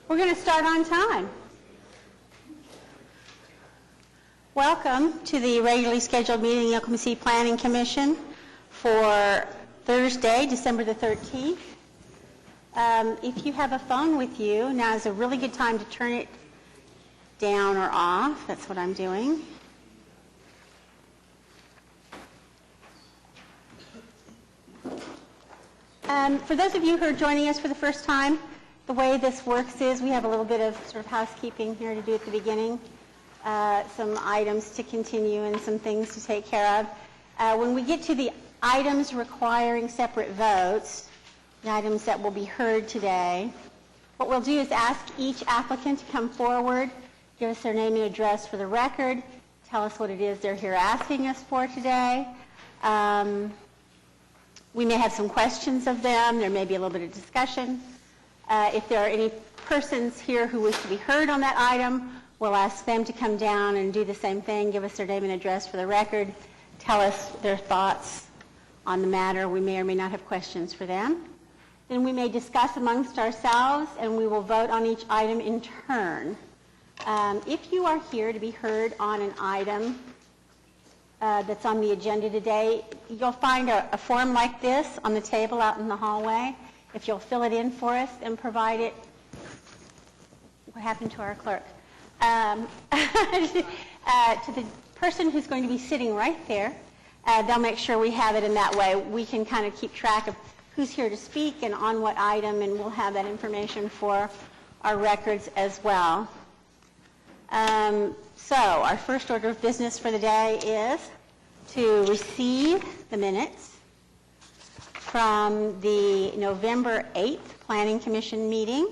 We're going to start on time. Welcome to the regularly scheduled meeting of the Oklahoma City Planning Commission for Thursday, December the 13th. If you have a phone with you, now is a really good time to turn it down or off. That's what I'm doing. For those of you who are joining us for the first time, the way this works is we have a little bit of sort of housekeeping here to do at the beginning, some items to continue and some things to take care of. When we get to the items requiring separate votes, the items that will be heard today, what we'll do is ask each applicant to come forward, give us their name and address for the record, tell us what it is they're here asking us for today. We may have some questions of them. There may be a little bit of discussion. If there are any persons here who wish to be heard on that item, we'll ask them to come down and do the same thing, give us their name and address for the record, tell us their thoughts on the matter. We may or may not have questions for them. Then we may discuss amongst ourselves, and we will vote on each item in turn. If you are here to be heard on an item that's on the agenda today, you'll find a form like this on the table out in the hallway. If you'll fill it in for us and provide it, what happened to our clerk? To the person who's going to be sitting right there, they'll make sure we have it in that way. We can kind of keep track of who's here to speak and on what item, and we'll have that information for our records as well. So our first order of business for the day is to receive the minutes from the November 8th Planning Commission meeting.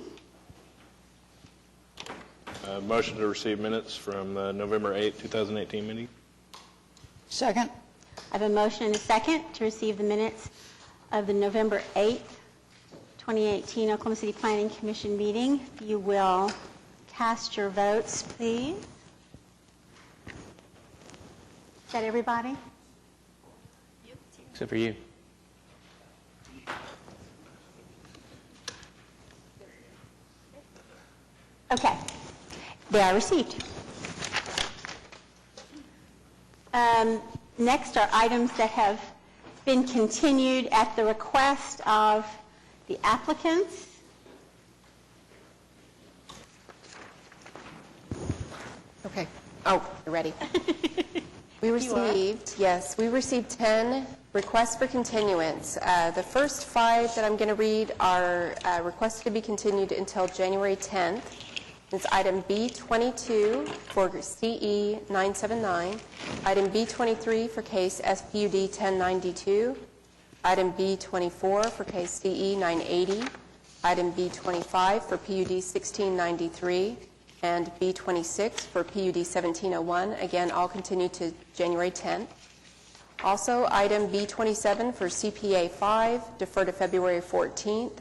Motion to receive minutes from the November 8th, 2018 meeting. Second. I have a motion and a second to receive the minutes of the November 8th, 2018 Oklahoma City Planning Commission meeting. If you will cast your votes, please. Is that everybody? Except for you. Okay. They are received. Next are items that have been continued at the request of the applicants. Okay. Oh, you're ready. We received 10 requests for continuance. The first 5 that I'm going to read are requested to be continued until January 10th. It's item B22 for CE 979, item B23 for case SPUD 1092, item B24 for case CE 980, item B25 for PUD 1693, and B26 for PUD 1701. Again, all continued to January 10th. Also, item B27 for CPA 5, deferred to February 14th.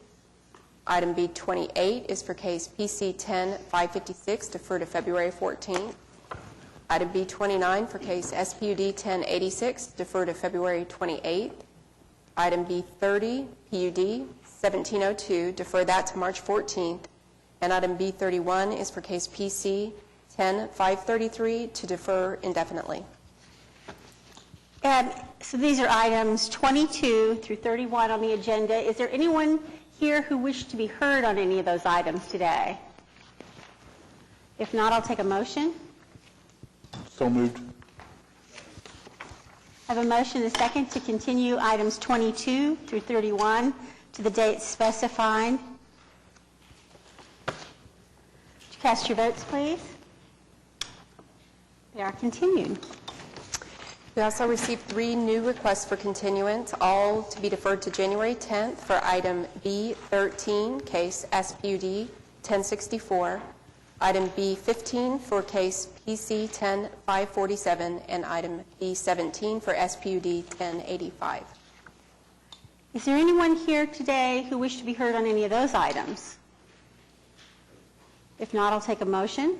Item B28 is for case PC 10-556, deferred to February 14th. Item B29 for case SPUD 1086, deferred to February 28th. Item B30, PUD 1702, defer that to March 14th. And item B31 is for case PC 10-533 to defer indefinitely. So these are items 22 through 31 on the agenda. Is there anyone here who wished to be heard on any of those items today? If not, I'll take a motion. So moved. I have a motion and a second to continue items 22 through 31 to the date specified. Would you cast your votes, please? They are continued. We also received 3 new requests for continuance, all to be deferred to January 10th for item B13, case SPUD 1064, item B15 for case PC 10-547, and item B17 for SPUD 1085. Is there anyone here today who wished to be heard on any of those items? If not, I'll take a motion.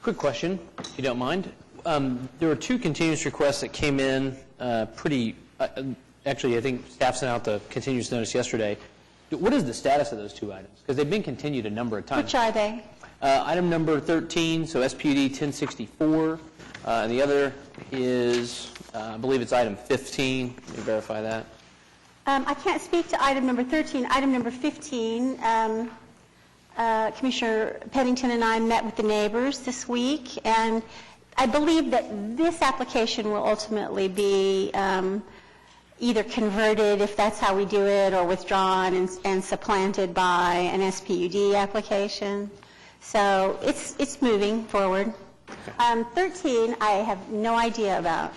Quick question, if you don't mind. There were 2 continuance requests that came in actually, I think staff sent out the continuance notice yesterday. What is the status of those two items? Because they've been continued a number of times. Which are they? Item number 13, so SPUD 1064, and the other is, I believe it's item 15. Let me verify that. I can't speak to item number 13. Item number 15, Commissioner Pennington and I met with the neighbors this week, and I believe that this application will ultimately be either converted, if that's how we do it, or withdrawn and supplanted by an SPUD application. So it's moving forward. 13, I have no idea about.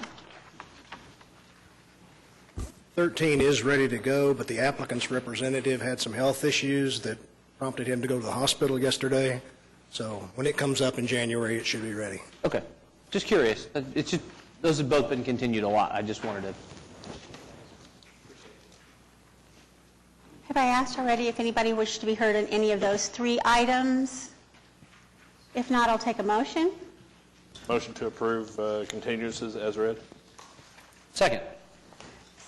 13 is ready to go, but the applicant's representative had some health issues that prompted him to go to the hospital yesterday. So when it comes up in January, it should be ready. Okay. Just curious. It's just, those have both been continued a lot. I just wanted to. Have I asked already if anybody wishes to be heard on any of those 3 items? If not, I'll take a motion. Motion to approve continuances as read. Second.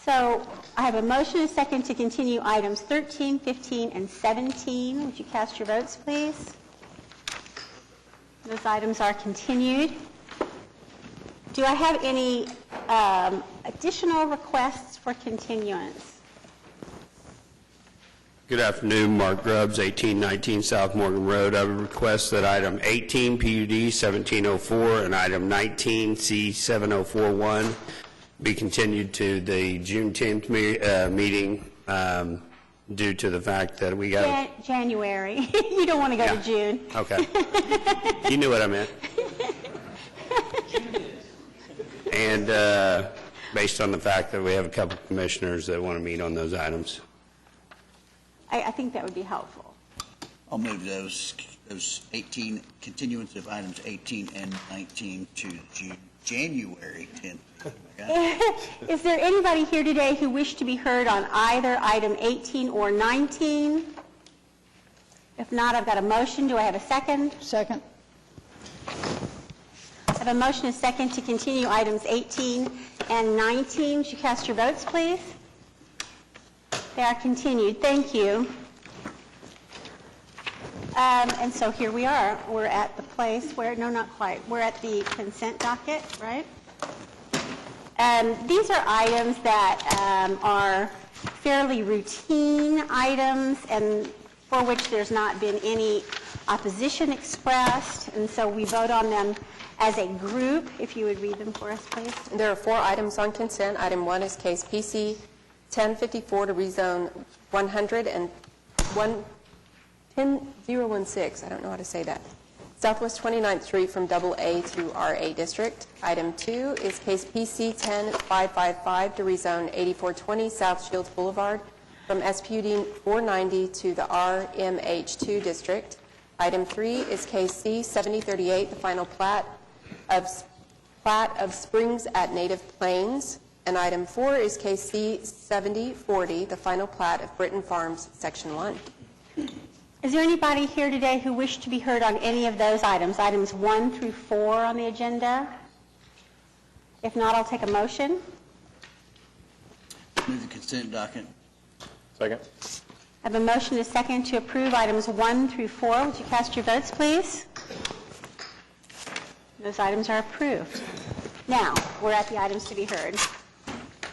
So I have a motion and a second to continue items 13, 15, and 17. Would you cast your votes, please? Those items are continued. Do I have any additional requests for continuance? Good afternoon, Mark Grubbs, 1819 South Morgan Road. I would request that item 18, PUD 1704, and item 19, C7041, be continued to the June 10th meeting due to the fact that we got... January. You don't want to go to June. Okay. You knew what I meant. And based on the fact that we have a couple of commissioners that want to meet on those items. I think that would be helpful. I'll move those 18, continuance of items 18 and 19 to January 10th. Okay. Is there anybody here today who wished to be heard on either item 18 or 19? If not, I've got a motion. Do I have a second? Second. I have a motion and a second to continue items 18 and 19. Would you cast your votes, please? They are continued. Thank you. And so here we are. We're at the place where, no, not quite. We're at the consent docket, right? These are items that are fairly routine items and for which there's not been any opposition expressed. And so we vote on them as a group. If you would read them for us, please. There are 4 items on consent. Item 1 is case PC 1054 to rezone 10016, I don't know how to say that, Southwest 29th Street from AA to RA District. Item 2 is case PC 10555 to rezone 8420 South Shields Boulevard from SPUD 490 to the RMH2 District. Item 3 is case C 7038, the final plat of Springs at Native Plains. And item 4 is case C 7040, the final plat of Britton Farms, Section 1. Is there anybody here today who wished to be heard on any of those items, items 1 through 4 on the agenda? If not, I'll take a motion. Move the consent docket. Second. I have a motion and a second to approve items 1 through 4. Would you cast your votes, please? Those items are approved. Now, we're at the items to be heard.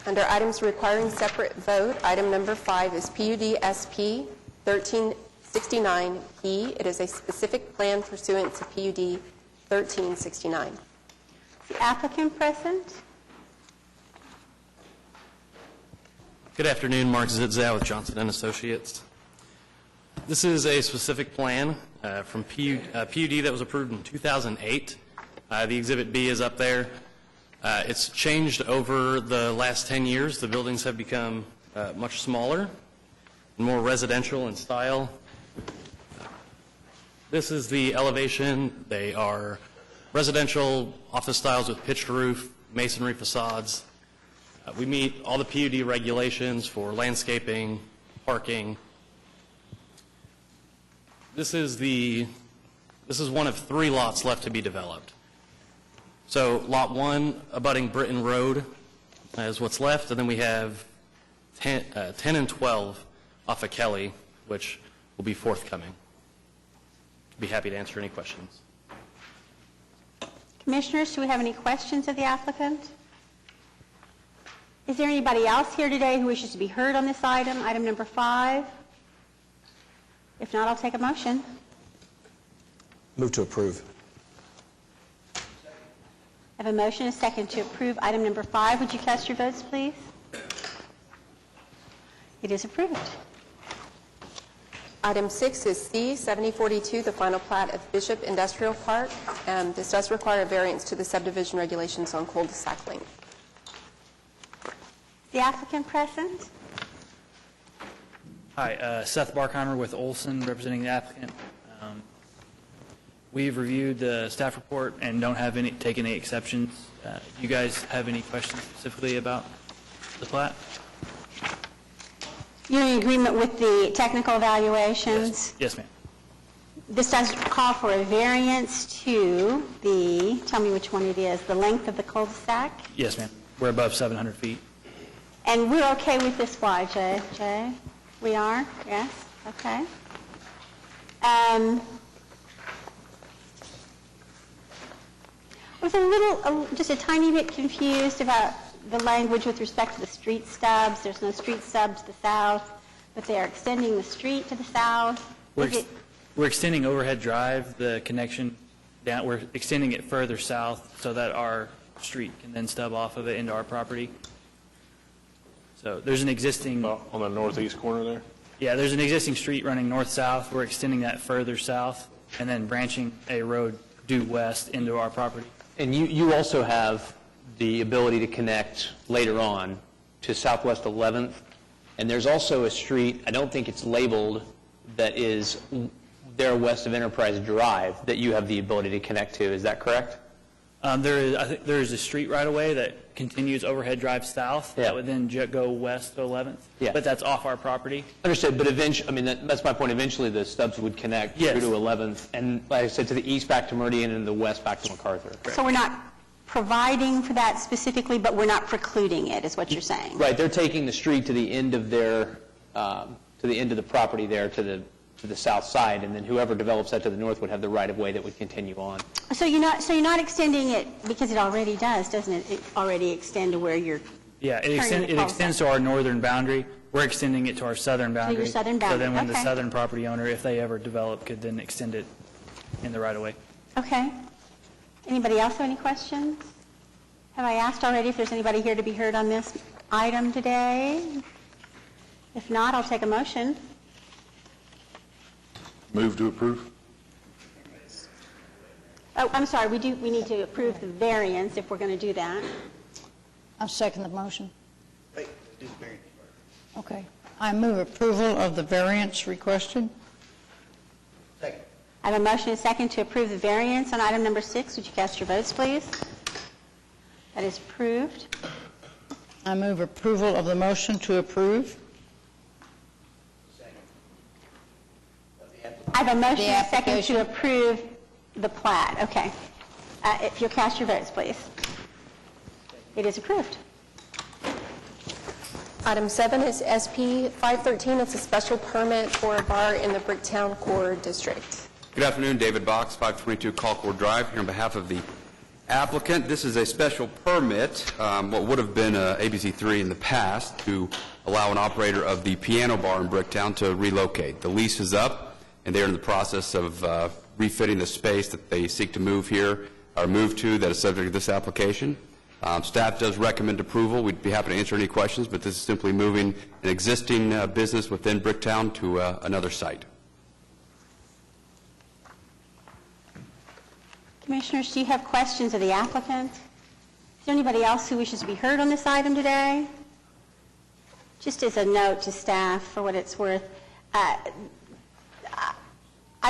Under items requiring separate vote, item number 5 is PUD SP 1369P. It is a specific plan pursuant to PUD 1369. Is the applicant present? Good afternoon, Mark Zidzow with Johnson & Associates. This is a specific plan from PUD that was approved in 2008. The Exhibit B is up there. It's changed over the last 10 years. The buildings have become much smaller and more residential in style. This is the elevation. They are residential office styles with pitched roof, masonry facades. We meet all the PUD regulations for landscaping, parking. This is one of 3 lots left to be developed. So lot 1, abutting Britton Road, is what's left, and then we have 10 and 12 off of Kelly which will be forthcoming. Be happy to answer any questions. Commissioners, do we have any questions of the applicant? Is there anybody else here today who wishes to be heard on this item, item number 5? If not, I'll take a motion. Move to approve. I have a motion and a second to approve item number 5. Would you cast your votes, please? It is approved. Item 6 is C, 7042, the final plat of Bishop Industrial Park. This does require a variance to the subdivision regulations on cul-de-sac length. The applicant present? Hi, Seth Barkheimer with Olson, representing the applicant. We've reviewed the staff report and don't have taken any exceptions. Do you guys have any questions specifically about the plat? You're in agreement with the technical evaluations? Yes, ma'am. This does call for a variance to the, tell me which one it is, the length of the cul-de-sac? Yes, ma'am. We're above 700 feet. And we're okay with this, why, Jay? We are? Yes? Okay. I was just a tiny bit confused about the language with respect to the street stubs. There's no street stub to the south, but they are extending the street to the south. We're extending Overhead Drive, the connection down. We're extending it further south so that our street can then stub off of it into our property. So there's an existing... On the northeast corner there? Yeah, there's an existing street running north-south. We're extending that further south and then branching a road due west into our property. And you also have the ability to connect later on to Southwest 11th, and there's also a street, I don't think it's labeled, that is there west of Enterprise Drive that you have the ability to connect to. Is that correct? I think there is a street right away that continues Overhead Drive south that would then go west to 11th. Yeah. But that's off our property. Understood, but eventually, I mean, that's my point. Eventually, the stubs would connect through to 11th, and like I said, to the east back to Meridian and the west back to MacArthur. So we're not providing for that specifically, but we're not precluding it, is what you're saying? Right, they're taking the street to the end of their, to the end of the property there, to the south side, and then whoever develops that to the north would have the right-of-way that would continue on. So you're not extending it, because it already does, doesn't it? It already extend to where you're... Yeah, it turning the extends to our northern boundary. We're extending it to our southern boundary. your southern boundary, So then when the okay. southern property owner, if they ever develop, could then extend it in the right-of-way. Okay. Anybody else have any questions? Have I asked already if there's anybody here to be heard on this item today? If not, I'll take a motion. Move to approve. Oh, I'm sorry, we need to approve the variance if we're going to do that. I'll second the motion. Wait, do the variance first. Okay. I move approval of the variance requested. Second. I have a motion and a second to approve the variance on item number 6. Would you cast your votes, please? That is approved. I move approval of the motion to approve. I have a motion The and a second application. to approve the plat. Okay. If you'll cast your votes, please. It is approved. Item 7 is SP 513. It's a special permit for a bar in the Bricktown Core District. Good afternoon, David Box, 522 Colcord Drive, here on behalf of the applicant. This is a special permit, what would have been ABC3 in the past, to allow an operator of the piano bar in Bricktown to relocate. The lease is up, and they're in the process of refitting the space that they seek to move here, or move to, that is subject to this application. Staff does recommend approval. We'd be happy to answer any questions, but this is simply moving an existing business within Bricktown to another site. Commissioners, do you have questions of the applicant? Is there anybody else who wishes to be heard on this item today? Just as a note to staff, for what it's worth, I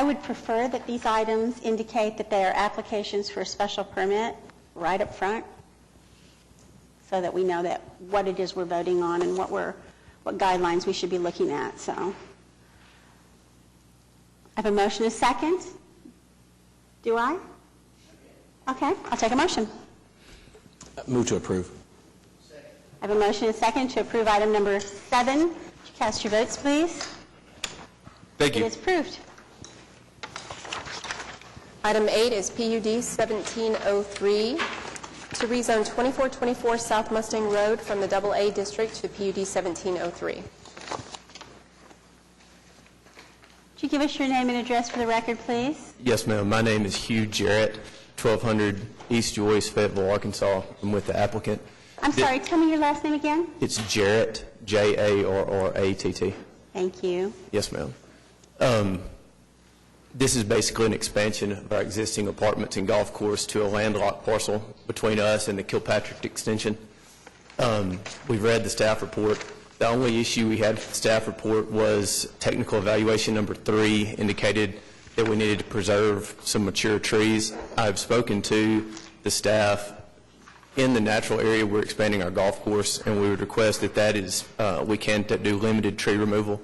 would prefer that these items indicate that they are applications for a special permit right up front, so that we know that what it is we're voting on and what guidelines we should be looking at. So I have a motion and a second. Do I? Okay, I'll take a motion. Move to approve. I have a motion and a second to approve item number 7. Would you cast your votes, please? Thank It you. is approved. Item 8 is PUD 1703 to rezone 2424 South Mustang Road from the AA District to PUD 1703. Would you give us your name and address for the record, please? Yes, ma'am. My name is Hugh Jarrett, 1200 East Joyce, Fayetteville, Arkansas. I'm with the applicant. I'm sorry, tell me your last name again. It's Jarrett, Jarrratt. Thank you. Yes, ma'am. This is basically an expansion of our existing apartments and golf course to a landlocked parcel between us and the Kilpatrick extension. We've read the staff report. The only issue we had with the staff report was technical evaluation number 3 indicated that we needed to preserve some mature trees. I've spoken to the staff in the natural area. We're expanding our golf course, and we would request that we can do limited tree removal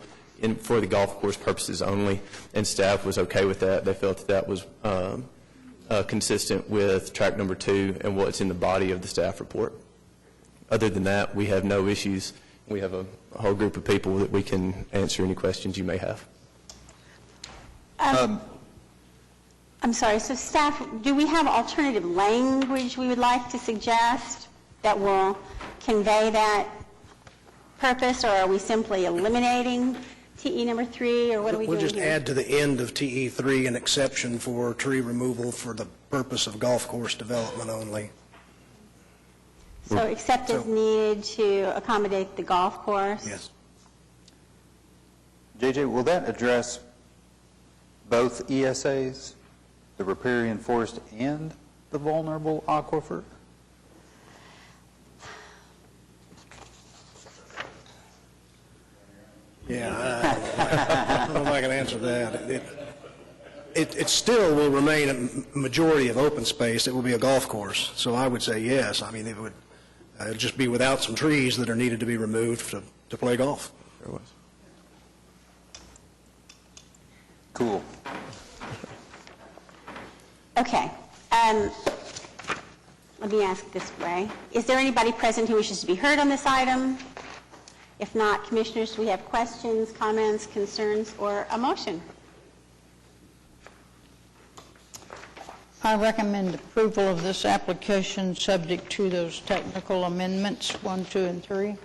for the golf course purposes only, and staff was okay with that. They felt that was consistent with track number 2 and what's in the body of the staff report. Other than that, we have no issues. We have a whole group of people that we can answer any questions you may have. I'm sorry, so staff, do we have alternative language we would like to suggest that will convey that purpose, or are we simply eliminating TE number 3, or what are we doing We'll just here? add to the end of TE3 an exception for tree removal for the purpose of golf course development only. So except as needed to accommodate the golf course? Yes. JJ, will that address both ESAs, the riparian forest and the vulnerable aquifer? Yeah, I don't know if I can answer that. It still will remain a majority of open space. It will be a golf course, so I would say yes. I mean, it would just be without some trees that are needed to be removed to play golf. Cool. Okay. Let me ask this way. Is there anybody present who wishes to be heard on this item? If not, commissioners, do we have questions, comments, concerns, or a motion? I recommend approval of this application subject to those technical amendments, 1, 2, and 3. I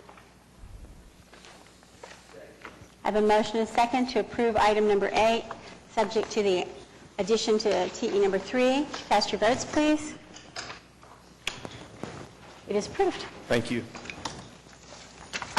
have a motion and a second to approve item number 8, subject to the addition to TE number 3. Cast your votes, please. It is approved. Thank you.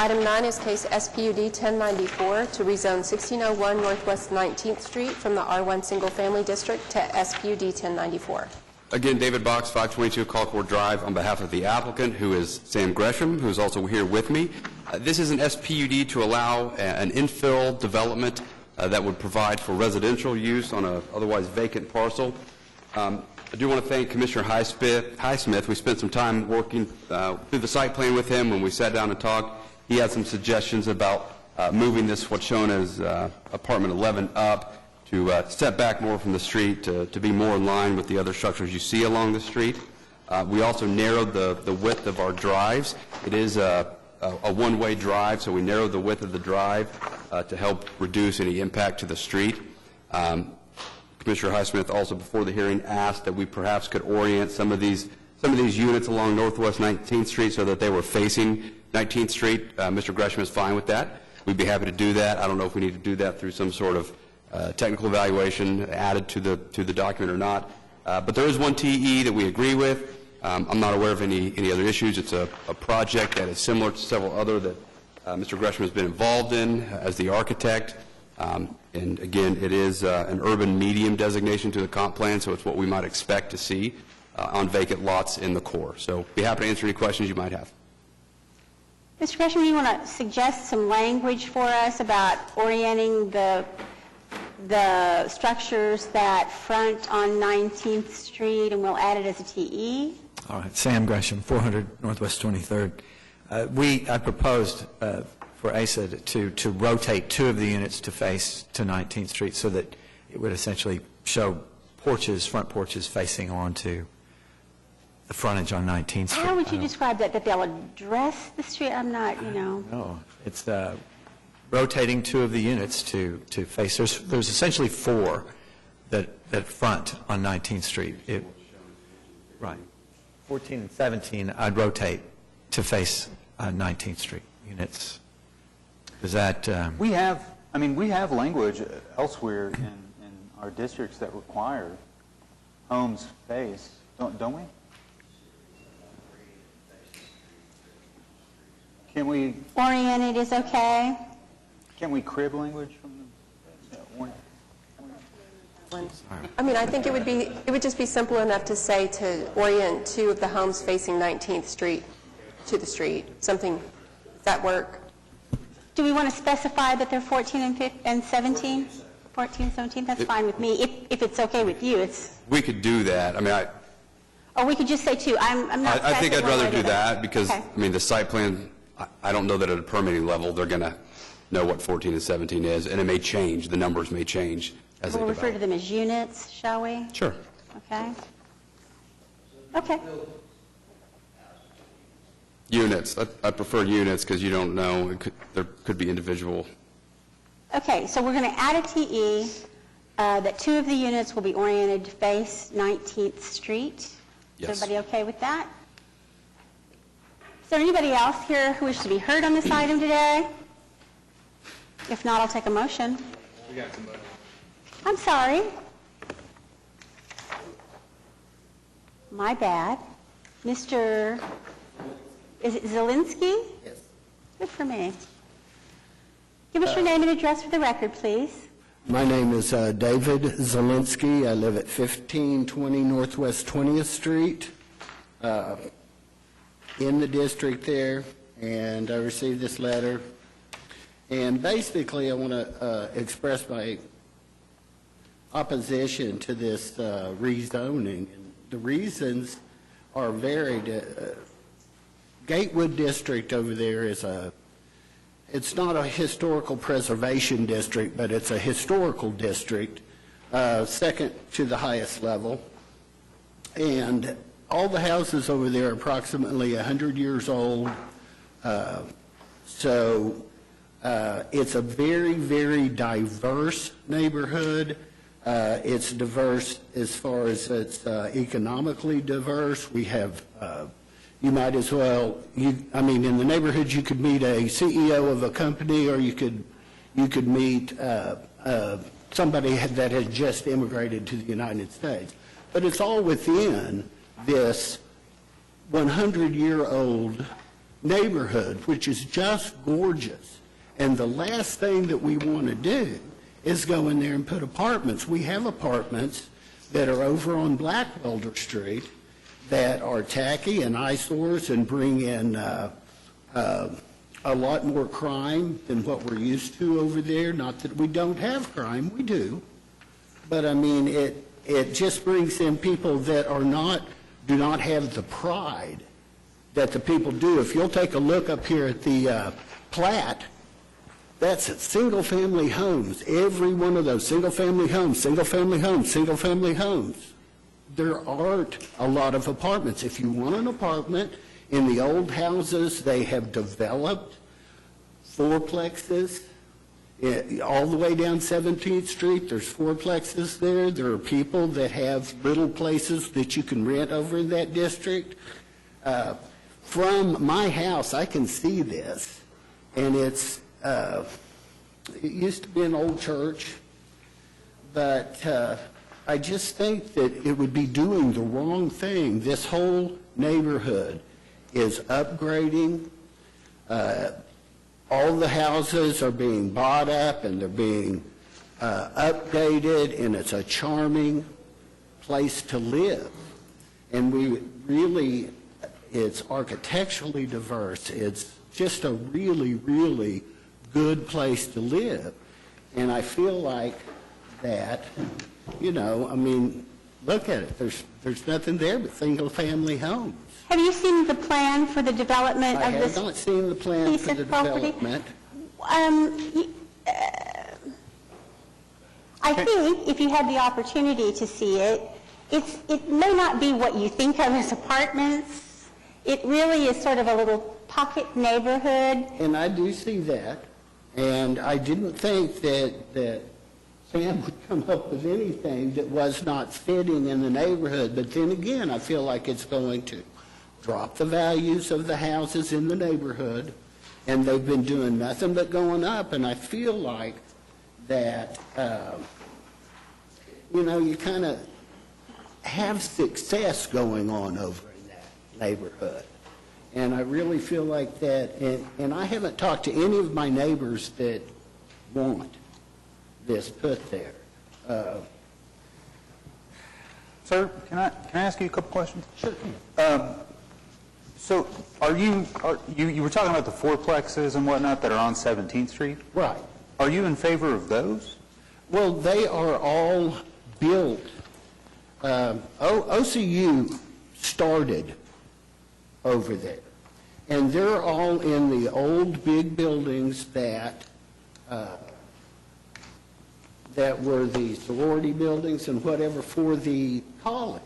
Item 9 is case SPUD 1094 to rezone 1601 Northwest 19th Street from the R1 Single Family District to SPUD 1094. Again, David Box, 522 Colcord Drive, on behalf of the applicant, who is Sam Gresham, who is also here with me. This is an SPUD to allow an infill development that would provide for residential use on an otherwise vacant parcel. I do want to thank Commissioner Highsmith. We spent some time working through the site plan with him when we sat down and talked. He had some suggestions about moving this, what's shown as apartment 11, up to step back more from the street to be more in line with the other structures you see along the street. We also narrowed the width of our drives. It is a one-way drive, so we narrowed the width of the drive to help reduce any impact to the street. Commissioner Highsmith also, before the hearing, asked that we perhaps could orient some of these units along Northwest 19th Street so that they were facing 19th Street. Mr. Gresham is fine with that. We'd be happy to do that. I don't know if we need to do that through some sort of technical evaluation added to the document or not. But there is one TE that we agree with. I'm not aware of any other issues. It's a project that is similar to several other that Mr. Gresham has been involved in as the architect. And again, it is an urban medium designation to the comp plan, so it's what we might expect to see on vacant lots in the core. So be happy to answer any questions you might have. Mr. Gresham, do you want to suggest some language for us about orienting the structures that front on 19th Street, and we'll add it as a TE? All right, Sam Gresham, 400 Northwest 23rd. I proposed for ASA to rotate 2 of the units to face to 19th Street so that it would essentially show front porches facing onto the frontage on 19th Street. How would you describe that they'll address the street? I'm not, No, it's rotating 2 of the units to face, there's essentially 4 that front on 19th Street. Right. 14 and 17, I'd rotate to face 19th Street units. Is that... We have language elsewhere in our districts that require homes face, don't we? Can we... Oriented is okay? Can we crib language from the... I mean, I think it would just be simple enough to say to orient 2 of the homes facing 19th Street to the street, something, does that work? Do we want to specify that they're 14 and 17? 14 and 17, that's fine with me, if it's okay with you. We could do that. I mean, Or we could just say 2. I'm not... I think I'd rather do that because, Okay. I mean, the site plan, I don't know that at a permitting level, they're going to know what 14 and 17 is, and it may change, the numbers may change as they We'll develop. refer to them as units, shall we? Sure. Okay. Okay. Units. I prefer units because you don't know. There could be individual. Okay, so we're going to add a TE that 2 of the units will be oriented to face 19th Street. Yes. Is everybody okay with that? Is there anybody else here who wishes to be heard on this item today? If not, I'll take a motion. We got somebody. I'm sorry. My bad. Mr. Is it Zielinski? Yes. Good for me. Give us your name and address for the record, please. My name is David Zielinski. I live at 1520 Northwest 20th Street in the district there, and I received this letter. And basically, I want to express my opposition to this rezoning. And the reasons are varied. Gatewood District over there it's not a historical preservation district, but it's a historical district, second to the highest level. And all the houses over there are approximately 100 years old. So it's a very, very diverse neighborhood. It's diverse as far as it's economically diverse. We have you might as well, in the neighborhood you could meet a CEO of a company, or you could meet somebody that has just immigrated to the United States. But it's all within this 100-year-old neighborhood, which is just gorgeous. And the last thing that we want to do is go in there and put apartments. We have apartments that are over on Blackwelder Street that are tacky and eyesores and bring in a lot more crime than what we're used to over there. Not that we don't have crime, we do. But it just brings in people that do not have the pride that the people do. If you'll take a look up here at the plat, that's single-family homes. Every one of those single-family homes, single-family homes, single-family homes. There aren't a lot of apartments. If you want an apartment, in the old houses, they have developed fourplexes. All the way down 17th Street, there's fourplexes there. There are people that have little places that you can rent over in that district. From my house, I can see this, and it used to be an old church, but I just think that it would be doing the wrong thing. This whole neighborhood is upgrading. All the houses are being bought up and they're being updated, and it's a charming place to live. And it's architecturally diverse. It's just a really, really good place to live. And I feel like that, look at it. There's nothing there but single-family homes. Have you seen the plan for the development I of this have not seen the plan piece for the of property? development. I think if you had the opportunity to see it, it may not be what you think of as apartments. It really is sort of a little pocket neighborhood. And I do see that. And I didn't think that Sam would come up with anything that was not fitting in the neighborhood. But then again, I feel like it's going to drop the values of the houses in the neighborhood, and they've been doing nothing but going up. And I feel like that, you kind of have success going on over in that neighborhood. And I really feel like that, and I haven't talked to any of my neighbors that want this put there. Sir, can I ask you a couple questions? Sure. So you were talking about the fourplexes and whatnot that are on 17th Street? Right. Are you in favor of those? Well, they are all built. OCU started over there, and they're all in the old big buildings that were the sorority buildings and whatever for the college.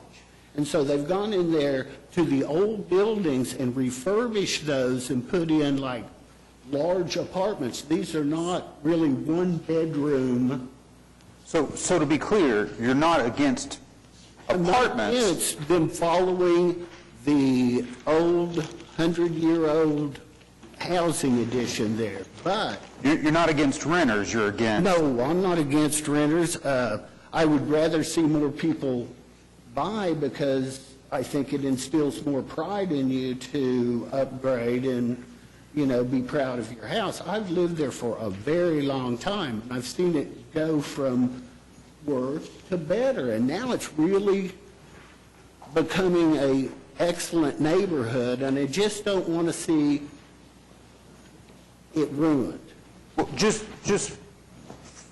And so they've gone in there to the old buildings and refurbished those and put in like large apartments. These are not really one bedroom. So to be clear, you're not against apartments? It's them following the old 100-year-old housing addition there. But you're not against renters, you're against... No, I'm not against renters. I would rather see more people buy because I think it instills more pride in you to upgrade and, be proud of your house. I've lived there for a very long time, and I've seen it go from worse to better, and now it's really becoming a excellent neighborhood, and I just don't want to see it ruined. Well, just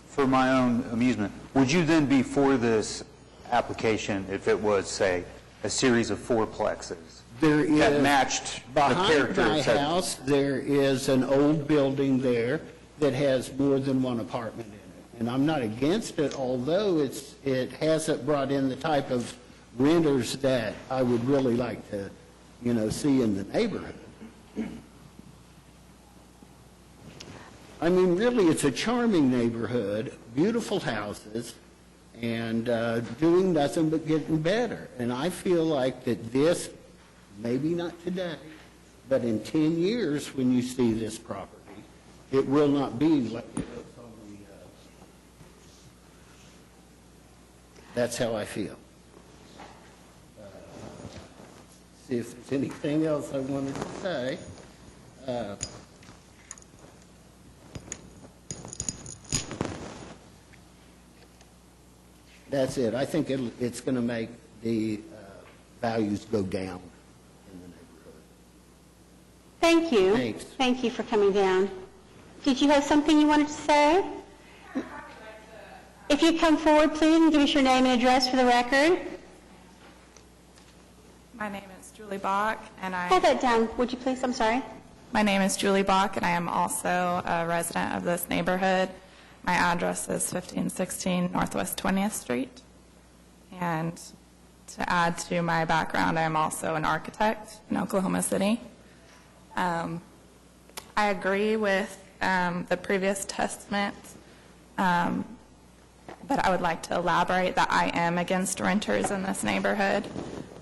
for my own amusement, would you then be for this application if it was, say, a series of fourplexes that matched the character? Behind my house, there is an old building there that has more than one apartment in it. And I'm not against it, although it hasn't brought in the type of renters that I would really like to, see in the neighborhood. I mean, really, it's a charming neighborhood, beautiful houses, and doing nothing but getting better. And I feel like that this, maybe not today, but in 10 years when you see this property, it will not be like it looks on the... That's how I feel. See if there's anything else I wanted to say. That's it. I think it's going to make the values go down in the neighborhood. Thank you. Thanks. Thank you for coming down. Did you have something you wanted to say? If you come forward, please, and give us your name and address for the record. My name is Julie Bach, and Hold that down, would you please? I'm sorry. My name is Julie Bach, and I am also a resident of this neighborhood. My address is 1516 Northwest 20th Street. And to add to my background, I am also an architect in Oklahoma City. I agree with the previous testament, but I would like to elaborate that I am against renters in this neighborhood.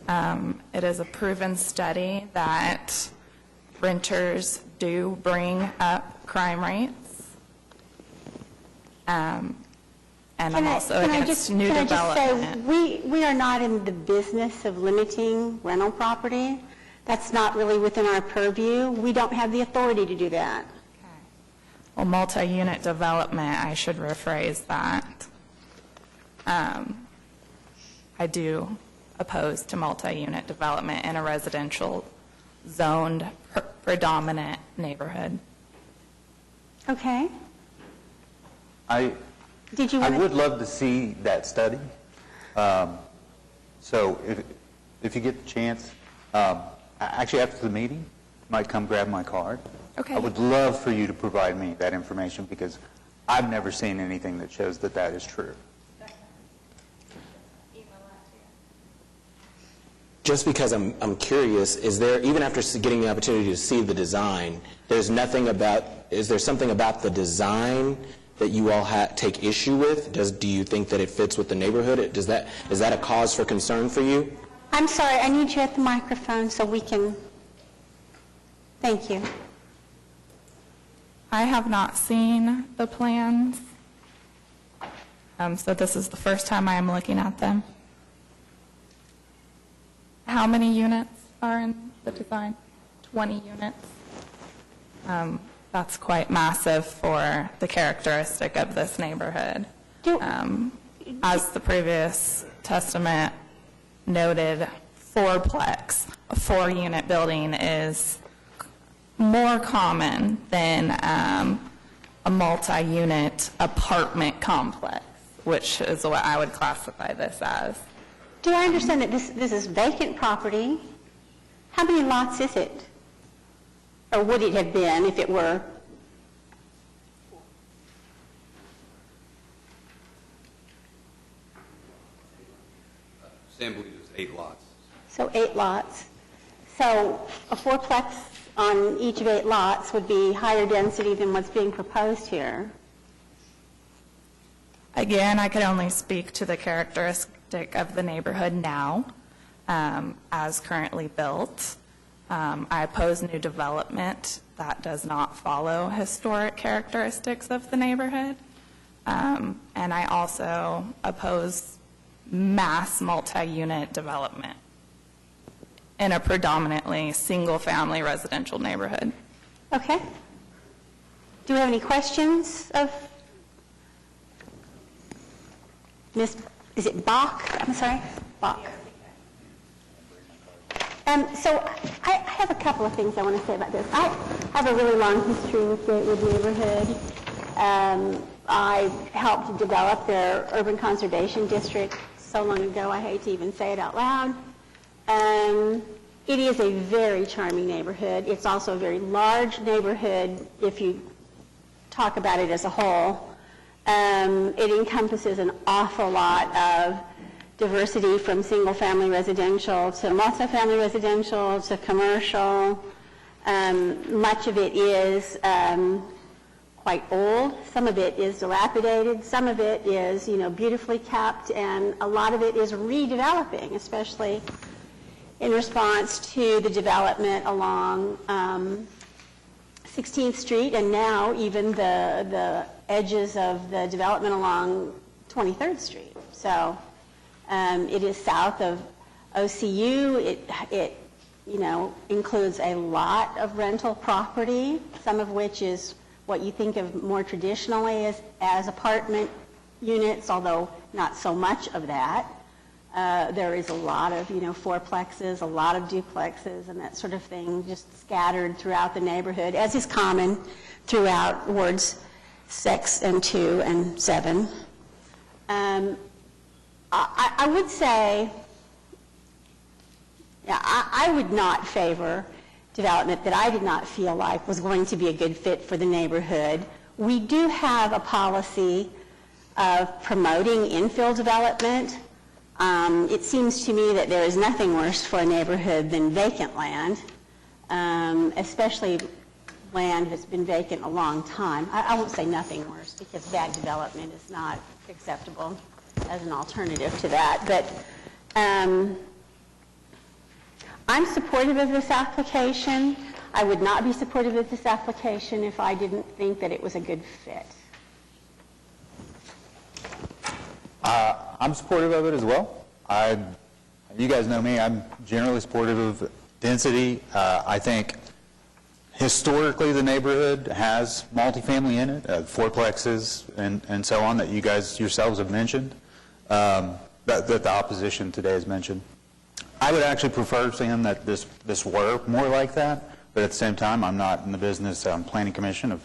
It is a proven study that renters do bring up crime rates. And I'm also against new development. Can I just say, we are not in the business of limiting rental property. That's not really within our purview. We don't have the authority to do that. Okay. Well, multi-unit development, I should rephrase that. I do oppose to multi-unit development in a residential zoned predominant neighborhood. Okay. I would love to see that study. So if you get the chance, actually after the meeting, you might come grab my card. Okay. I would love for you to provide me that information because I've never seen anything that shows that that is true. just because I'm curious, is there, even after getting the opportunity to see the design, is there something about the design that you all take issue with? Do you think that it fits with the neighborhood? Is that a cause for concern for you? I'm sorry, I need you at the microphone so we can, thank you. I have not seen the plans, so this is the first time I am looking at them. How many units are in the design? 20 units. That's quite massive for the characteristic of this neighborhood. As the previous testament noted, fourplex, a 4-unit building is more common than a multi-unit apartment complex, which is what I would classify this as. Do I understand that this is vacant property? How many lots is it? Or would it have been if it were? Sam believes it's 8 lots. So 8 lots. So a fourplex on each of 8 lots would be higher density than what's being proposed here. Again, I could only speak to the characteristic of the neighborhood now, as currently built. I oppose new development that does not follow historic characteristics of the neighborhood. And I also oppose mass multi-unit development in a predominantly single-family residential neighborhood. Okay. Do we have any questions of Ms., is it Bach? I'm sorry? Bach. So I have a couple of things I want to say about this. I have a really long history with Gatewood neighborhood. I helped develop their urban conservation district so long ago, I hate to even say it out loud. It is a very charming neighborhood. It's also a very large neighborhood if you talk about it as a whole. It encompasses an awful lot of diversity from single-family residential to multifamily residential to commercial. Much of it is quite old. Some of it is dilapidated. Some of it is, beautifully kept, and a lot of it is redeveloping, especially in response to the development along 16th Street and now even the edges of the development along 23rd Street. So it is south of OCU. It includes a lot of rental property, some of which is what you think of more traditionally as apartment units, although not so much of that. There is a lot of, fourplexes, a lot of duplexes, and that sort of thing just scattered throughout the neighborhood, as is common throughout wards 6 and 2 and 7. I would say, I would not favor development that I did not feel like was going to be a good fit for the neighborhood. We do have a policy of promoting infill development. It seems to me that there is nothing worse for a neighborhood than vacant land, especially land that's been vacant a long time. I won't say nothing worse because bad development is not acceptable as an alternative to that. But I'm supportive of this application. I would not be supportive of this application if I didn't think that it was a good fit. I'm supportive of it as well. You guys know me, I'm generally supportive of density. I think historically the neighborhood has multifamily in it, fourplexes and so on that you guys yourselves have mentioned, that the opposition today has mentioned. I would actually prefer, Sam, that this were more like that, but at the same time, I'm not in the business, planning commission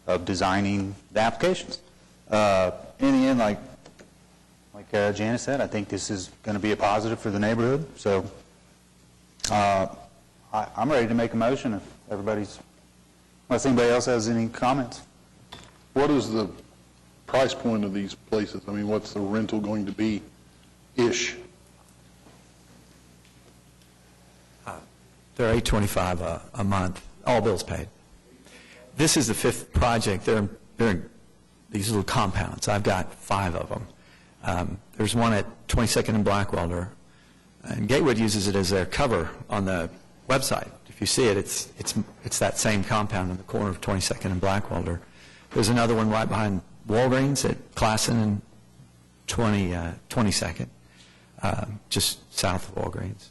of designing the applications. In the end, like Janice said, I think this is going to be a positive for the neighborhood. So I'm ready to make a motion if unless anybody else has any comments. What is the price point of these places? I mean, what's the rental going to be, ish? They're $825 a month, all bills paid. This is the fifth project. They're in these little compounds. I've got 5 of them. There's one at 22nd and Blackwelder, and Gatewood uses it as their cover on the website. If you see it, it's that same compound in the corner of 22nd and Blackwelder. There's another one right behind Walgreens at Classen and 22nd, just south of Walgreens.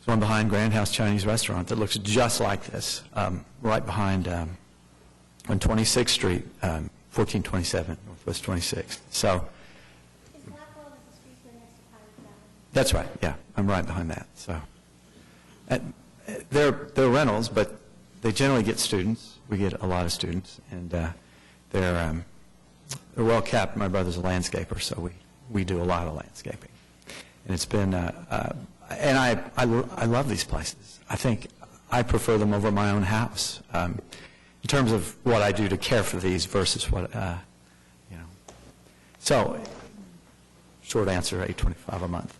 There's one behind Grand House Chinese Restaurant that looks just like this, right behind on 26th Street, 1427 Northwest 26th. So that's right. Yeah, I'm right behind that. So they're rentals, but they generally get students. We get a lot of students, and they're well kept. My brother's a landscaper, so we do a lot of landscaping, and it's been. And I love these places. I think I prefer them over my own house in terms of what I do to care for these versus what you know. So, short answer: $825 a month.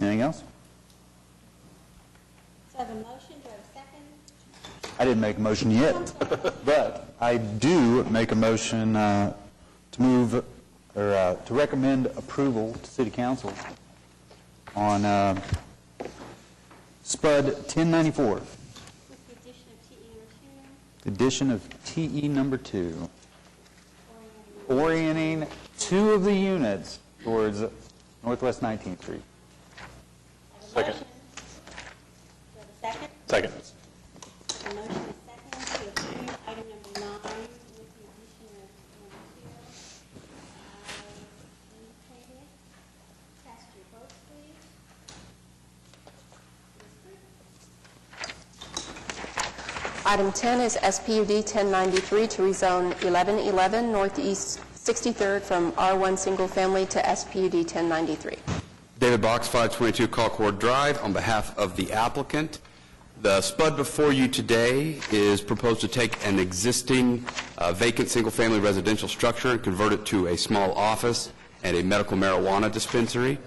Anything else? So I have a motion, do I have a second? I didn't make a motion yet, but I do make a motion to move or to recommend approval to City Council on SPUD 1094. With the addition of TE number 2. The addition of TE number 2, orienting 2 of the units towards Northwest 19th Street. Second. Do I have a second? Second. A motion is second to approve item number 9 with the addition of number 2. Indicated. Cast your votes, please. Item 10 is SPUD 1093 to rezone 1111 Northeast 63rd from R1 Single Family to SPUD 1093. David Box, 522 Colcord Drive, on behalf of the applicant. The SPUD before you today is proposed to take an existing vacant single-family residential structure and convert it to a small office and a medical marijuana dispensary.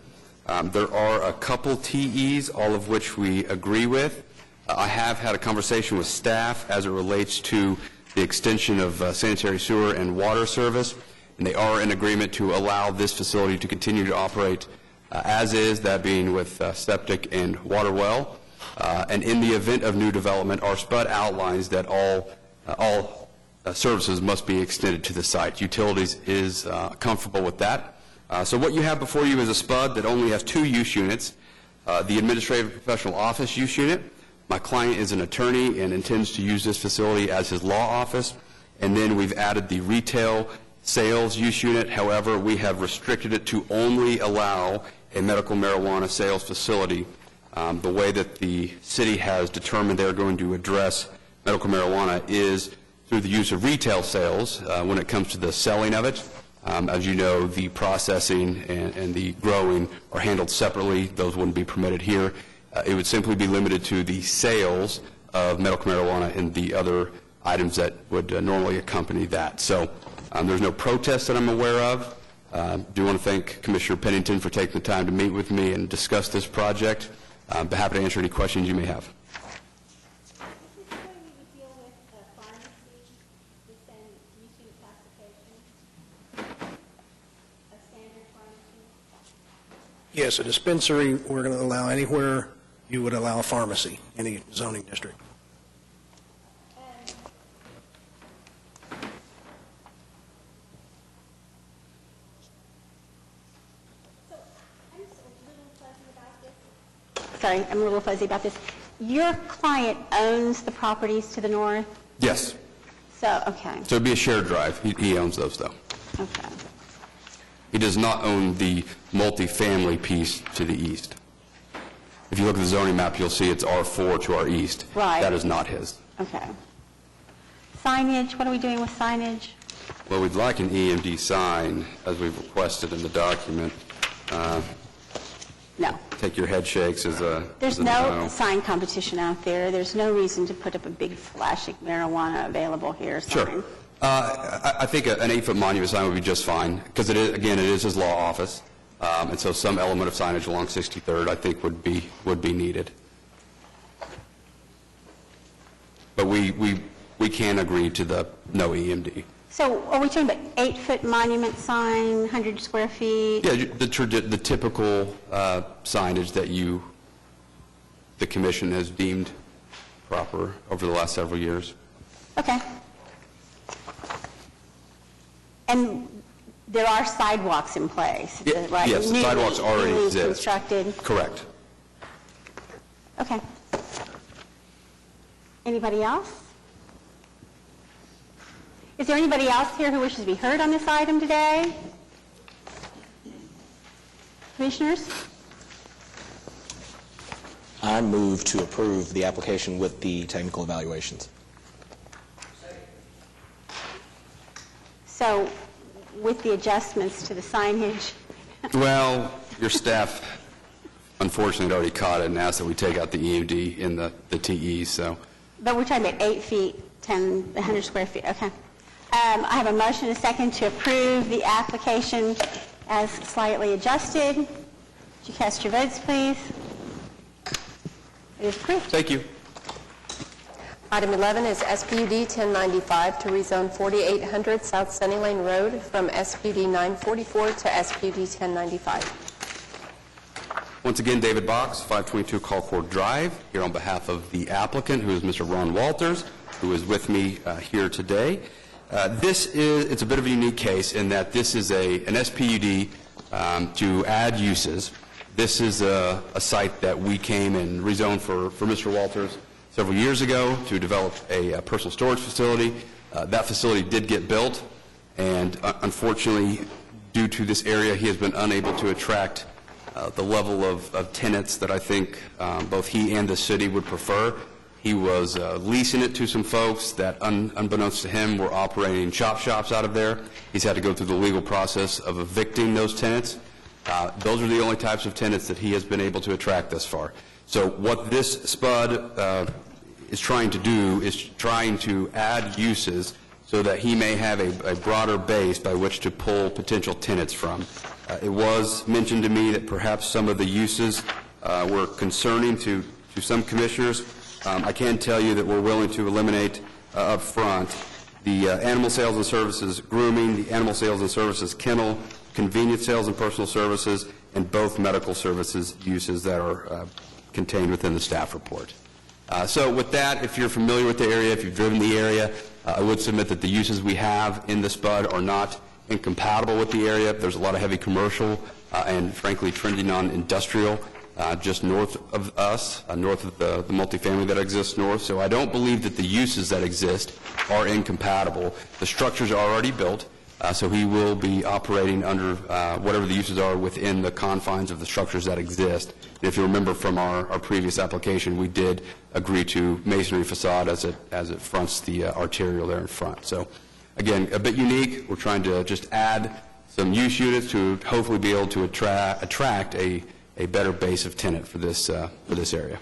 There are a couple TEs, all of which we agree with. I have had a conversation with staff as it relates to the extension of sanitary sewer and water service, and they are in agreement to allow this facility to continue to operate as is, that being with septic and water well. And in the event of new development, our SPUD outlines that all services must be extended to the site. Utilities is comfortable with that. So what you have before you is a SPUD that only has 2 use units, the administrative professional office use unit. My client is an attorney and intends to use this facility as his law office. And then we've added the retail sales use unit. However, we have restricted it to only allow a medical marijuana sales facility. The way that the city has determined they're going to address medical marijuana is through the use of retail sales when it comes to the selling of it. As you know, the processing and the growing are handled separately. Those wouldn't be permitted here. It would simply be limited to the sales of medical marijuana and the other items that would normally accompany that. So there's no protest that I'm aware of. Do want to thank Commissioner Pennington for taking the time to meet with me and discuss this project. I'd be happy to answer any questions you may have. Is this where you would deal with pharmacy, the same use unit classification? A standard pharmacy? Yes, a dispensary, we're going to allow anywhere you would allow a pharmacy, any zoning district. Sorry, I'm a little fuzzy about this. Your client owns the properties to the north? Yes. So, okay, So it'd be a shared drive. He owns those, though. okay. He does not own the multifamily piece to the east. If you look at the zoning map, you'll see it's R4 to our east. Right. That is not his. Okay. Signage, what are we doing with signage? Well, we'd like an EMD sign, as we've requested in the document. No. Take your head shakes as a... There's no sign competition out there. There's no reason to put up a big flashing marijuana available here sign. Sure. I think an 8-foot monument sign would be just fine, because it is, again, it is his law office. And so some element of signage along 63rd, I think, would be needed. But we can agree to the no EMD. So are we talking about 8-foot monument sign, 100 square feet? Yeah, the typical signage that the commission has deemed proper over the last several years. Okay. And there are sidewalks in place, right? Yes, the sidewalks already Newly exist. constructed? Correct. Okay. Anybody else? Is there anybody else here who wishes to be heard on this item today? Commissioners? I move to approve the application with the technical evaluations. So with the adjustments to the signage, Well, your staff unfortunately had already caught it and asked that we take out the EMD in the TE, so. but we're talking about 8 feet, 100 square feet, okay. I have a motion and a second to approve the application as slightly adjusted. Would you cast your votes, please? It is approved. Thank you. Item 11 is SPUD 1095 to rezone 4800 South Sunny Lane Road from SPUD 944 to SPUD 1095. Once again, David Box, 522 Colcord Drive, here on behalf of the applicant, who is Mr. Ron Walters, who is with me here today. It's a bit of a unique case in that this is an SPUD to add uses. This is a site that we came and rezoned for Mr. Walters several years ago to develop a personal storage facility. That facility did get built, and unfortunately, due to this area, he has been unable to attract the level of tenants that I think both he and the city would prefer. He was leasing it to some folks that, unbeknownst to him, were operating chop shops out of there. He's had to go through the legal process of evicting those tenants. Those are the only types of tenants that he has been able to attract thus far. So what this SPUD is trying to do is trying to add uses so that he may have a broader base by which to pull potential tenants from. It was mentioned to me that perhaps some of the uses were concerning to some commissioners. I can tell you that we're willing to eliminate up front the animal sales and services grooming, the animal sales and services kennel, convenience sales and personal services, and both medical services uses that are contained within the staff report. So with that, if you're familiar with the area, if you've driven the area, I would submit that the uses we have in the SPUD are not incompatible with the area. There's a lot of heavy commercial and frankly trending on industrial just north of us, north of the multifamily that exists north. So I don't believe that the uses that exist are incompatible. The structures are already built, so he will be operating under whatever the uses are within the confines of the structures that exist. And if you remember from our previous application, we did agree to masonry facade as it fronts the arterial there in front. So again, a bit unique. We're trying to just add some use units to hopefully be able to attract a better base of tenant for this area.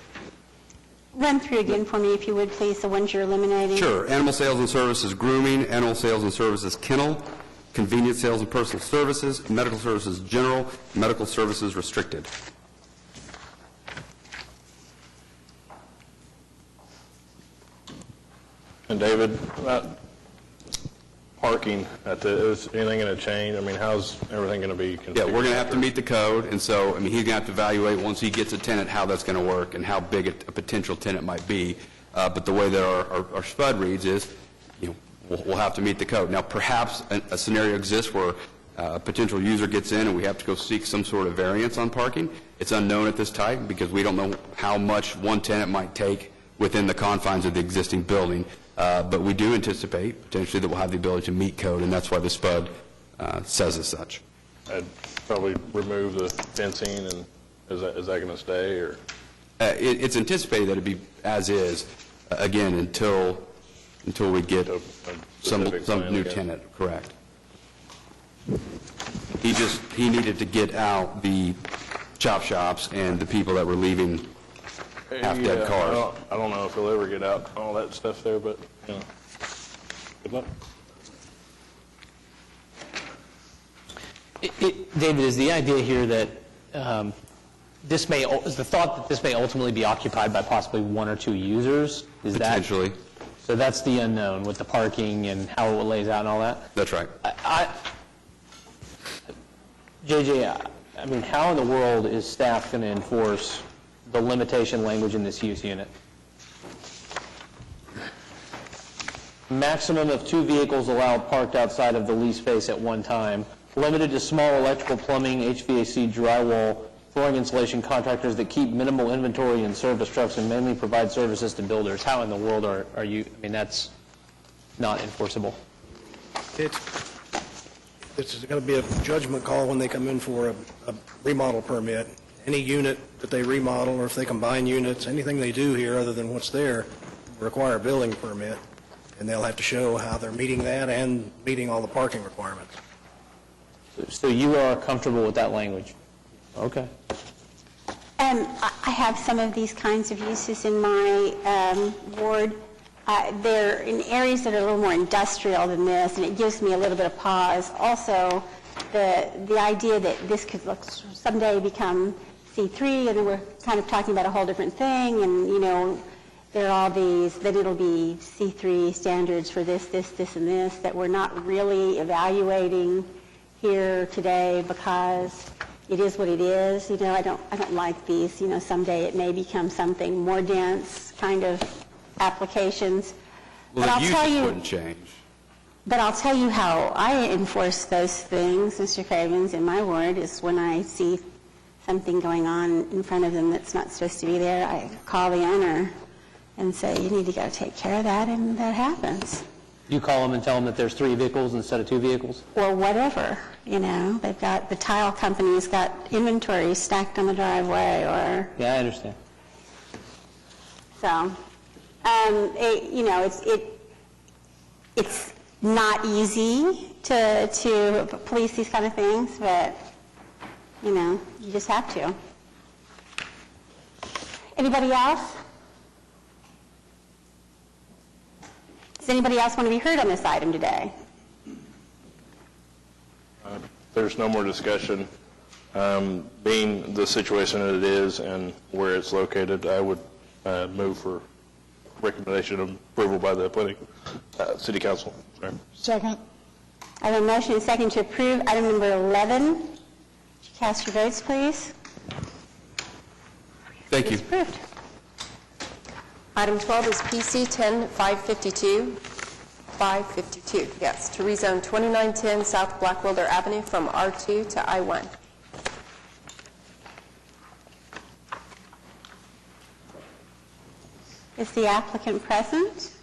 Run through again for me, if you would, please, the ones you're eliminating. Sure. Animal sales and services grooming, animal sales and services kennel, convenience sales and personal services, medical services general, medical services restricted. And David, about parking, is anything going to change? I mean, how's everything going to be configured? Yeah, we're going to have to meet the code, and so, I mean, he's going to have to evaluate once he gets a tenant how that's going to work and how big a potential tenant might be. But the way that our SPUD reads is, we'll have to meet the code. Now, perhaps a scenario exists where a potential user gets in and we have to go seek some sort of variance on parking. It's unknown at this time because we don't know how much one tenant might take within the confines of the existing building. But we do anticipate potentially that we'll have the ability to meet code, and that's why the SPUD says as such. I'd probably remove the fencing, and is that going to stay, or? It's anticipated that it'd be as is, again, until we get some new tenant, correct. He needed to get out the chop shops and the people that were leaving half-dead cars. I don't know if he'll ever get out all that stuff there, but, good luck. David, is the idea here that is the thought that this may ultimately be occupied by possibly one or two users? Is Potentially. So that's the unknown with the parking and how it lays out and all that? That's right. JJ, I mean, how in the world is staff going to enforce the limitation language in this use unit? Maximum of 2 vehicles allowed parked outside of the lease space at one time. Limited to small electrical, plumbing, HVAC, drywall, flooring insulation contractors that keep minimal inventory and service trucks and mainly provide services to builders. How in the world are you, I mean, that's not enforceable. It's going to be a judgment call when they come in for a remodel permit. Any unit that they remodel, or if they combine units, anything they do here other than what's there, will require a building permit, and they'll have to show how they're meeting that and meeting all the parking requirements. So you are comfortable with that language? Okay. I have some of these kinds of uses in my ward. They're in areas that are a little more industrial than this, and it gives me a little bit of pause. Also, the idea that this could someday become C3, and then we're kind of talking about a whole different thing, and, you know, there are all these, that it'll be C3 standards for this, and this, that we're not really evaluating here today because it is what it is. You know, I don't like these. You know, someday it may become something more dense kind of applications. Well, but the uses wouldn't change. But I'll tell you how I enforce those things, Mr. Cravens, in my ward, is when I see something going on in front of them that's not supposed to be there, I call the owner and say, you need to go take care of that, and that happens. You call them and tell them that there's 3 vehicles instead of 2 vehicles? Or whatever, you know. They've got, the tile company's got inventory stacked on the driveway, or... Yeah, I understand. So, you know, it's not easy to police these kind of things, but, you know, you just have to. Anybody else? Does anybody else want to be heard on this item today? There's no more discussion. Being the situation that it is and where it's located, I would move for recommendation of approval by the planning city council. Sorry. Second. I have a motion and second to approve item number 11. Would you cast your votes, please? Thank you. It's approved. Item 12 is PC 10-552. 552, yes, to rezone 2910 South Blackwelder Avenue from R2 to I1. Is the applicant present?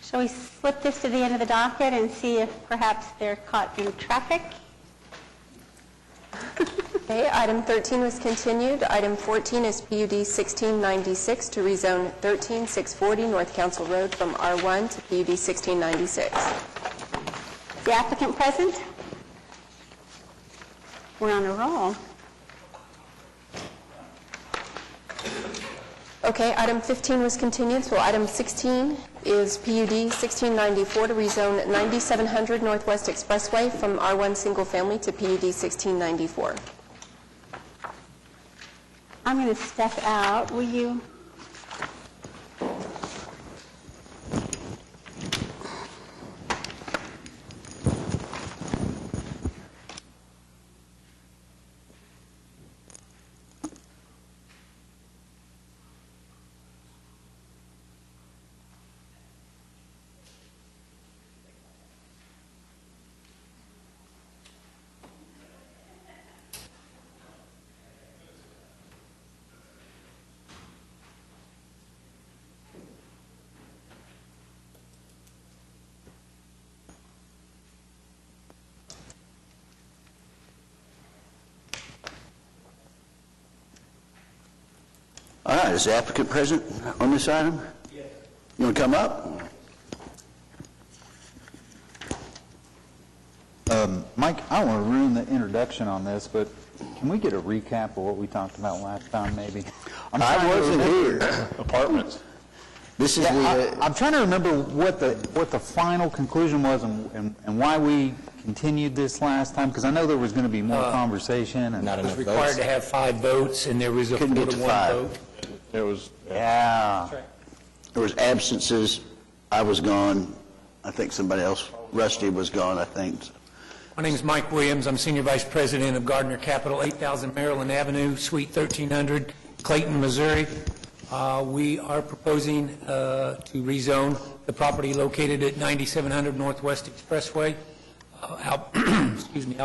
Shall we slip this to the end of the docket and see if perhaps they're caught in traffic? Okay, item 13 was continued. Item 14 is PUD 1696 to rezone 13640 North Council Road from R1 to PUD 1696. Is the applicant present? We're on a roll. Okay, item 15 was continued, so item 16 is PUD 1694 to rezone 9700 Northwest Expressway from R1 Single Family to PUD 1694. I'm going to step out. Will you? All right, is the applicant present on this item? Yes. You want to come up? Mike, I don't want to ruin the introduction on this, but can we get a recap of what we talked about last time, maybe? I wasn't here. Apartments. This is I'm trying to remember what the final conclusion was and why we continued this last time, because I know there was going to be more conversation. And Not It was enough required votes. to have 5 votes, and there was a 4 Couldn't to get to 1 5. vote. It was, Yeah. There was absences. I was gone. I think somebody else, Rusty was gone, I think. My name is Mike Williams. I'm Senior Vice President of Gardner Capital, 8000 Maryland Avenue, Suite 1300, Clayton, Missouri. We are proposing to rezone the property located at 9700 Northwest Expressway, out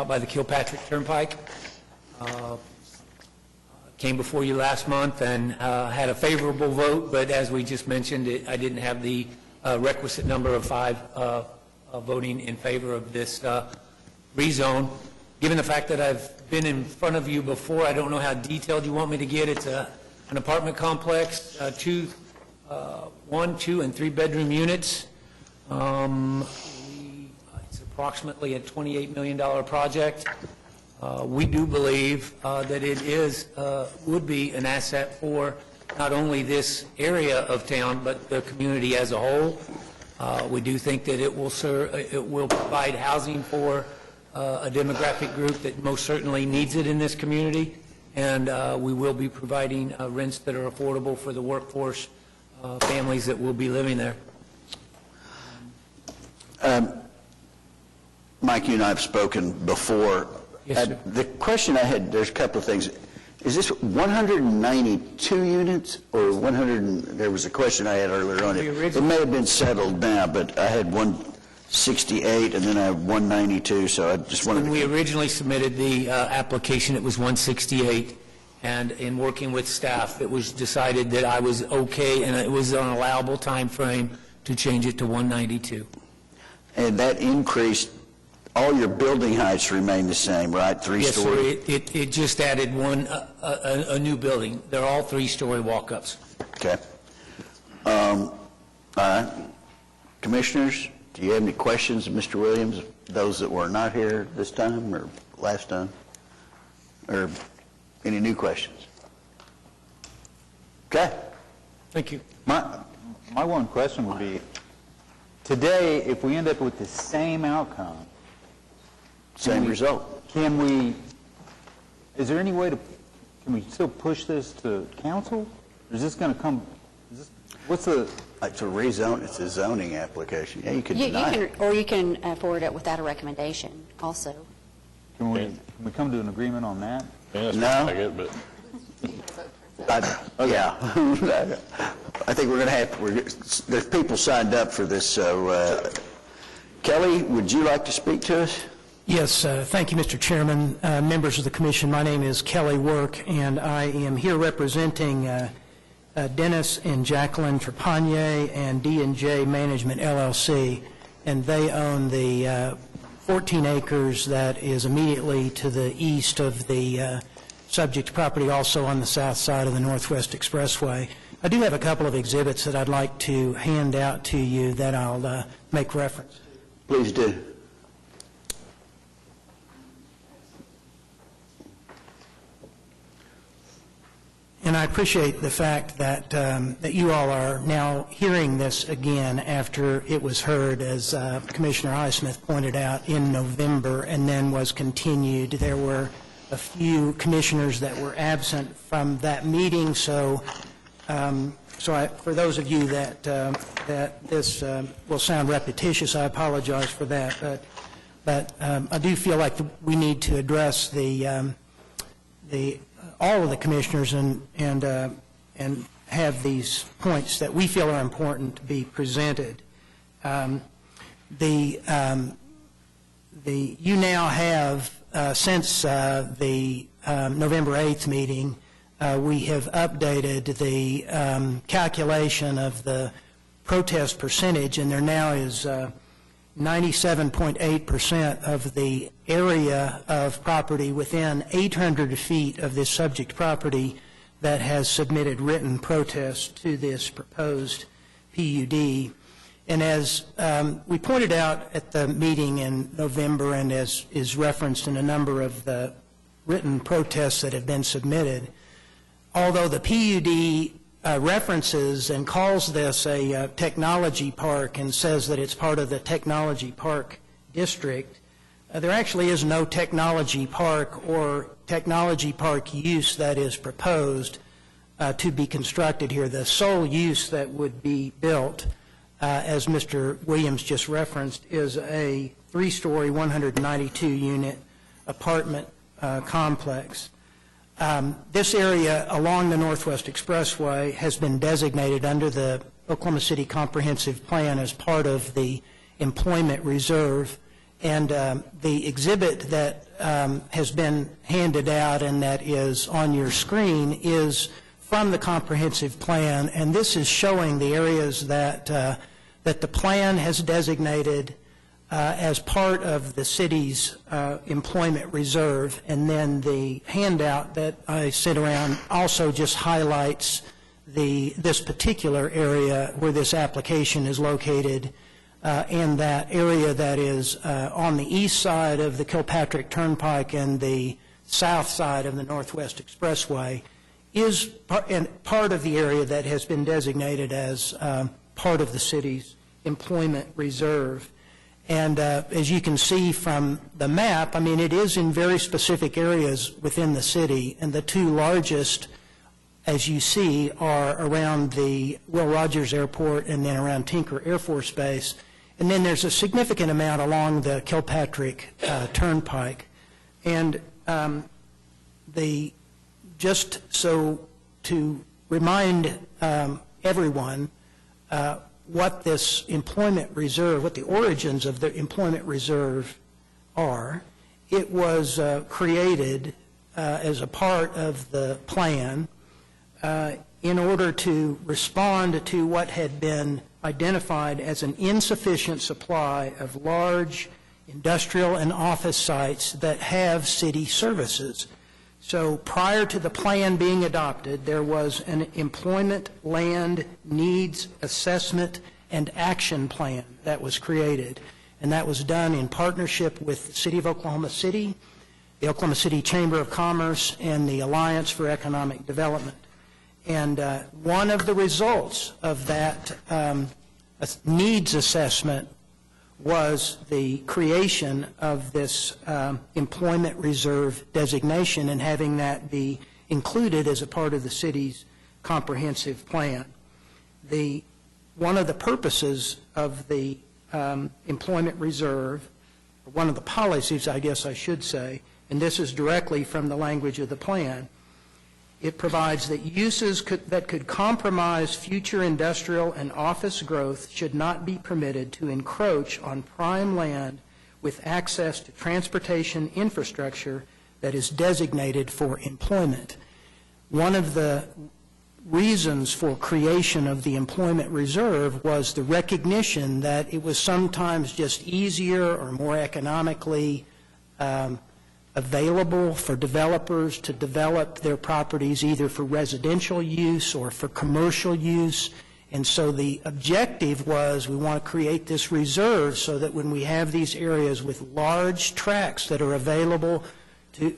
by the Kilpatrick Turnpike. Came before you last month and had a favorable vote, but as we just mentioned, I didn't have the requisite number of 5 voting in favor of this rezone. Given the fact that I've been in front of you before, I don't know how detailed you want me to get. It's an apartment complex, 1, 2, and 3 bedroom units. It's approximately a $28 million project. We do believe that it would be an asset for not only this area of town, but the community as a whole. We do think that it will provide housing for a demographic group that most certainly needs it in this community, and we will be providing rents that are affordable for the workforce families that will be living there. Mike, you and I have spoken before. Yes, sir. The question I had, there's a couple of things. Is this 192 units or 100? There was a question I had earlier on. It may have been settled now, but I had 168 and then I have 192, so I just wanted to... When we originally submitted the application, it was 168, and in working with staff, it was decided that I was okay and it was an allowable time frame to change it to 192. And that increased, all your building heights remain the same, right? 3-story? Yes, sir. It just added a new building. They're all 3-story walk-ups. Okay. All right. Commissioners, do you have any questions of Mr. Williams, those that were not here this time or last time? Or any new questions? Okay. Thank you. My one question would be, today, if we end up with the same outcome, same result, is there any way can we still push this to council? Or is this going to come, what's the... It's a rezone, it's a zoning application. Yeah, you could deny it. Or you can forward it without a recommendation also. Can we come to an agreement on that? yeah, that's No. what I get, but... Yeah. I think we're going to have, there's people signed up for this, so Kelly, would you like to speak to us? Yes, thank you, Mr. Chairman. Members of the commission, my name is Kelly Work, and I am here representing Dennis and Jacqueline Trepanier and D&J Management LLC, and they own the 14 acres that is immediately to the east of the subject property, also on the south side of the Northwest Expressway. I do have a couple of exhibits that I'd like to hand out to you that I'll make reference to. Please do. And I appreciate the fact that that you all are now hearing this again after it was heard, as Commissioner Highsmith pointed out, in November and then was continued. There were a few commissioners that were absent from that meeting, so for those of you that this will sound repetitious, I apologize for that, but I do feel like we need to address all of the commissioners and have these points that we feel are important to be presented. You now have, since the November 8th meeting, we have updated the calculation of the protest percentage, and there now is 97.8% of the area of property within 800 feet of this subject property that has submitted written protests to this proposed PUD. And as we pointed out at the meeting in November, and as is referenced in a number of the written protests that have been submitted, although the PUD references and calls this a technology park and says that it's part of the technology park district, there actually is no technology park or technology park use that is proposed to be constructed here. The sole use that would be built, as Mr. Williams just referenced, is a 3-story, 192-unit apartment complex. This area along the Northwest Expressway has been designated under the Oklahoma City Comprehensive Plan as part of the employment reserve, and the exhibit that has been handed out and that is on your screen is from the comprehensive plan, and this is showing the areas that the plan has designated as part of the city's employment reserve, and then the handout that I sent around also just highlights this particular area where this application is located, and that area that is on the east side of the Kilpatrick Turnpike and the south side of the Northwest Expressway is part of the area that has been designated as part of the city's employment reserve. And as you can see from the map, I mean, it is in very specific areas within the city, and the two largest, as you see, are around the Will Rogers Airport and then around Tinker Air Force Base. And then there's a significant amount along the Kilpatrick Turnpike. And just so to remind everyone what this employment reserve, what the origins of the employment reserve are, it was created as a part of the plan in order to respond to what had been identified as an insufficient supply of large industrial and office sites that have city services. So prior to the plan being adopted, there was an employment land needs assessment and action plan that was created, and that was done in partnership with the City of Oklahoma City, the Oklahoma City Chamber of Commerce, and the Alliance for Economic Development. And one of the results of that needs assessment was the creation of this employment reserve designation and having that be included as a part of the city's comprehensive plan. One of the purposes of the employment reserve, or one of the policies, I guess I should say, and this is directly from the language of the plan, it provides that uses that could compromise future industrial and office growth should not be permitted to encroach on prime land with access to transportation infrastructure that is designated for employment. One of the reasons for creation of the employment reserve was the recognition that it was sometimes just easier or more economically available for developers to develop their properties either for residential use or for commercial use. And so the objective was we want to create this reserve so that when we have these areas with large tracts that are available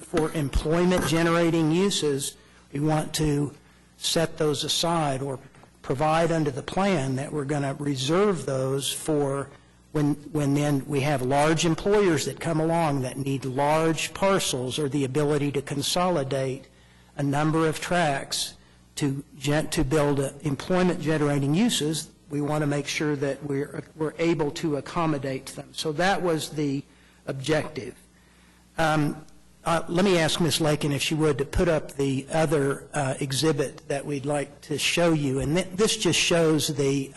for employment generating uses, we want to set those aside or provide under the plan that we're going to reserve those for when then we have large employers that come along that need large parcels or the ability to consolidate a number of tracts to build employment generating uses. We want to make sure that we're able to accommodate them. So that was the objective. Let me ask Ms. Lakin if she would to put up the other exhibit that we'd like to show you. And this just shows the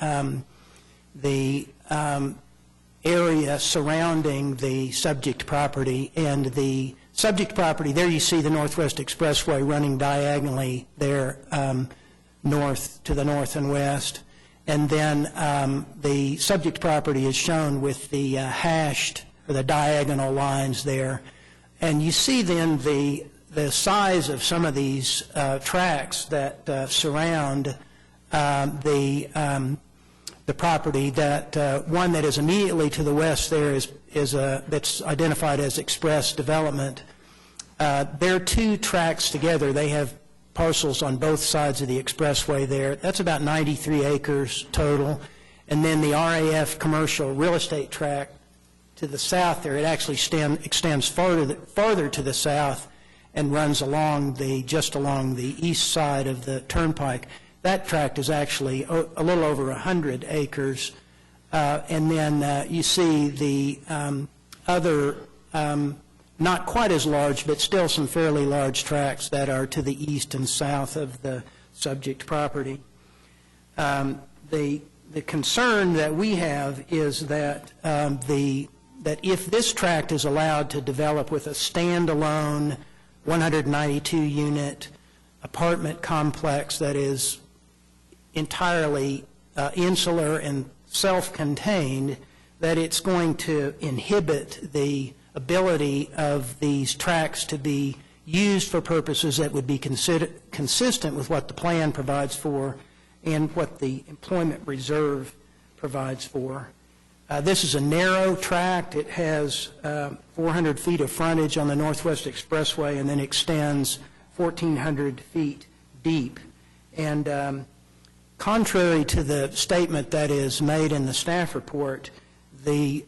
area surrounding the subject property. And the subject property, there you see the Northwest Expressway running diagonally there north to the north and west. And then the subject property is shown with the hashed or the diagonal lines there. And you see then the size of some of these tracts that surround the property. That one that is immediately to the west there is that's identified as Express Development. They're two tracts together. They have parcels on both sides of the expressway there. That's about 93 acres total. And then the RAF commercial real estate tract to the south there, it actually extends farther to the south and runs just along the east side of the turnpike. That tract is actually a little over 100 acres. And then you see the other, not quite as large, but still some fairly large tracts that are to the east and south of the subject property. The concern that we have is that that if this tract is allowed to develop with a standalone 192-unit apartment complex that is entirely insular and self-contained, that it's going to inhibit the ability of these tracts to be used for purposes that would be consistent with what the plan provides for and what the employment reserve provides for. This is a narrow tract. It has 400 feet of frontage on the Northwest Expressway and then extends 1,400 feet deep. And contrary to the statement that is made in the staff report, the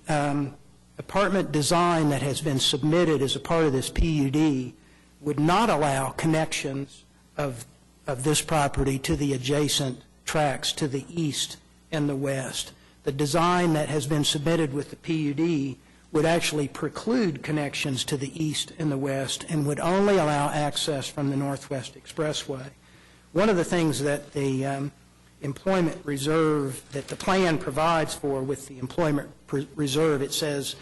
apartment design that has been submitted as a part of this PUD would not allow connections of this property to the adjacent tracts to the east and the west. The design that has been submitted with the PUD would actually preclude connections to the east and the west and would only allow access from the Northwest Expressway. One of the things that the employment reserve that the plan provides for with the employment reserve, it says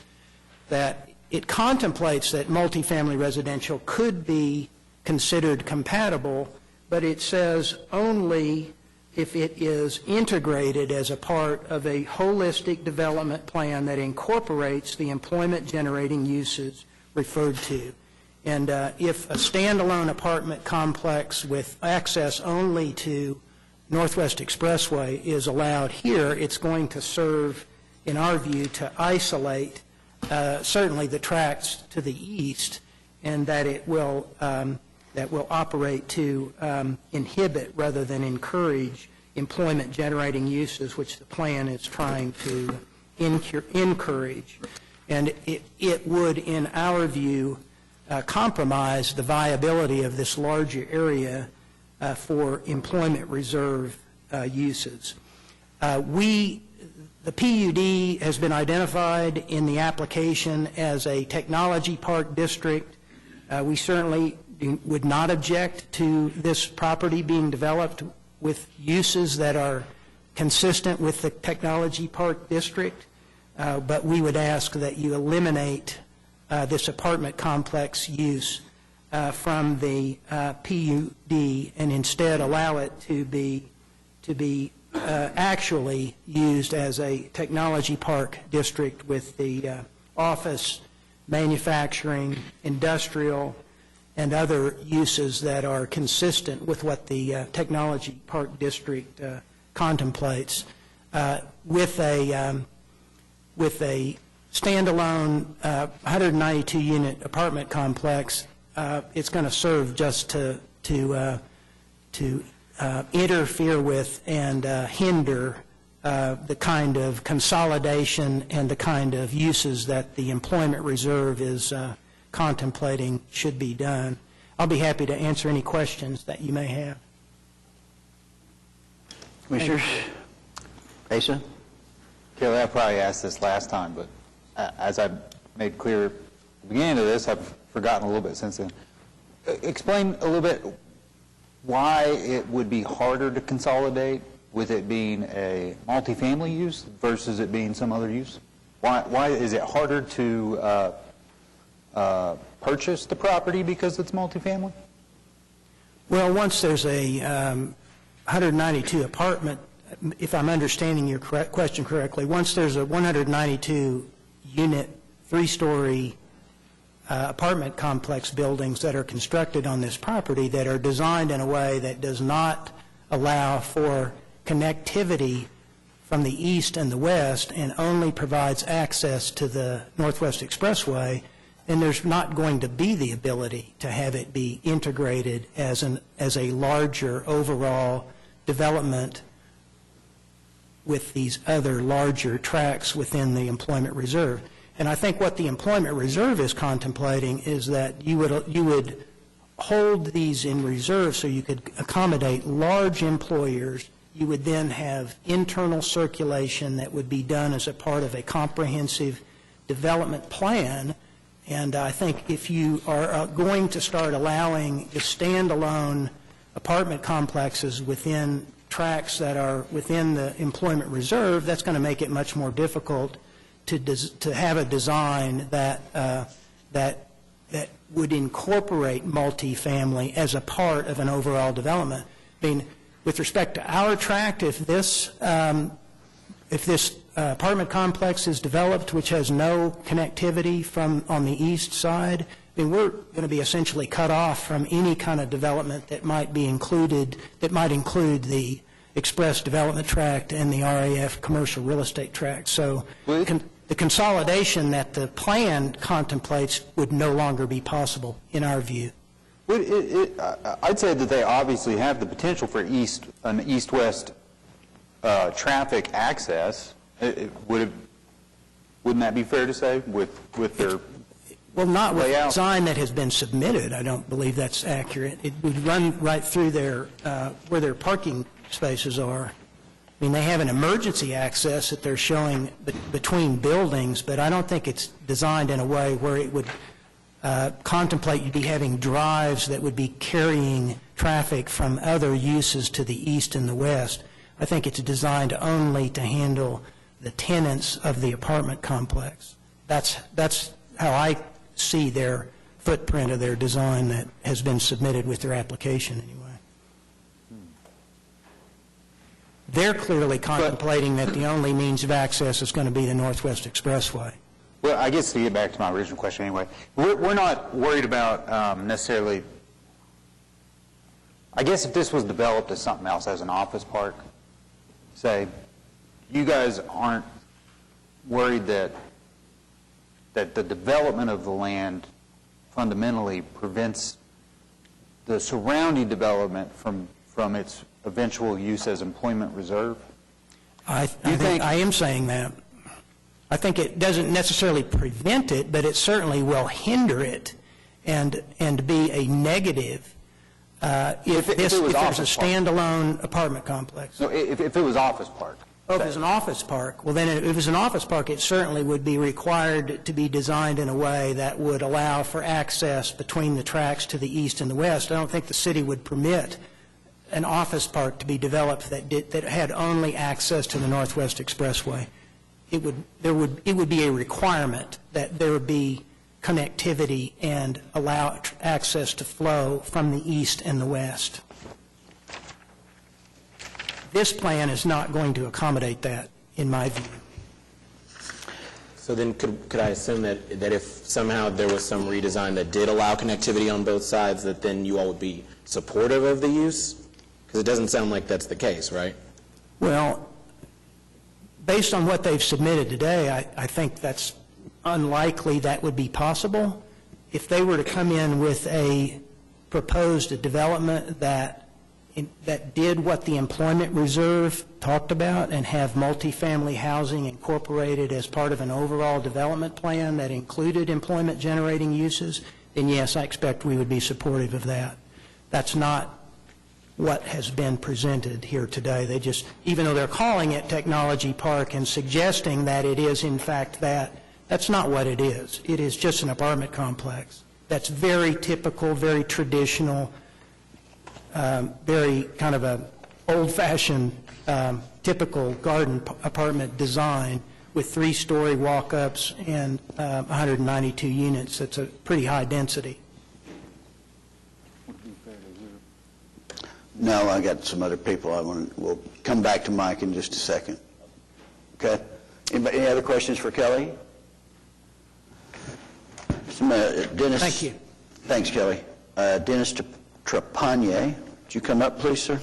that it contemplates that multifamily residential could be considered compatible, but it says only if it is integrated as a part of a holistic development plan that incorporates the employment-generating uses referred to. And if a standalone apartment complex with access only to Northwest Expressway is allowed here, it's going to serve, in our view, to isolate certainly the tracts to the east, and that it will operate to inhibit rather than encourage employment-generating uses, which the plan is trying to encourage. And it would, in our view, compromise the viability of this larger area for employment reserve uses. The PUD has been identified in the application as a technology park district. We certainly would not object to this property being developed with uses that are consistent with the technology park district, but we would ask that you eliminate this apartment complex use from the PUD and instead allow it to be actually used as a technology park district with the office, manufacturing, industrial, and other uses that are consistent with what the technology park district contemplates. With a standalone 192-unit apartment complex, it's going to serve just to interfere with and hinder the kind of consolidation and the kind of uses that the employment reserve is contemplating should be done. I'll be happy to answer any questions that you may have. Commissioners? Asa? Kelly, I probably asked this last time, but as I made clear at the beginning of this, I've forgotten a little bit since then. Explain a little bit why it would be harder to consolidate with it being a multifamily use versus it being some other use? Why is it harder to purchase the property because it's multifamily? Well, once there's a 192 apartment, if I'm understanding your question correctly, once there's a 192-unit, three-story apartment complex buildings that are constructed on this property that are designed in a way that does not allow for connectivity from the east and the west and only provides access to the Northwest Expressway, then there's not going to be the ability to have it be integrated as a larger overall development with these other larger tracts within the employment reserve. And I think what the employment reserve is contemplating is that you would hold these in reserve so you could accommodate large employers. You would then have internal circulation that would be done as a part of a comprehensive development plan. And I think if you are going to start allowing the standalone apartment complexes within tracts that are within the employment reserve, that's going to make it much more difficult to have a design that would incorporate multifamily as a part of an overall development. I mean, with respect to our tract, if this apartment complex is developed, which has no connectivity on the east side, I mean, we're going to be essentially cut off from any kind of development that might include the Express Development Tract and the RAF Commercial Real Estate Tract. So the consolidation that the plan contemplates would no longer be possible, in our view. I'd say that they obviously have the potential for an east-west traffic access. Wouldn't that be fair to say with their Well, not with the layout? design that has been submitted. I don't believe that's accurate. It would run right through where their parking spaces are. I mean, they have an emergency access that they're showing between buildings, but I don't think it's designed in a way where it would contemplate you'd be having drives that would be carrying traffic from other uses to the east and the west. I think it's designed only to handle the tenants of the apartment complex. That's how I see their footprint of their design that has been submitted with their application anyway. They're clearly contemplating that the only means of access is going to be the Northwest Expressway. Well, I guess to get back to my original question anyway, we're not worried about necessarily, I guess if this was developed as something else, as an office park, say, you guys aren't worried that the development of the land fundamentally prevents the surrounding development from its eventual use as employment reserve? I am saying that. I think it doesn't necessarily prevent it, but it certainly will hinder it and be a negative if there's a standalone apartment complex. No, if it was office park. Oh, if it was an office park, well then if it was an office park, it certainly would be required to be designed in a way that would allow for access between the tracks to the east and the west. I don't think the city would permit an office park to be developed that had only access to the Northwest Expressway. It would be a requirement that there would be connectivity and allow access to flow from the east and the west. This plan is not going to accommodate that, in my view. So then could I assume that if somehow there was some redesign that did allow connectivity on both sides, that then you all would be supportive of the use? Because it doesn't sound like that's the case, right? Well, based on what they've submitted today, I think that's unlikely that would be possible. If they were to come in with a proposed development that did what the employment reserve talked about and have multifamily housing incorporated as part of an overall development plan that included employment generating uses, then yes, I expect we would be supportive of that. That's not what has been presented here today. They just, even though they're calling it Technology Park and suggesting that it is in fact that, that's not what it is. It is just an apartment complex. That's very typical, very traditional, very kind of a old-fashioned, typical garden apartment design with 3-story walk-ups and 192 units. That's a pretty high density. No, I got some other people we'll come back to Mike in just a second. Okay? Any other questions for Kelly? Dennis. Thank you. Thanks, Kelly. Dennis Trapanier, would you come up, please, sir?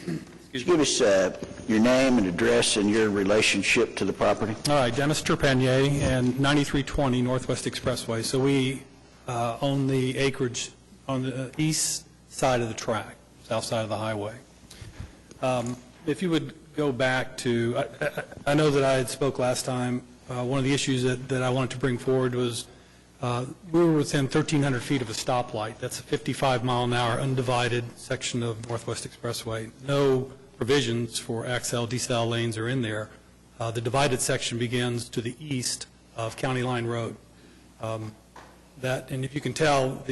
Could you give us your name and address and your relationship to the property. All right, Dennis Trepanier and 9320 Northwest Expressway. So we own the acreage on the east side of the track, south side of the highway. If you would go back to, I know that I had spoke last time, one of the issues that I wanted to bring forward was we were within 1,300 feet of a stoplight. That's a 55-mile-an-hour undivided section of Northwest Expressway. No provisions for XL, decel lanes are in there. The divided section begins to the east of County Line Road. And if you can tell,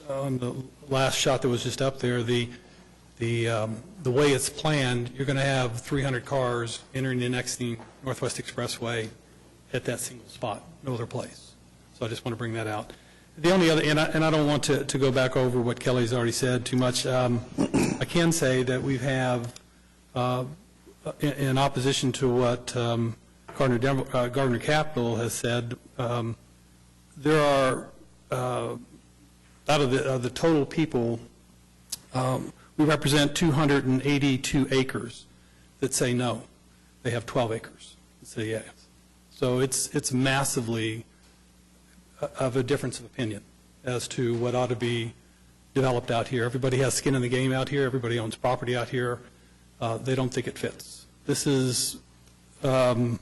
on the last shot that was just up there, the way it's planned, you're going to have 300 cars entering and exiting Northwest Expressway at that single spot, no other place. So I just want to bring that out. The only other, and I don't want to go back over what Kelly's already said too much. I can say that we have, in opposition to what Gardner Capital has said, there are, out of the total people, we represent 282 acres that say no. They have 12 acres that say yes. So it's massively of a difference of opinion as to what ought to be developed out here. Everybody has skin in the game out here. Everybody owns property out here. They don't think it fits. This is, I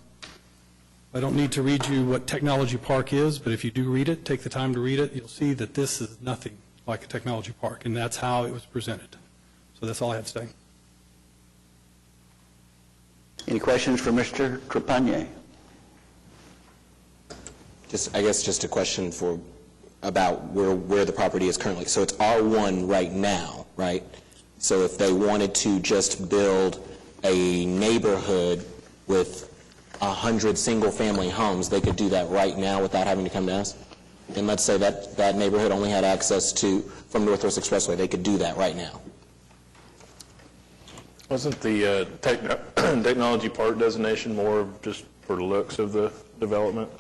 don't need to read you what Technology Park is, but if you do read it, take the time to read it, you'll see that this is nothing like a technology park, and that's how it was presented. So that's all I have to say. Any questions for Mr. Trepanier? I guess just a question about where the property is currently. So it's R1 right now, right? So if they wanted to just build a neighborhood with 100 single-family homes, they could do that right now without having to come to us? And let's say that neighborhood only had access from Northwest Expressway. They could do that right now. Wasn't the technology park designation more just for the looks of the development?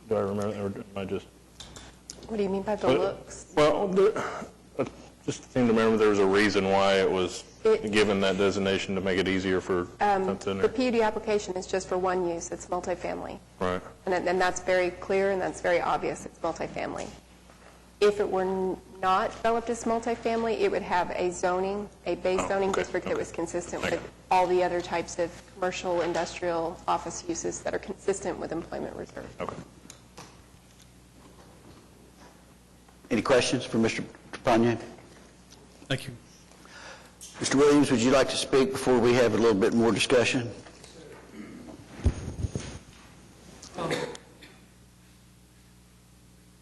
Do I remember, or am I just... What do you mean by the looks? Well, I just seem to remember there was a reason why it was given that designation to make it easier for something. The PUD application is just for one use. It's multifamily. Right. And that's very clear and that's very obvious. It's multifamily. If it were not developed as multifamily, it would have a zoning, a base zoning district that was consistent with all the other types of commercial, industrial, office uses that are consistent with employment reserve. Okay. Any questions for Mr. Trepanier? Thank you. Mr. Williams, would you like to speak before we have a little bit more discussion?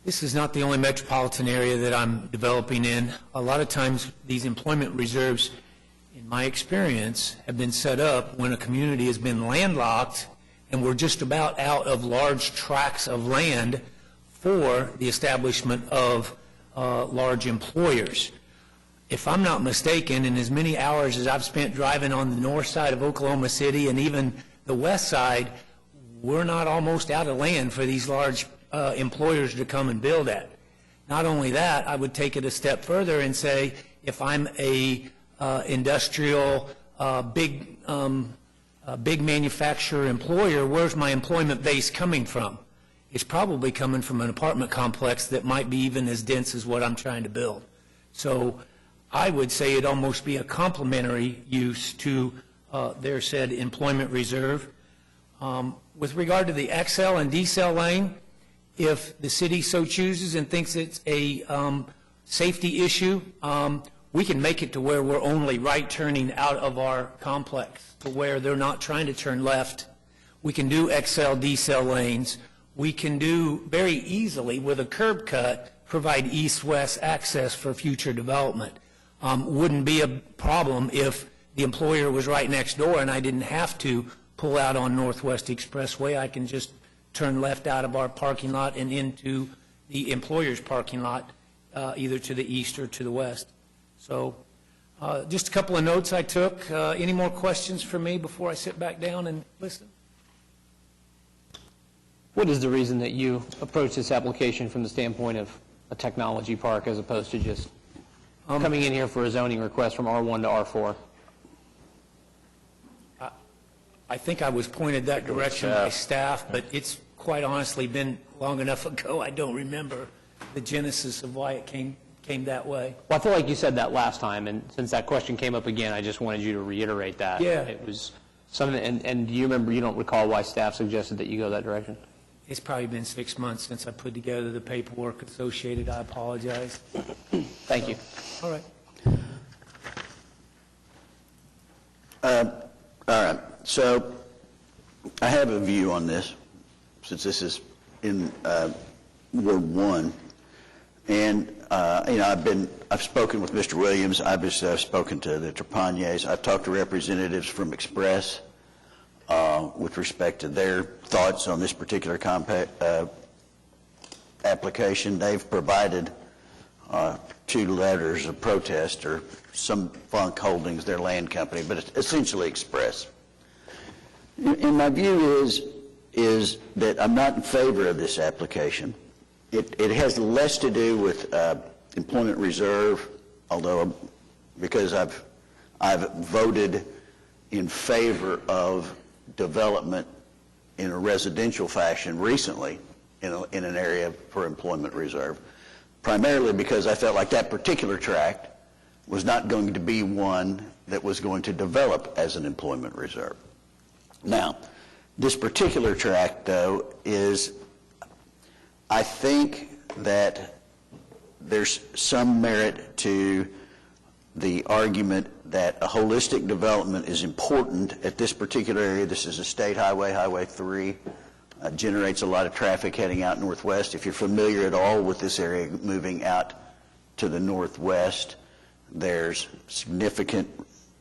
This is not the only metropolitan area that I'm developing in. A lot of times, these employment reserves, in my experience, have been set up when a community has been landlocked and we're just about out of large tracts of land for the establishment of large employers. If I'm not mistaken, in as many hours as I've spent driving on the north side of Oklahoma City and even the west side, we're not almost out of land for these large employers to come and build at. Not only that, I would take it a step further and say, if I'm a industrial, big manufacturer employer, where's my employment base coming from? It's probably coming from an apartment complex that might be even as dense as what I'm trying to build. So I would say it'd almost be a complementary use to their said employment reserve. With regard to the XL and decel lane, if the city so chooses and thinks it's a safety issue, we can make it to where we're only right turning out of our complex, to where they're not trying to turn left. We can do XL, decel lanes. We can do very easily, with a curb cut, provide east-west access for future development. Wouldn't be a problem if the employer was right next door and I didn't have to pull out on Northwest Expressway. I can just turn left out of our parking lot and into the employer's parking lot, either to the east or to the west. So just a couple of notes I took. Any more questions for me before I sit back down and listen? What is the reason that you approach this application from the standpoint of a technology park as opposed to just coming in here for a zoning request from R1 to R4? I think I was pointed that direction by staff, but it's quite honestly been long enough ago, I don't remember the genesis of why it came that way. Well, I feel like you said that last time, and since that question came up again, I just wanted you to reiterate that. Yeah. It was something, and do you remember, you don't recall why staff suggested that you go that direction? It's probably been 6 months since I put together the paperwork associated. I apologize. Thank you. All right. All right, so I have a view on this, since this is in Ward 1. And, I've spoken with Mr. Williams. Obviously, I've spoken to the Trepaniers. I've talked to representatives from Express with respect to their thoughts on this particular application. They've provided 2 letters of protest, or some Funk Holdings, their land company, but it's essentially Express. And my view is that I'm not in favor of this application. It has less to do with employment reserve, although because I've voted in favor of development in a residential fashion recently in an area for employment reserve, primarily because I felt like that particular tract was not going to be one that was going to develop as an employment reserve. Now, this particular tract, though, is, I think that there's some merit to the argument that a holistic development is important at this particular area. This is a state highway, Highway 3, generates a lot of traffic heading out northwest. If you're familiar at all with this area moving out to the northwest, there's significant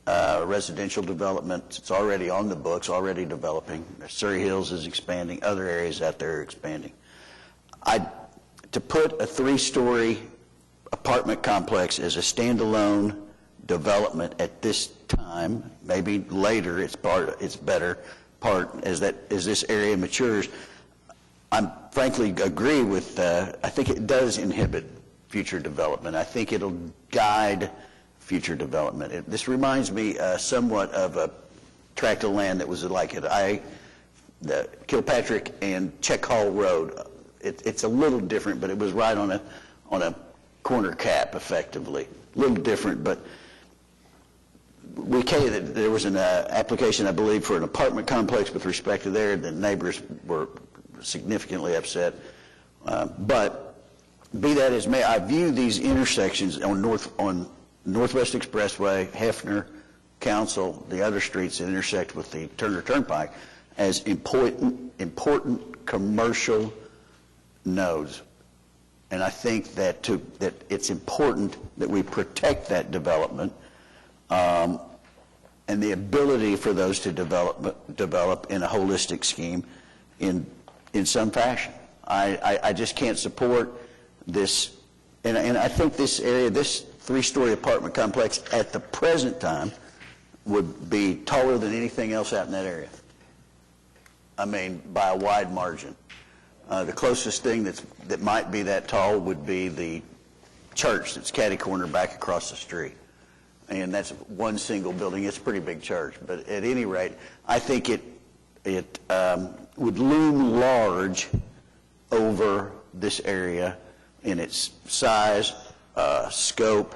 residential development. It's already on the books, already developing. Surrey Hills is expanding. Other areas out there are expanding. To put a 3-story apartment complex as a standalone development at this time, maybe later it's better part as this area matures, I frankly agree with, I think it does inhibit future development. I think it'll guide future development. This reminds me somewhat of a tract of land that was like the Kilpatrick and Check Hall Road. It's a little different, but it was right on a corner cap, effectively. A little different, but there was an application, I believe, for an apartment complex with respect to there. The neighbors were significantly upset. But be that as may, I view these intersections on Northwest Expressway, Hefner, Council, the other streets that intersect with the Turner Turnpike as important commercial nodes. And I think that it's important that we protect that development and the ability for those to develop in a holistic scheme in some fashion. I just can't support this, and I think this area, this 3-story apartment complex at the present time would be taller than anything else out in that area. I mean, by a wide margin. The closest thing that might be that tall would be the church that's catty-corner back across the street. And that's one single building. It's a pretty big church. But at any rate, I think it would loom large over this area in its size, scope,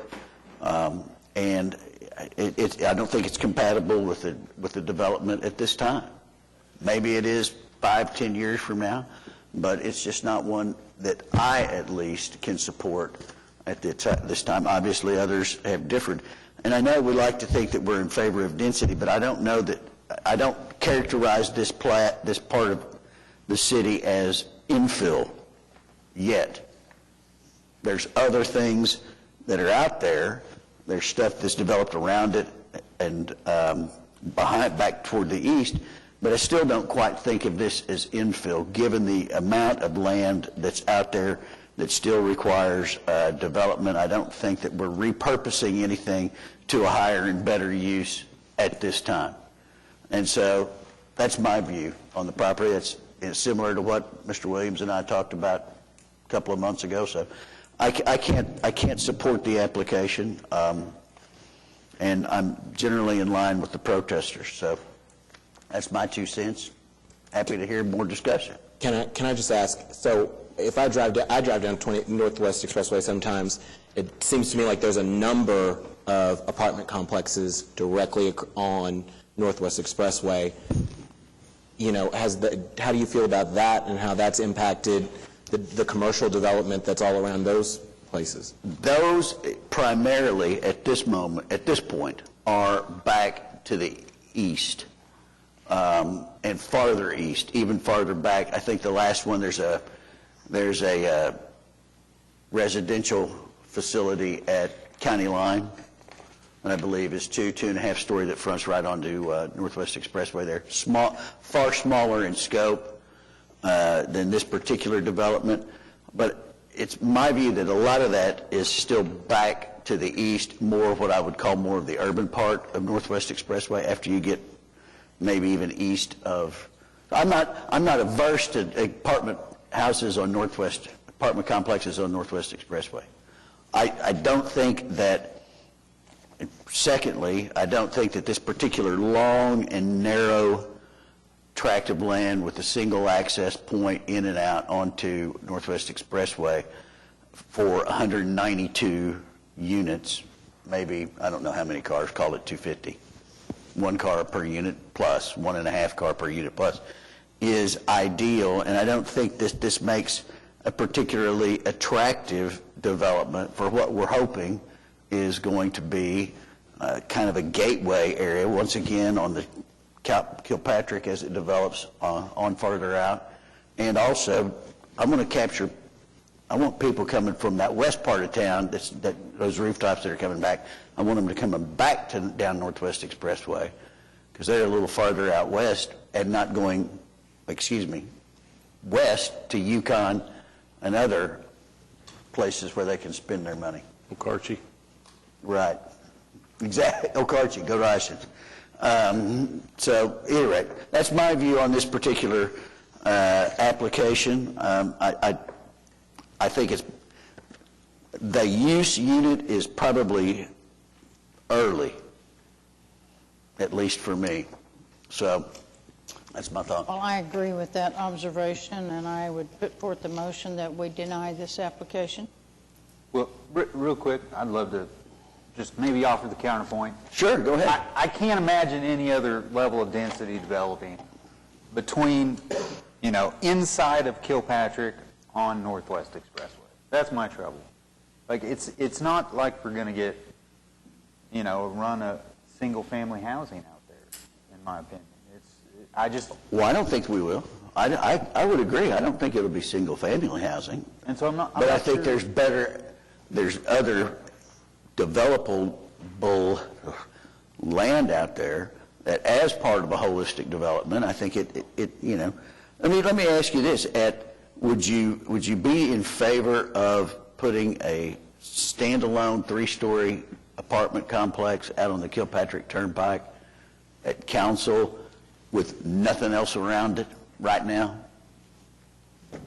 and I don't think it's compatible with the development at this time. Maybe it is 5-10 years from now, but it's just not one that I, at least, can support at this time. Obviously, others have differed. And I know we like to think that we're in favor of density, but I don't know that, I don't characterize this part of the city as infill yet. There's other things that are out there. There's stuff that's developed around it and back toward the east, but I still don't quite think of this as infill, given the amount of land that's out there that still requires development. I don't think that we're repurposing anything to a higher and better use at this time. And so that's my view on the property. It's similar to what Mr. Williams and I talked about a couple of months ago. So I can't support the application, and I'm generally in line with the protesters. So That's my 2 cents. Happy to hear more discussion. Can I just ask, so if I drive down 20 Northwest Expressway sometimes, it seems to me like there's a number of apartment complexes directly on Northwest Expressway. You know, how do you feel about that and how that's impacted the commercial development that's all around those places? Those primarily at this point, are back to the east, and farther east, even farther back. I think the last one, there's a residential facility at County Line, and I believe is 2.5 story that fronts right onto Northwest Expressway there. Far smaller in scope than this particular development, but it's my view that a lot of that is still back to the east, more of what I would call more of the urban part of Northwest Expressway after you get maybe even east of. I'm not averse to apartment complexes on Northwest Expressway. I don't think that, secondly, I don't think that this particular long and narrow tract of land with a single access point in and out onto Northwest Expressway for 192 units, maybe, I don't know how many cars, call it 250, 1 car per unit plus, 1.5 car per unit plus, is ideal, and I don't think this makes a particularly attractive development for what we're hoping is going to be kind of a gateway area, once again, on the Kilpatrick as it develops on farther out. And also, I want people coming from that west part of town, those rooftops that are coming back, I want them to come back down Northwest Expressway, because they're a little farther out west and not going, west to Yukon and other places where they can spend their money. Okarche. Right. Exactly. Okarche, go Russians. So, at any rate, that's my view on this particular application. I think the use unit is probably early, at least for me. So, that's my thought. Well, I agree with that observation, and I would put forth the motion that we deny this application. Well, real quick, I'd love to just maybe offer the counterpoint. Sure, go ahead. I can't imagine any other level of density developing between, inside of Kilpatrick on Northwest Expressway. That's my trouble. Like, it's not like we're going to get, run a single-family housing out there, in my opinion. Well, I don't think we will. I would agree. I don't think it'll be single-family housing. And so I'm not think there's other developable land out there that, as part of a holistic development, I think let me ask you this: would you be in favor of putting a standalone 3-story apartment complex out on the Kilpatrick Turnpike at council with nothing else around it right now?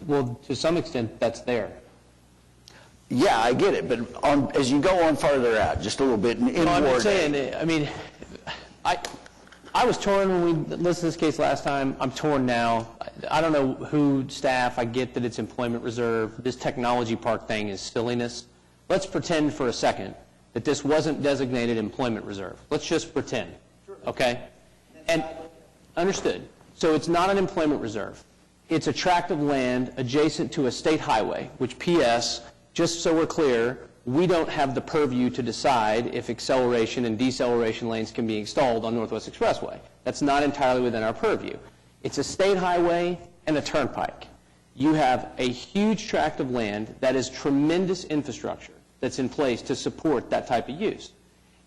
Well, to some extent, that's there. Yeah, I get it, but as you go on farther out, just a little bit inward. I'm not saying, I was torn when we listened to this case last time. I'm torn now. I don't know who staff. I get that it's employment reserve. This technology park thing is silliness. Let's pretend for a second that this wasn't designated employment reserve. Let's just pretend, okay? And understood. So it's not an employment reserve. It's a tract of land adjacent to a state highway, which, P.S., just so we're clear, we don't have the purview to decide if acceleration and deceleration lanes can be installed on Northwest Expressway. That's not entirely within our purview. It's a state highway and a turnpike. You have a huge tract of land that is tremendous infrastructure that's in place to support that type of use.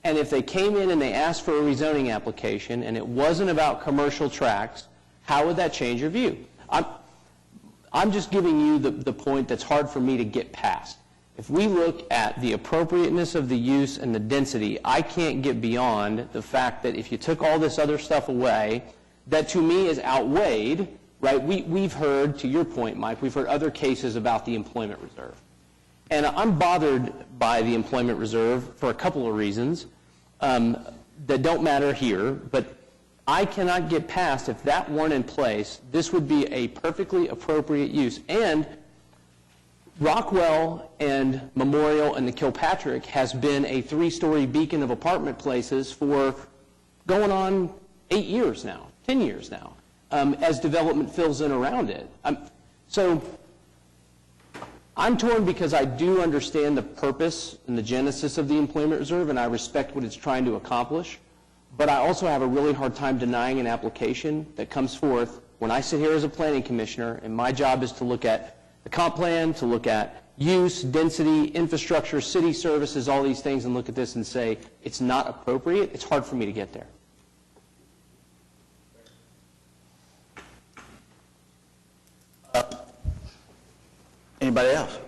And if they came in and they asked for a rezoning application and it wasn't about commercial tracts, how would that change your view? I'm just giving you the point that's hard for me to get past. If we look at the appropriateness of the use and the density, I can't get beyond the fact that if you took all this other stuff away, that to me is outweighed, right? We've heard, to your point, Mike, we've heard other cases about the employment reserve. And I'm bothered by the employment reserve for a couple of reasons that don't matter here, but I cannot get past, if that weren't in place, this would be a perfectly appropriate use. And Rockwell and Memorial and the Kilpatrick has been a 3-story beacon of apartment places for going on 8 years now, 10 years now, as development fills in around it. So I'm torn because I do understand the purpose and the genesis of the employment reserve, and I respect what it's trying to accomplish. But I also have a really hard time denying an application that comes forth when I sit here as a planning commissioner, and my job is to look at the comp plan, to look at use, density, infrastructure, city services, all these things, and look at this and say, it's not appropriate. It's hard for me to get there. Anybody else?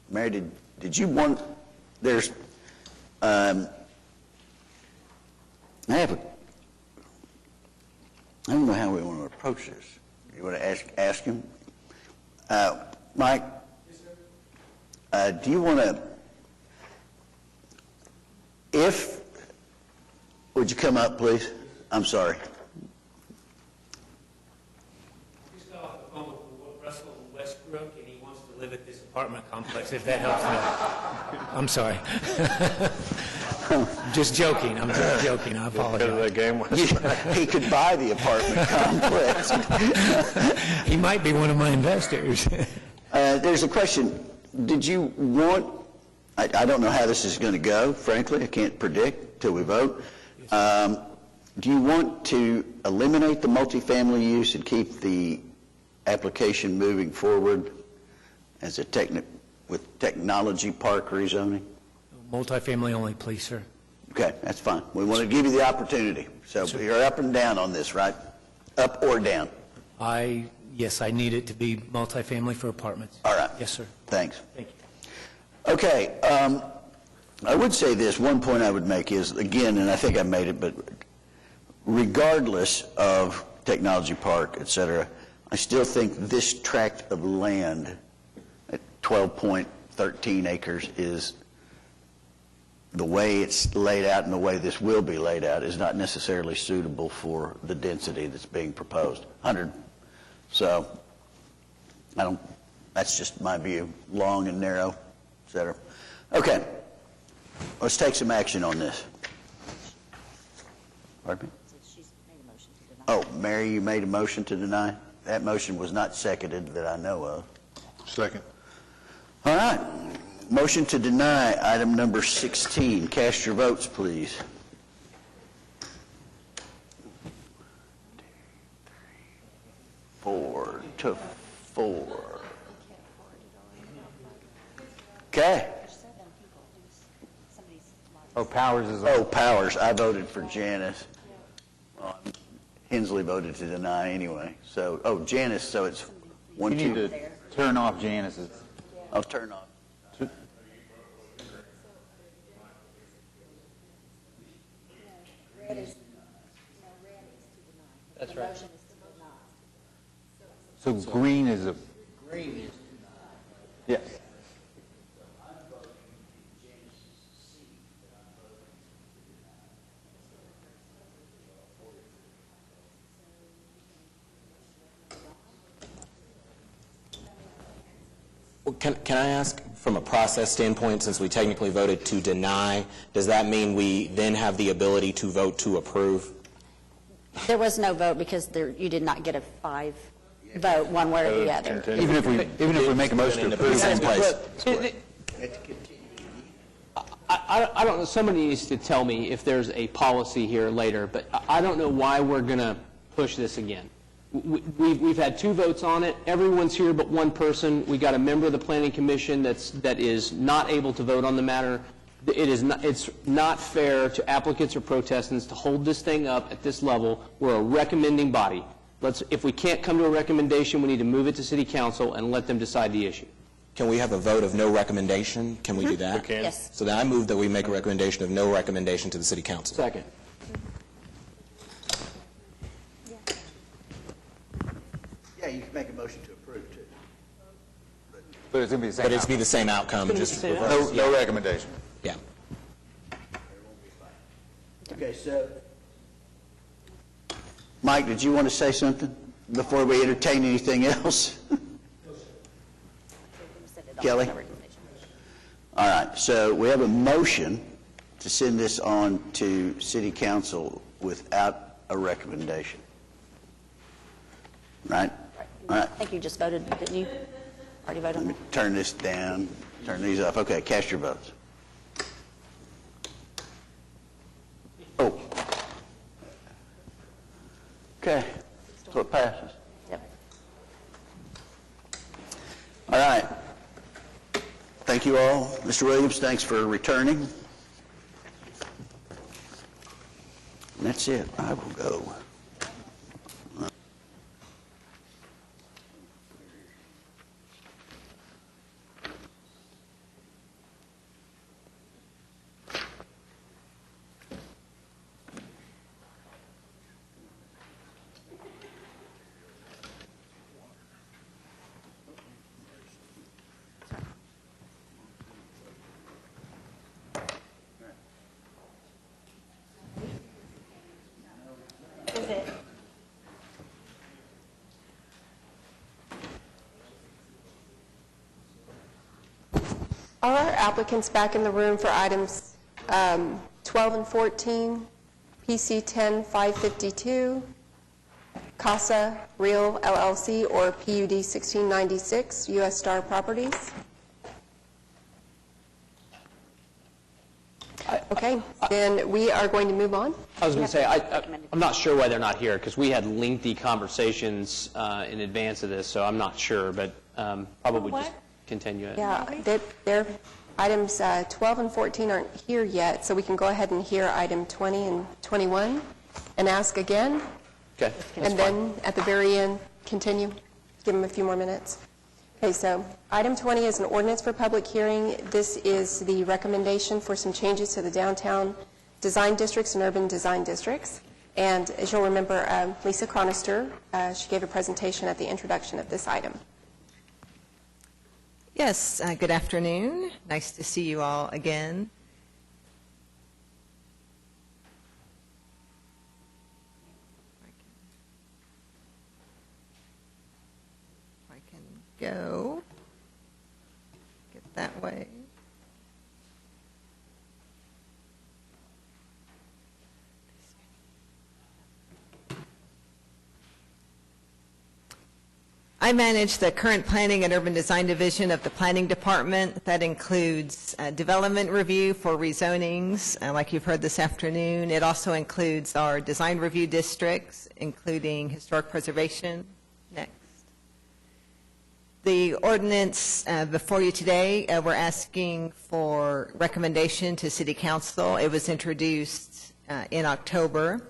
Mary, did you want, there's, I don't know how we want to approach this. You want to ask him? Mike? Yes, sir. Do you want to, would you come up, please? I'm sorry. Just got off the phone with Russell Westbrook, and he wants to live at this apartment complex, if that helps me. I'm sorry. Just joking. I'm just joking. I apologize. He could buy the apartment complex. He might be one of my investors. There's a question. Did you want, I don't know how this is going to go, frankly. I can't predict till we vote. Do you want to eliminate the multifamily use and keep the application moving forward as a with technology park rezoning? Multifamily only, please, sir. Okay, that's fine. We want to give you the opportunity. So you're up and down on this, right? Up or down? Yes, I need it to be multifamily for apartments. All right. Yes, sir. Thanks. Thank you. Okay, I would say this, one point I would make is, again, and I think I made it, but regardless of technology park, et cetera, I still think this tract of land at 12.13 acres is, the way it's laid out and the way this will be laid out is not necessarily suitable for the density that's being proposed. 100. So, that's just my view, long and narrow, et cetera. Okay, let's take some action on this. Pardon me? Oh, Mary, you made a motion to deny? That motion was not seconded that I know of. Second. All right. Motion to deny item number 16. Cast your votes, please. 4 to 4. Okay. Oh, Powers is on. Oh, Powers. I voted for Janice. Well, Hensley voted to deny anyway. So, Janice, so it's 1, 2. You need to turn off Janice's. I'll turn off. That's right. So green is a... Yes. Well, can I ask, from a process standpoint, since we technically voted to deny, does that mean we then have the ability to vote to approve? There was no vote because you did not get a 5 vote one way or the other. Even if we make a motion to approve in place. I don't know, somebody needs to tell me if there's a policy here later, but I don't know why we're going to push this again. We've had 2 votes on it. Everyone's here but one person. We got a member of the Planning Commission that is not able to vote on the matter. It's not fair to applicants or protestants to hold this thing up at this level. We're a recommending body. If we can't come to a recommendation, we need to move it to City Council and let them decide the issue. Can we have a vote of no recommendation? Can we do that? We can. Yes. So then I move that we make a recommendation of no recommendation to the City Council. Second. Yeah, you can make a motion to approve, too. But it's going to be the same But it's outcome. be the same outcome, just same reverse. No recommendation. Yeah. Okay, so Mike, did you want to say something before we entertain anything else? Kelly? All right, so we have a motion to send this on to City Council without a recommendation. Right? All right. I think you just voted, didn't you? Already voted on that? Turn this down, turn these off. Okay, cast your votes. Oh. Okay, so it passes. Yep. All right. Thank you all. Mr. Williams, thanks for returning. And that's it. I will go. Is it? Are our applicants back in the room for items 12 and 14, PC 10-552, CASA Real LLC, or PUD 1696, U.S. Star Properties? Okay, then we are going to move on. I was going to say, I'm not sure why they're not here, because we had lengthy conversations in advance of this, so I'm not sure, but probably just continue it. Yeah, their items 12 and 14 aren't here yet, so we can go ahead and hear item 20 and 21 and ask again. Okay, that's And then at the very end, continue. Give them a few more minutes. Okay, so item 20 is an ordinance for public hearing. This is the recommendation for some changes to the downtown design districts and urban design districts. And as you'll remember, Lisa Chronister, she gave a presentation at the introduction of this item. Yes, good afternoon. Nice to see you all again. If I can go, get that way. I manage the current planning and urban design division of the planning department. That includes development review for rezonings, like you've heard this afternoon. It also includes our design review districts, including historic preservation. Next. The ordinance before you today, we're asking for recommendation to City Council. It was introduced in October.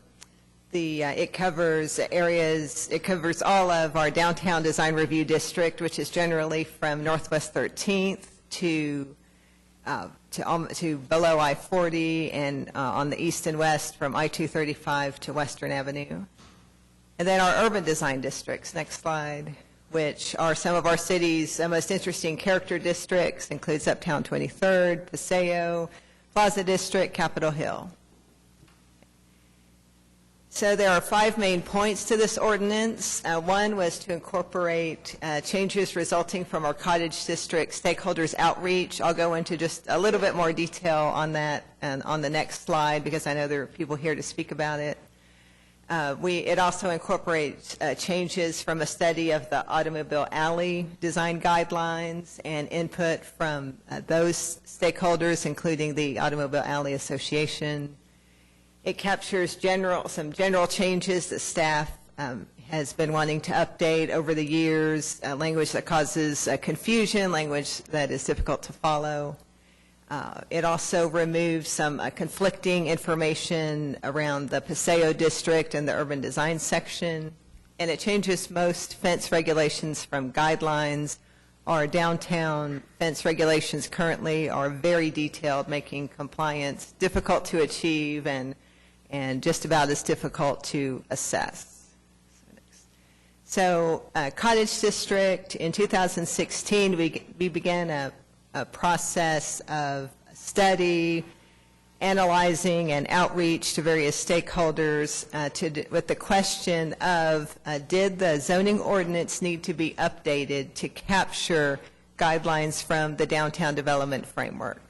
It covers areas, it covers all of our downtown design review district, which is generally from Northwest 13th to below I-40, and on the east and west from I-235 to Western Avenue. And then our urban design districts, next slide, which are some of our city's most interesting character districts, includes Uptown 23rd, Paseo, Plaza District, Capitol Hill. So there are 5 main points to this ordinance. One was to incorporate changes resulting from our Cottage District stakeholders outreach. I'll go into just a little bit more detail on that and on the next slide, because I know there are people here to speak about it. It also incorporates changes from a study of the automobile alley design guidelines and input from those stakeholders, including the Automobile Alley Association. It captures some general changes that staff has been wanting to update over the years, language that causes confusion, language that is difficult to follow. It also removes some conflicting information around the Paseo District and the urban design section, and it changes most fence regulations from guidelines. Our downtown fence regulations currently are very detailed, making compliance difficult to achieve and just about as difficult to assess. So Cottage District, in 2016, we began a process of study analyzing and outreach to various stakeholders with the question of, did the zoning ordinance need to be updated to capture guidelines from the downtown development framework?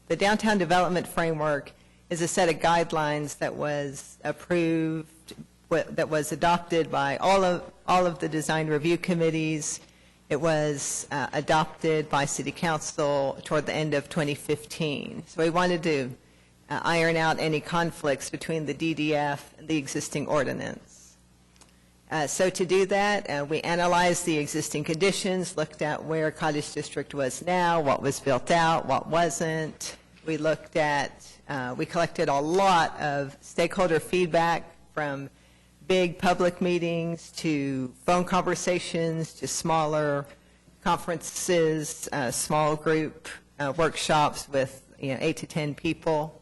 The downtown development framework is a set of guidelines that was approved, that was adopted by all of the design review committees. It was adopted by City Council toward the end of 2015. So we wanted to iron out any conflicts between the DDF and the existing ordinance. So to do that, we analyzed the existing conditions, looked at where Cottage District was now, what was built out, what wasn't. We looked at, we collected a lot of stakeholder feedback from big public meetings to phone conversations to smaller conferences, small group workshops with 8 to 10 people.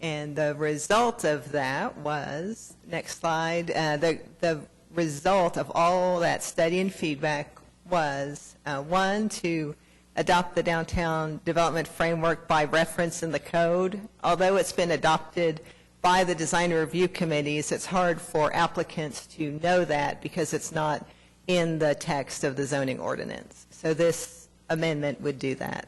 And the result of that was, next slide, the result of all that study and feedback was, one, to adopt the downtown development framework by reference in the code. Although it's been adopted by the design review committees, it's hard for applicants to know that because it's not in the text of the zoning ordinance. So this amendment would do that.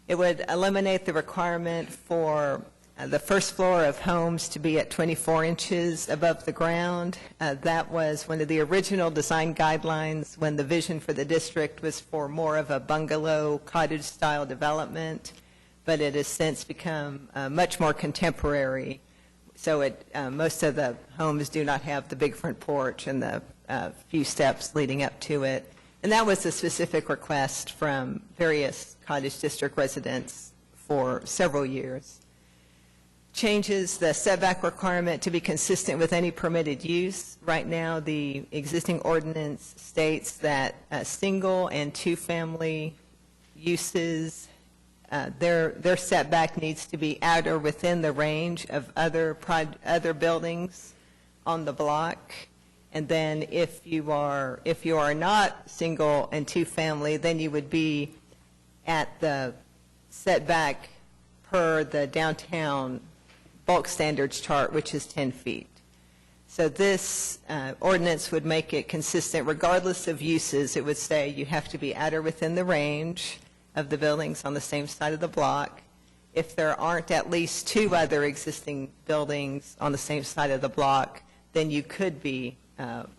It would eliminate the requirement for the first floor of homes to be at 24 inches above the ground. That was one of the original design guidelines when the vision for the district was for more of a bungalow cottage-style development, but it has since become much more contemporary. So most of the homes do not have the big front porch and the few steps leading up to it. And that was a specific request from various Cottage District residents for several years. Changes the setback requirement to be consistent with any permitted use. Right now, the existing ordinance states that single and two-family uses, their setback needs to be at or within the range of other buildings on the block. And then if you are not single and two-family, then you would be at the setback per the downtown bulk standards chart, which is 10 feet. So this ordinance would make it consistent regardless of uses. It would say you have to be at or within the range of the buildings on the same side of the block. If there aren't at least two other existing buildings on the same side of the block, then you could be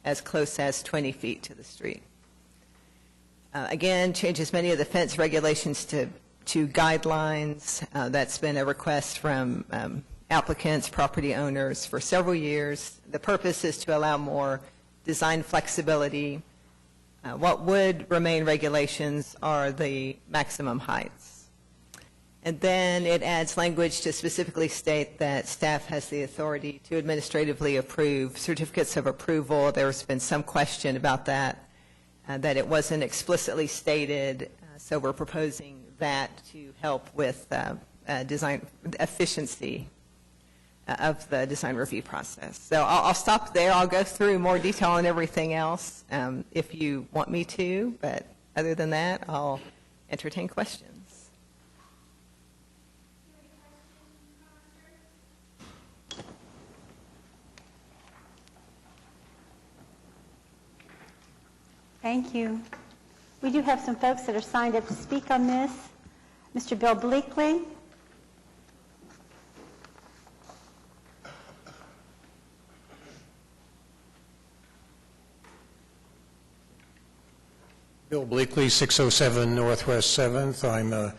as close as 20 feet to the street. Again, changes many of the fence regulations to guidelines. That's been a request from applicants, property owners for several years. The purpose is to allow more design flexibility. What would remain regulations are the maximum heights. And then it adds language to specifically state that staff has the authority to administratively approve certificates of approval. There's been some question about that, that it wasn't explicitly stated. So we're proposing that to help with design efficiency of the design review process. So I'll stop there. I'll go through more detail on everything else if you want me to, but other than that, I'll entertain questions. Thank you. We do have some folks that are signed up to speak on this. Mr. Bill Bleakley. Bill Bleakley, 607 Northwest 7th. I'm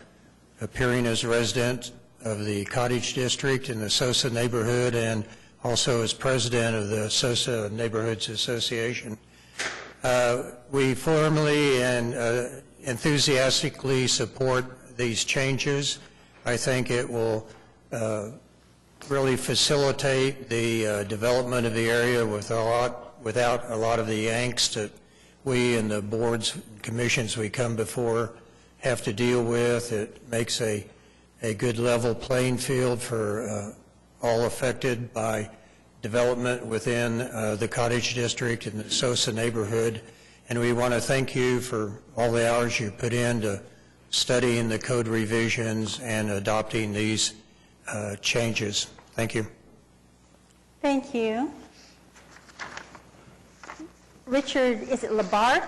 appearing as a resident of the Cottage District in the Sosa neighborhood and also as president of the Sosa Neighborhoods Association. We formally and enthusiastically support these changes. I think it will really facilitate the development of the area without a lot of the angst that we and the boards and commissions we come before have to deal with. It makes a good level playing field for all affected by development within the Cottage District and the Sosa neighborhood. And we want to thank you for all the hours you put into studying the code revisions and adopting these changes. Thank you. Thank you. Richard, is it Labarth?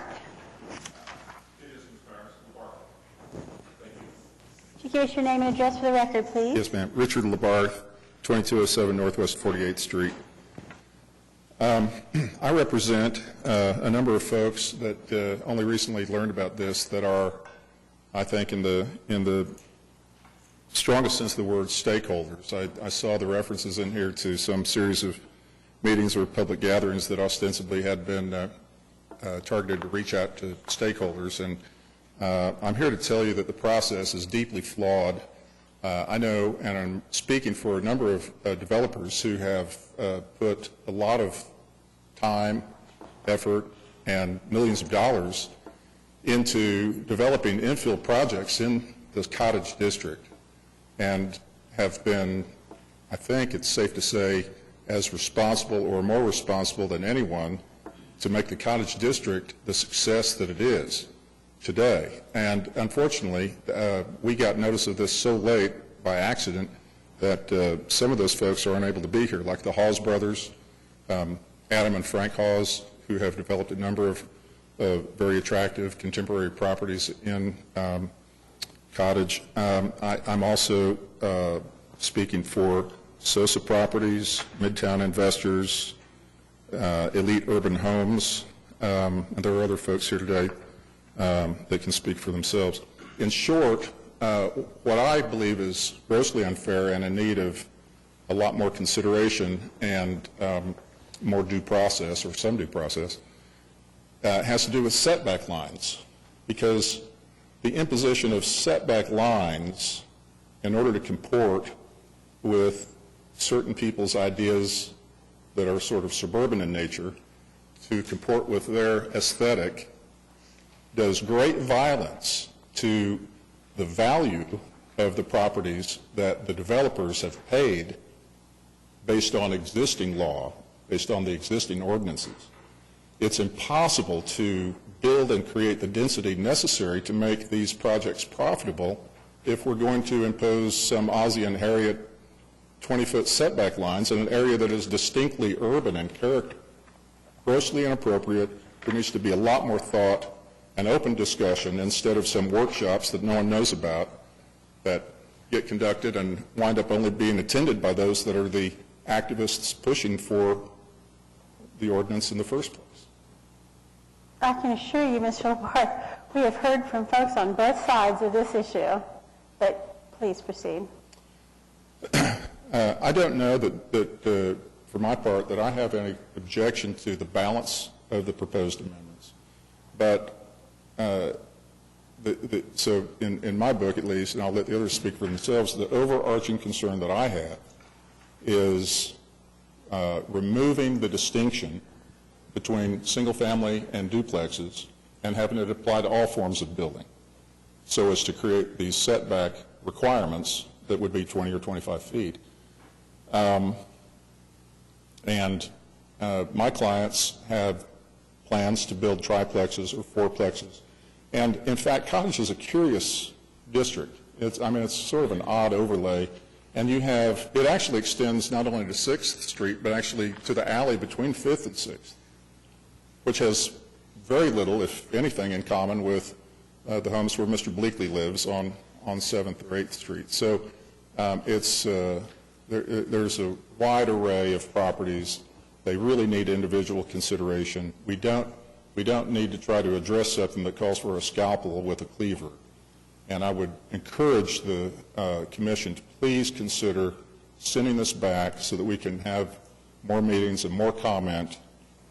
Could you give us your name and address for the record, please? Yes, ma'am. Richard Labarth, 2207 Northwest 48th Street. I represent a number of folks that only recently learned about this that are, I think, in the strongest sense of the word, stakeholders. I saw the references in here to some series of meetings or public gatherings that ostensibly had been targeted to reach out to stakeholders. And I'm here to tell you that the process is deeply flawed. I know, and I'm speaking for a number of developers who have put a lot of time, effort, and millions of dollars into developing infill projects in the Cottage District and have been, I think it's safe to say, as responsible or more responsible than anyone to make the Cottage District the success that it is today. And unfortunately, we got notice of this so late by accident that some of those folks are unable to be here, like the Hawes brothers, Adam and Frank Hawes, who have developed a number of very attractive contemporary properties in Cottage. I'm also speaking for Sosa Properties, Midtown Investors, Elite Urban Homes, and there are other folks here today that can speak for themselves. In short, what I believe is grossly unfair and in need of a lot more consideration and more due process, or some due process, has to do with setback lines, because the imposition of setback lines in order to comport with certain people's ideas that are sort of suburban in nature, to comport with their aesthetic, does great violence to the value of the properties that the developers have paid based on existing law, based on the existing ordinances. It's impossible to build and create the density necessary to make these projects profitable if we're going to impose some Ozzie and Harriet 20-foot setback lines in an area that is distinctly urban in character. Grossly inappropriate. There needs to be a lot more thought and open discussion instead of some workshops that no one knows about that get conducted and wind up only being attended by those that are the activists pushing for the ordinance in the first place. I can assure you, Mr. Labarth, we have heard from folks on both sides of this issue, but please proceed. I don't know that for my part, that I have any objection to the balance of the proposed amendments. But so in my book, at least, and I'll let the others speak for themselves, the overarching concern that I have is removing the distinction between single-family and duplexes and having it apply to all forms of building, so as to create these setback requirements that would be 20 or 25 feet. And my clients have plans to build triplexes or fourplexes. And in fact, Cottage is a curious district. It's sort of an odd overlay. And you have, it actually extends not only to 6th Street, but actually to the alley between 5th and 6th, which has very little, if anything, in common with the homes where Mr. Bleakley lives on 7th or 8th Street. So there's a wide array of properties. They really need individual consideration. We don't need to try to address something that calls for a scalpel with a cleaver. And I would encourage the Commission to please consider sending this back so that we can have more meetings and more comment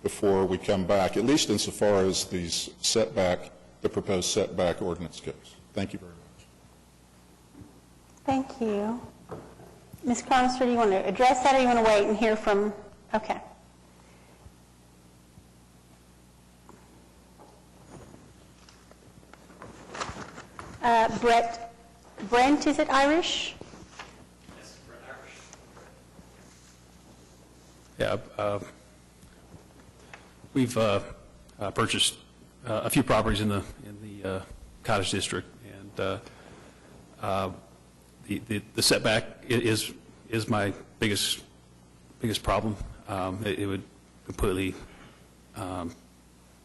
before we come back, at least insofar as these the proposed setback ordinance goes. Thank you very much. Thank you. Ms. Cronister, do you want to address that, or do you want to wait and hear from, okay. Brent, is it Irish? Yes, Brent Irish. Yeah, we've purchased a few properties in the Cottage District, and the setback is my biggest problem. It would completely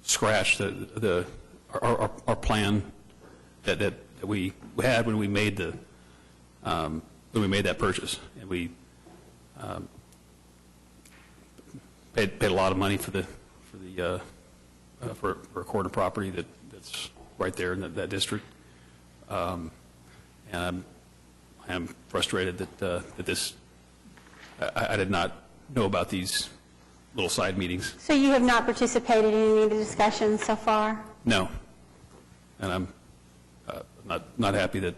scratch our plan that we had when we made that purchase, and we paid a lot of money for a quarter property that's right there in that district, and I am frustrated that this I did not know about these little side meetings. So you have not participated in any of the discussions so far? No, and I'm not happy that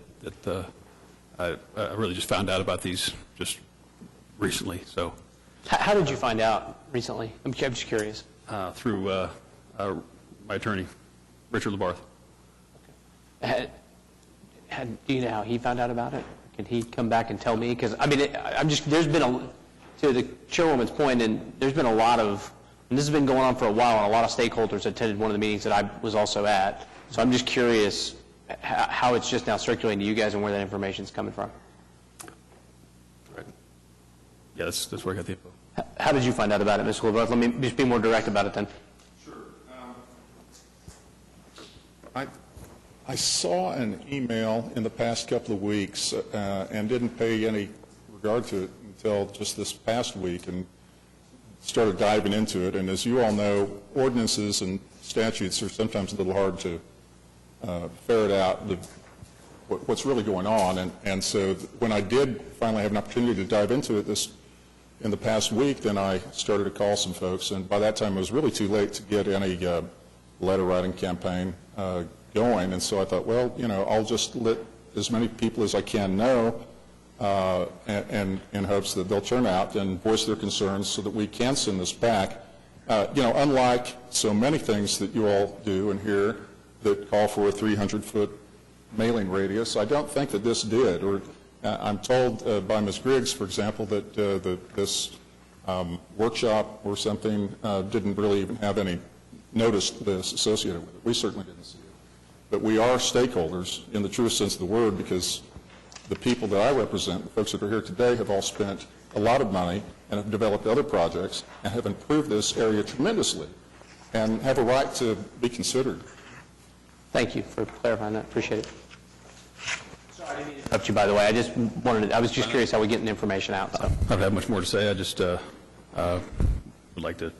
I really just found out about these just recently. So, How did you find out recently? I'm just curious. Through my attorney, Richard Labarth. Do you know how he found out about it? Can he come back and tell me? Because I mean, there's been to the chairwoman's point, and there's been a lot of, and this has been going on for a while, and a lot of stakeholders attended one of the meetings that I was also at. So I'm just curious how it's just now circulating to you guys and where that information is coming from. Right. Yeah, that's where I got the info. How did you find out about it, Mr. LeBlanc? Let me just be more direct about it then. Sure. I saw an email in the past couple of weeks and didn't pay any regard to it until just this past week, and started diving into it. And as you all know, ordinances and statutes are sometimes a little hard to ferret out what's really going on. And so when I did finally have an opportunity to dive into it in the past week, then I started to call some folks, and by that time it was really too late to get any letter writing campaign going. And so I thought, well, I'll just let as many people as I can know, and in hopes that they'll turn out and voice their concerns so that we can send this back. Unlike so many things that you all do and hear that call for a 300-foot mailing radius, I don't think that this did. Or I'm told by Ms. Griggs, for example, that this workshop or something didn't really even have any notice to this associated with it. We certainly didn't see it. But we are stakeholders in the truest sense of the word, because the people that I represent, the folks that are here today, have all spent a lot of money and have developed other projects and have improved this area tremendously and have a right to be considered. Thank you for clarifying that. Appreciate it. Sorry, I didn't mean to interrupt you, by the way. I was just curious how we're getting the information out. So. I don't have much more to say. I just would like to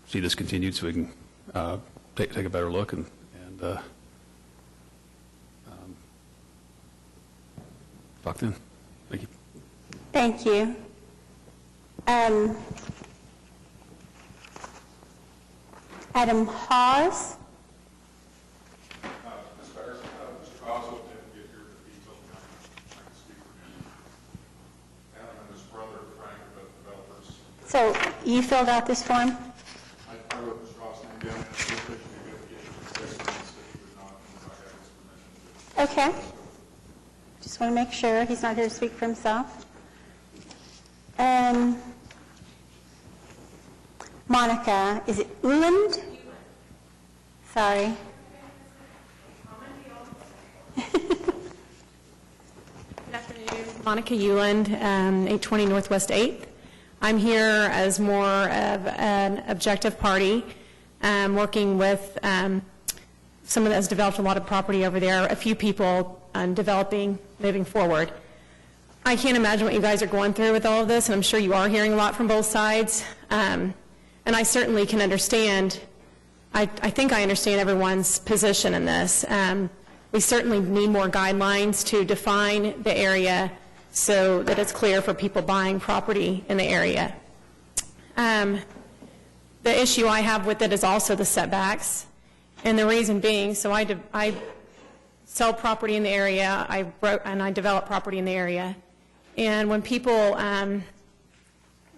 see this continued so we can take a better look and talk then. Thank you. Thank you. Adam Hawes. So you filled out this form? I wrote Mr. Ross' name down and officially Okay. Just want to make sure he's not here to speak for himself. Monica, is it Uland? Sorry. Good afternoon. Monica Euland, 820 Northwest 8th. I'm here as more of an objective party, working with someone that has developed a lot of property over there, a few people developing, moving forward. I can't imagine what you guys are going through with all of this, and I'm sure you are hearing a lot from both sides. And I certainly can understand, I think I understand everyone's position in this. We certainly need more guidelines to define the area so that it's clear for people buying property in the area. The issue I have with it is also the setbacks, and the reason being, so I sell property in the area, and I develop property in the area, and when people,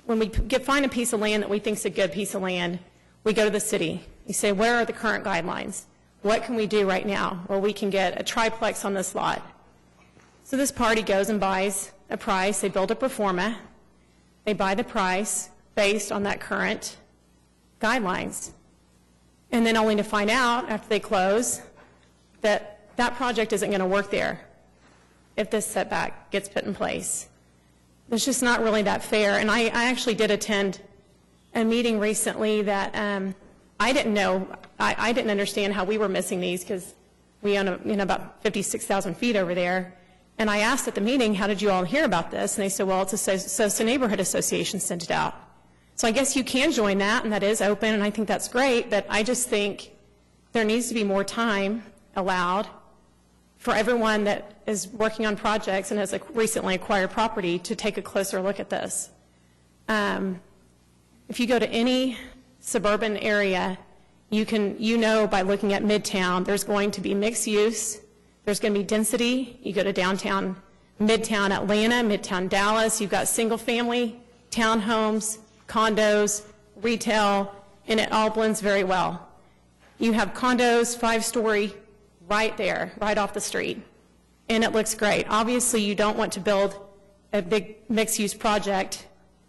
when we find a piece of land that we think is a good piece of land, we go to the city. We say, where are the current guidelines? What can we do right now? Well, we can get a triplex on this lot. So this party goes and buys a price. They build a pro forma. They buy the price based on that current guidelines. And then only to find out after they close that that project isn't going to work there. if this setback gets put in place. It's just not really that fair. And I actually did attend a meeting recently that I didn't know, I didn't understand how we were missing these because we own about 56,000 feet over there. And I asked at the meeting, how did you all hear about this? And they said, well, it's a Sosa Neighborhood Association sent it out. So I guess you can join that, and that is open, and I think that's great, but I just think there needs to be more time allowed for everyone that is working on projects and has recently acquired property to take a closer look at this. If you go to any suburban area, you know by looking at Midtown, there's going to be mixed use, there's going to be density. You go to downtown, Midtown Atlanta, Midtown Dallas, you've got single-family, townhomes, condos, retail, and it all blends very well. You have condos, 5-story, right there, right off the street, and it looks great. Obviously, you don't want to build a big mixed-use project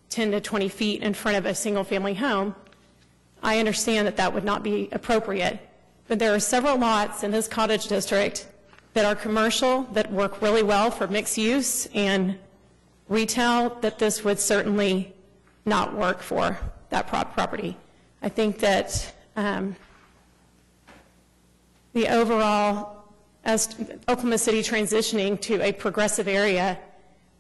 10 to 20 feet in front of a single-family home. I understand that that would not be appropriate, but there are several lots in this cottage district that are commercial, that work really well for mixed use and retail, that this would certainly not work for that property. I think that the overall, as Oklahoma City transitioning to a progressive area,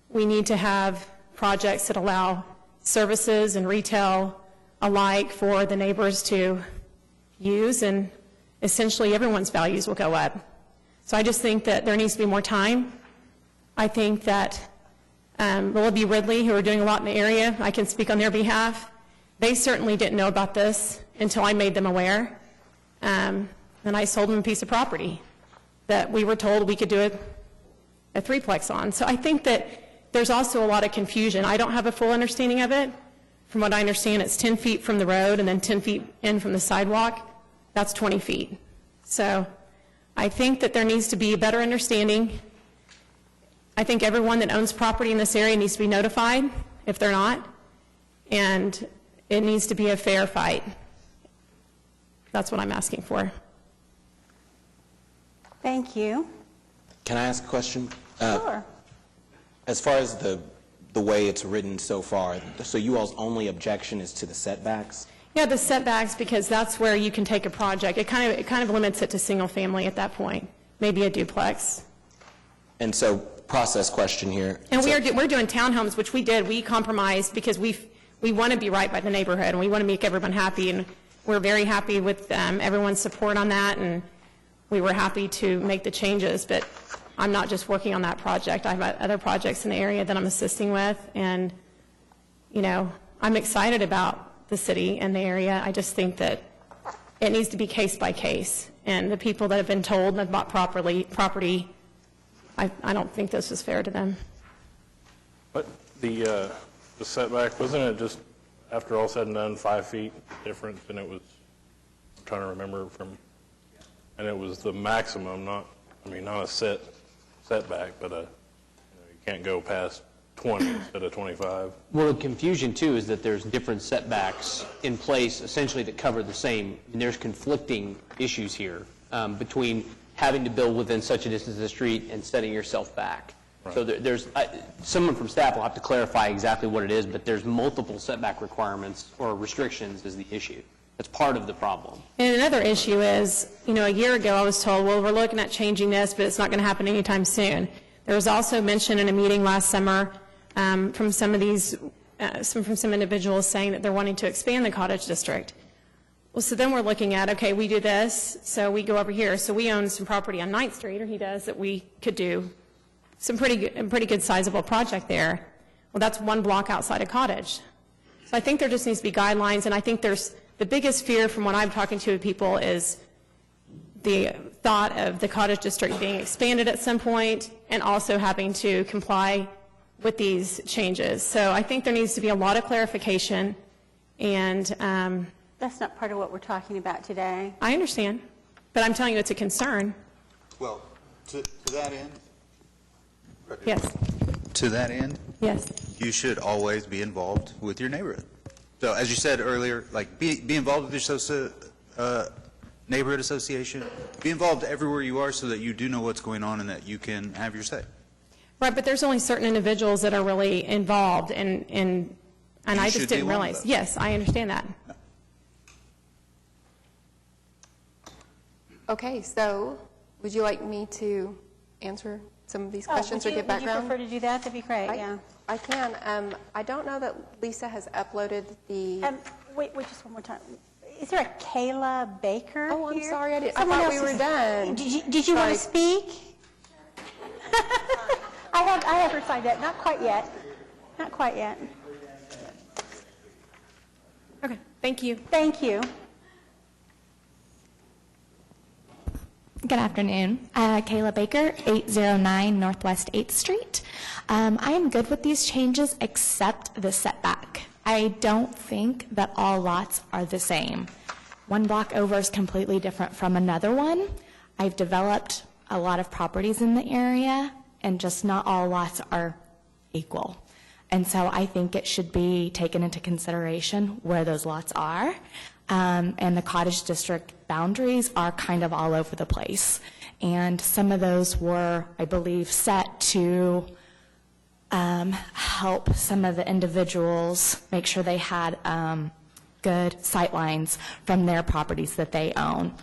we need to have projects that allow services and retail alike for the neighbors to use, and essentially everyone's values will go up. So I just think that there needs to be more time. I think that Willoughby Ridley, who are doing a lot in the area, I can speak on their behalf. They certainly didn't know about this until I made them aware. And I sold them a piece of property that we were told we could do a threeplex on. So I think that there's also a lot of confusion. I don't have a full understanding of it. From what I understand, it's 10 feet from the road and then 10 feet in from the sidewalk. That's 20 feet. So I think that there needs to be a better understanding. I think everyone that owns property in this area needs to be notified if they're not, and it needs to be a fair fight. That's what I'm asking for. Thank you. Can I ask a question? Sure. As far as the way it's written so far, so you all's only objection is to the setbacks? Yeah, the setbacks, because that's where you can take a project. It kind of limits it to single family at that point, maybe a duplex. And so, process question here. And so, we're doing townhomes, which we did. We compromised because we want to be right by the neighborhood, and we want to make everyone happy, and we're very happy with everyone's support on that, and we were happy to make the changes, but I'm not just working on that project. I have other projects in the area that I'm assisting with, and, you know, I'm excited about the city and the area. I just think that it needs to be case by case, and the people that have been told and have bought property, I don't think this is fair to them. But the setback, wasn't it just, after all said and done, 5 feet difference, and it was, I'm trying to remember from, and it was the maximum, not a setback, but you can't go past 20 instead of 25. Well, the confusion, too, is that there's different setbacks in place, essentially, that cover the same, and there's conflicting issues here between having to build within such a distance of the street and setting yourself back. Right. So there's someone from staff will have to clarify exactly what it is, but there's multiple setback requirements or restrictions is the issue. That's part of the problem. And another issue is, a year ago I was told, well, we're looking at changing this, but it's not going to happen anytime soon. There was also mention in a meeting last summer from some individuals saying that they're wanting to expand the cottage district. Well, so then we're looking at, okay, we do this, so we go over here. So we own some property on 9th Street, or he does, that we could do some pretty good sizable project there. Well, that's one block outside of Cottage. So I think there just needs to be guidelines, and I think there's the biggest fear from what I'm talking to people is the thought of the cottage district being expanded at some point and also having to comply with these changes. So I think there needs to be a lot of clarification, and that's not part of what we're talking about today. I understand, but I'm telling you it's a concern. Well, to that end? Yes. To that end? Yes. You should always be involved with your neighborhood. So as you said earlier, like be involved with your SOSA neighborhood association. Be involved everywhere you are so that you do know what's going on and that you can have your say. Right, but there's only certain individuals that are really involved, and I just should be didn't one of realize. those. Yes, I understand that. Okay, so would you like me to answer some of these questions or give background? Would you prefer to do that? That'd be great, yeah. I can. I don't know that Lisa has uploaded the... Wait, just one more time. Is there a Kayla Baker Oh, I'm here? sorry, I Someone thought we else were is- done. Did you want to speak? I have her signed up. Not quite yet. Not quite yet. Okay, thank you. Thank you. Good afternoon. Kayla Baker, 809 Northwest 8th Street. I am good with these changes except the setback. I don't think that all lots are the same. One block over is completely different from another one. I've developed a lot of properties in the area, and just not all lots are equal. And so I think it should be taken into consideration where those lots are. And the Cottage District boundaries are kind of all over the place. And some of those were, I believe, set to help some of the individuals make sure they had good sight lines from their properties that they own.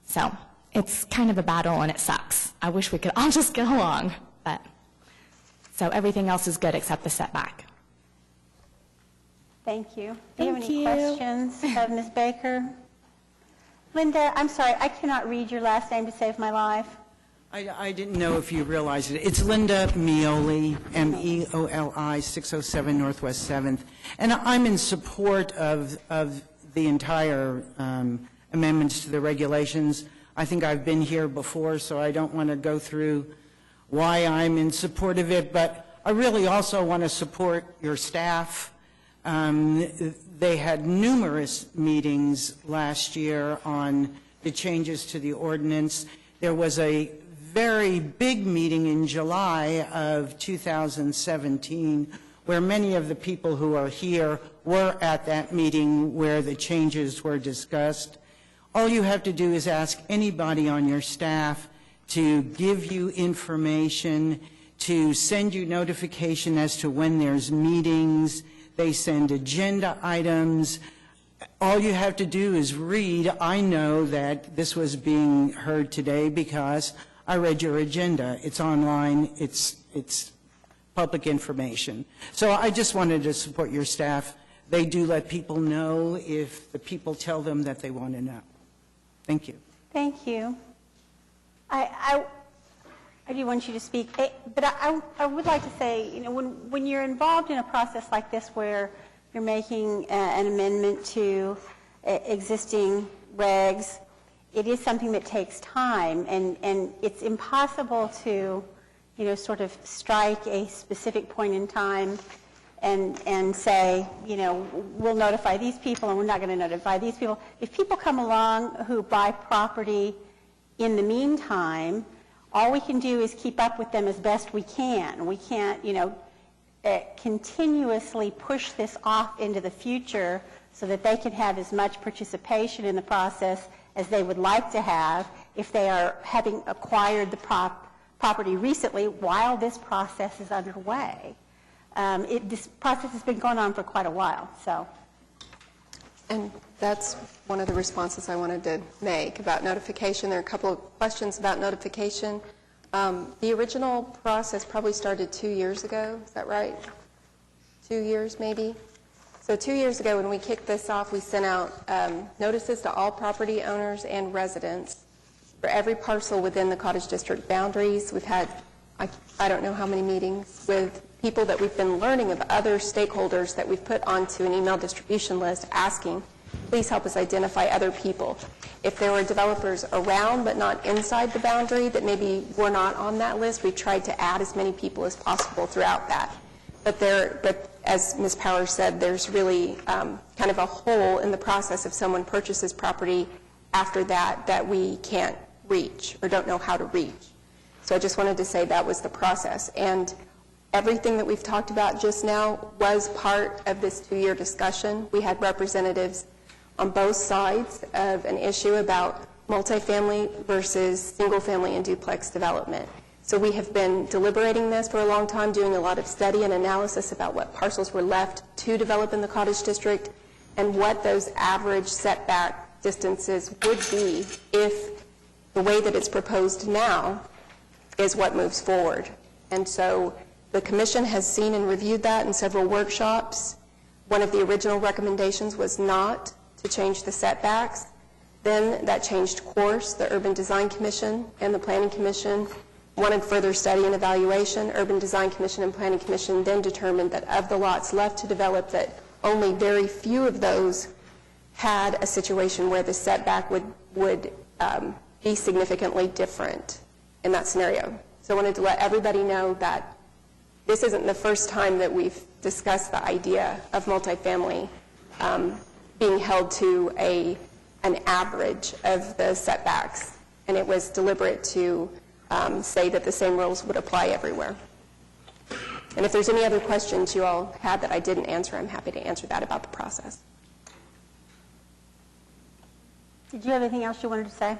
So it's kind of a battle and it sucks. I wish we could all just get along, but so everything else is good except the setback. Thank you. Do you have Thank any you. questions of Ms. Baker? Linda, I'm sorry, I cannot read your last name to save my life. I didn't know if you realized it. It's Linda Meoli, M-E-O-L-I, 607 Northwest 7th. And I'm in support of the entire amendments to the regulations. I think I've been here before, so I don't want to go through why I'm in support of it, but I really also want to support your staff. They had numerous meetings last year on the changes to the ordinance. There was a very big meeting in July of 2017 where many of the people who are here were at that meeting where the changes were discussed. All you have to do is ask anybody on your staff to give you information, to send you notification as to when there's meetings. They send agenda items. All you have to do is read. I know that this was being heard today because I read your agenda. It's online. It's public information. So I just wanted to support your staff. They do let people know if the people tell them that they want to know. Thank you. Thank you. I do want you to speak, but I would like to say, you know, when you're involved in a process like this where you're making an amendment to existing regs, it is something that takes time, and it's impossible to, you know, sort of strike a specific point in time and say, you know, we'll notify these people and we're not going to notify these people. If people come along who buy property in the meantime, all we can do is keep up with them as best we can. We can't, you know, continuously push this off into the future so that they can have as much participation in the process as they would like to have if they are having acquired the property recently while this process is underway. This process has been going on for quite a while, so. And that's one of the responses I wanted to make about notification. There are a couple of questions about notification. The original process probably started 2 years ago. Is that right? 2 years, maybe? So 2 years ago, when we kicked this off, we sent out notices to all property owners and residents for every parcel within the Cottage District boundaries. We've had, I don't know how many meetings with people that we've been learning of other stakeholders that we've put onto an email distribution list asking, please help us identify other people. If there were developers around but not inside the boundary that maybe were not on that list, we've tried to add as many people as possible throughout that. But as Ms. Powers said, there's really kind of a hole in the process if someone purchases property after that we can't reach or don't know how to reach. So I just wanted to say that was the process. And everything that we've talked about just now was part of this 2-year discussion. We had representatives on both sides of an issue about multifamily versus single-family and duplex development. So we have been deliberating this for a long time, doing a lot of study and analysis about what parcels were left to develop in the cottage district and what those average setback distances would be if the way that it's proposed now is what moves forward. And so the commission has seen and reviewed that in several workshops. One of the original recommendations was not to change the setbacks. Then that changed course. The Urban Design Commission and the Planning Commission wanted further study and evaluation. Urban Design Commission and Planning Commission then determined that of the lots left to develop, that only very few of those had a situation where the setback would be significantly different in that scenario. So I wanted to let everybody know that this isn't the first time that we've discussed the idea of multifamily being held to an average of the setbacks, and it was deliberate to say that the same rules would apply everywhere. And if there's any other questions you all had that I didn't answer, I'm happy to answer that about the process. Did you have anything else you wanted to say?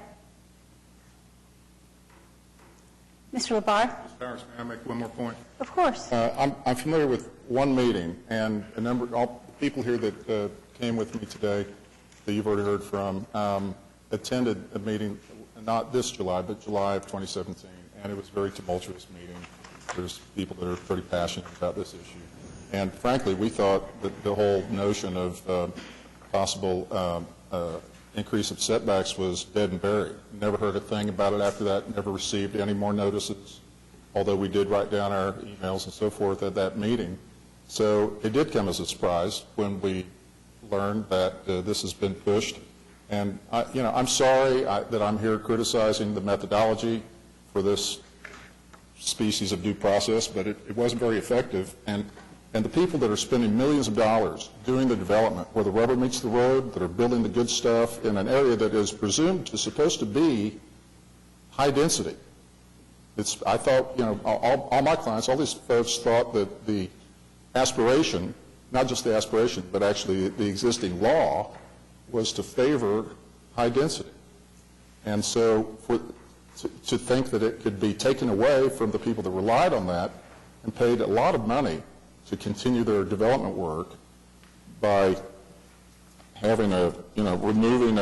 Mr. LaBarre? Ms. Powers, may I make one more point? Of course. I'm familiar with one meeting, and all the people here that came with me today that you've already heard from attended a meeting, not this July, but July of 2017, and it was a very tumultuous meeting. There's people that are pretty passionate about this issue. And frankly, we thought that the whole notion of possible increase of setbacks was dead and buried. Never heard a thing about it after that, never received any more notices, although we did write down our emails and so forth at that meeting. So it did come as a surprise when we learned that this has been pushed. And I'm sorry that I'm here criticizing the methodology for this species of due process, but it wasn't very effective. And the people that are spending millions of dollars doing the development, where the rubber meets the road, that are building the good stuff in an area that is presumed to supposed to be high density. I thought, all my clients, all these folks thought that the aspiration, not just the aspiration, but actually the existing law was to favor high density. And so to think that it could be taken away from the people that relied on that and paid a lot of money to continue their development work by having removing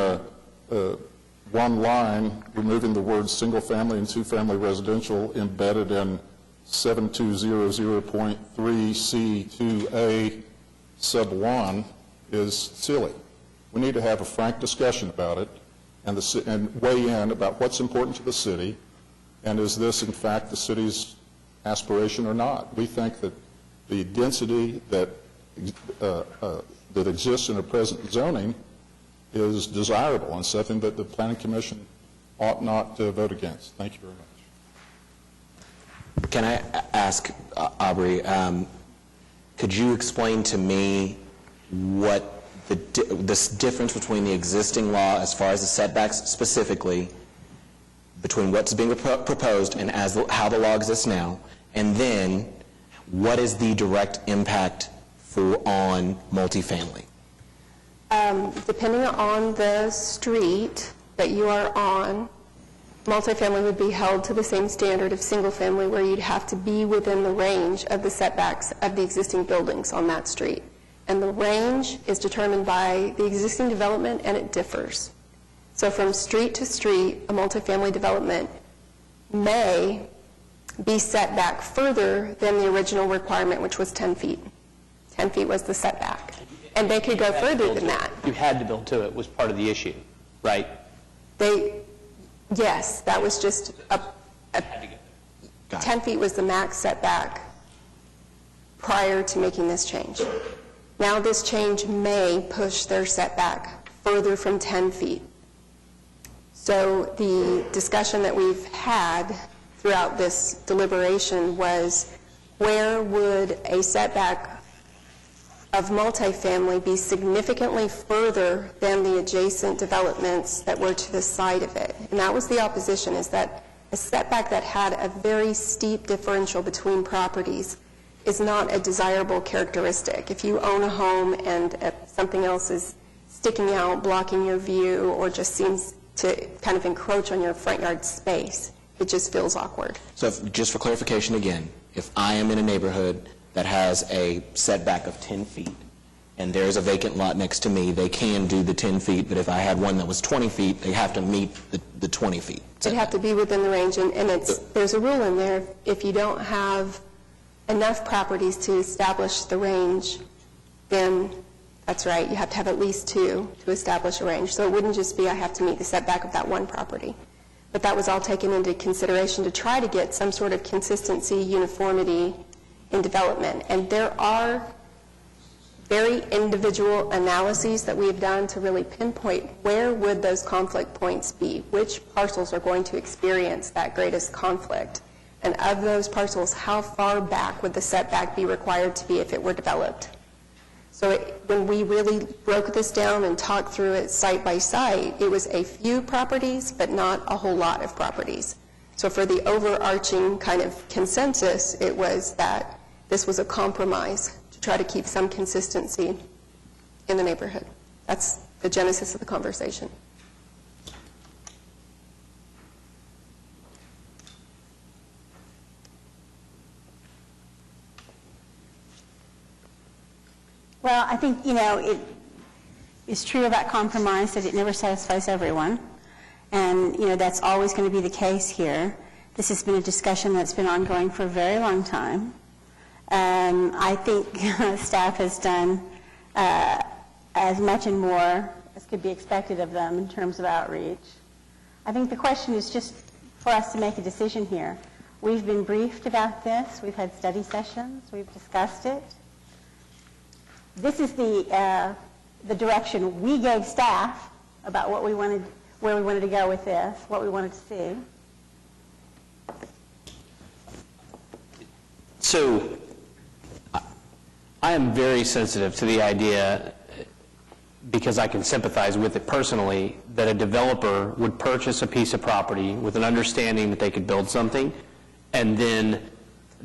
one line, removing the words single family and two family residential embedded in 7200.3C2A sub 1 is silly. We need to have a frank discussion about it and weigh in about what's important to the city, and is this in fact the city's aspiration or not. We think that the density that exists in the present zoning is desirable and something that the Planning Commission ought not to vote against. Thank you very much. Can I ask, Aubrey, could you explain to me what this difference between the existing law as far as the setbacks specifically, between what's being proposed and how the law exists now, and then what is the direct impact on multifamily? Depending on the street that you are on, multifamily would be held to the same standard of single family, where you'd have to be within the range of the setbacks of the existing buildings on that street. And the range is determined by the existing development, and it differs. So from street to street, a multifamily development may be set back further than the original requirement, which was 10 feet. 10 feet was the setback. And they could go further than that. You had to build to it was part of the issue, right? Yes, that was just 10 feet was the max setback prior to making this change. Now this change may push their setback further from 10 feet. So the discussion that we've had throughout this deliberation was, where would a setback of multifamily be significantly further than the adjacent developments that were to the side of it? And that was the opposition, is that a setback that had a very steep differential between properties is not a desirable characteristic. If you own a home and something else is sticking out, blocking your view, or just seems to kind of encroach on your front yard space, It just feels awkward. So just for clarification again, if I am in a neighborhood that has a setback of 10 feet, and there's a vacant lot next to me, they can do the 10 feet, but if I had one that was 20 feet, they have to meet the 20 feet. It'd have to be within the range, and there's a rule in there, if you don't have enough properties to establish the range, then that's right, you have to have at least 2 to establish a range. So it wouldn't just be I have to meet the setback of that one property. But that was all taken into consideration to try to get some sort of consistency, uniformity in development. And there are very individual analyses that we have done to really pinpoint where would those conflict points be, which parcels are going to experience that greatest conflict. And of those parcels, how far back would the setback be required to be if it were developed? So when we really broke this down and talked through it site by site, it was a few properties, but not a whole lot of properties. So for the overarching kind of consensus, it was that this was a compromise to try to keep some consistency in the neighborhood. That's the genesis of the conversation. Well, I think, it is true about compromise that it never satisfies everyone. And, that's always going to be the case here. This has been a discussion that's been ongoing for a very long time. I think staff has done as much and more as could be expected of them in terms of outreach. I think the question is just for us to make a decision here. We've been briefed about this. We've had study sessions. We've discussed it. This is the direction we gave staff about what we wanted, where we wanted to go with this, what we wanted to see. So I am very sensitive to the idea, because I can sympathize with it personally, that a developer would purchase a piece of property with an understanding that they could build something, and then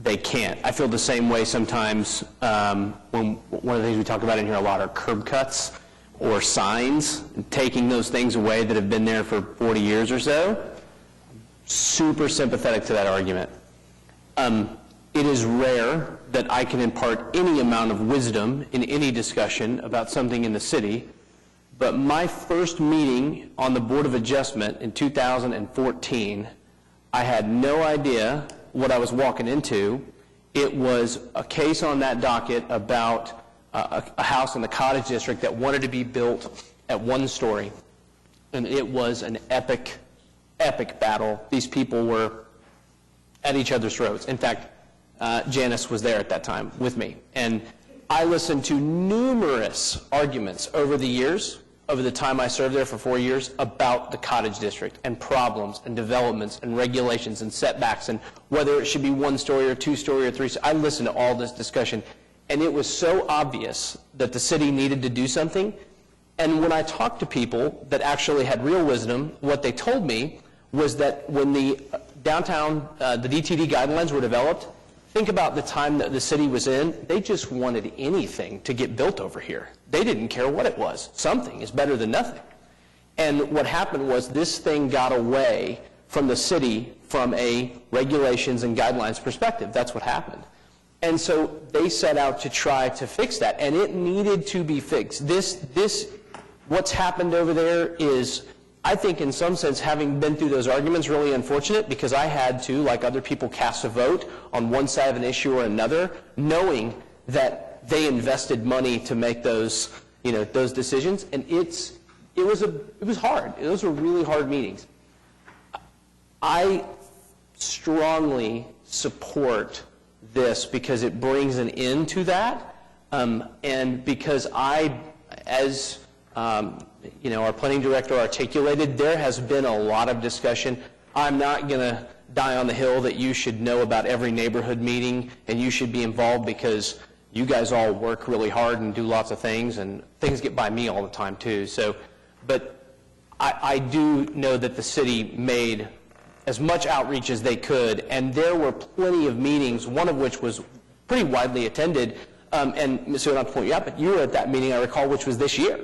they can't. I feel the same way sometimes when one of the things we talk about in here a lot are curb cuts or signs, taking those things away that have been there for 40 years or so. Super sympathetic to that argument. It is rare that I can impart any amount of wisdom in any discussion about something in the city, but my first meeting on the Board of Adjustment in 2014, I had no idea what I was walking into. It was a case on that docket about a house in the Cottage District that wanted to be built at 1 story. And it was an epic, epic battle. These people were at each other's throats. In fact, Janice was there at that time with me. And I listened to numerous arguments over the years, over the time I served there for 4 years, about the Cottage District and problems and developments and regulations and setbacks and whether it should be 1 story or 2 story or 3 story. I listened to all this discussion, and it was so obvious that the city needed to do something. And when I talked to people that actually had real wisdom, what they told me was that when the downtown, the DTD guidelines were developed, think about the time that the city was in. They just wanted anything to get built over here. They didn't care what it was. Something is better than nothing. And what happened was this thing got away from the city from a regulations and guidelines perspective. That's what happened. And so they set out to try to fix that, and it needed to be fixed. What's happened over there is, I think in some sense, having been through those arguments, really unfortunate, because I had to, like other people, cast a vote on one side of an issue or another, knowing that they invested money to make those, those decisions, and it was hard. Those were really hard meetings. I strongly support this because it brings an end to that, and because as our planning director articulated, there has been a lot of discussion. I'm not going to die on the hill that you should know about every neighborhood meeting and you should be involved, because you guys all work really hard and do lots of things, and things get by me all the time too. So, but I do know that the city made as much outreach as they could, and there were plenty of meetings, one of which was pretty widely attended, and so not to point you out, but you were at that meeting, I recall, which was this year.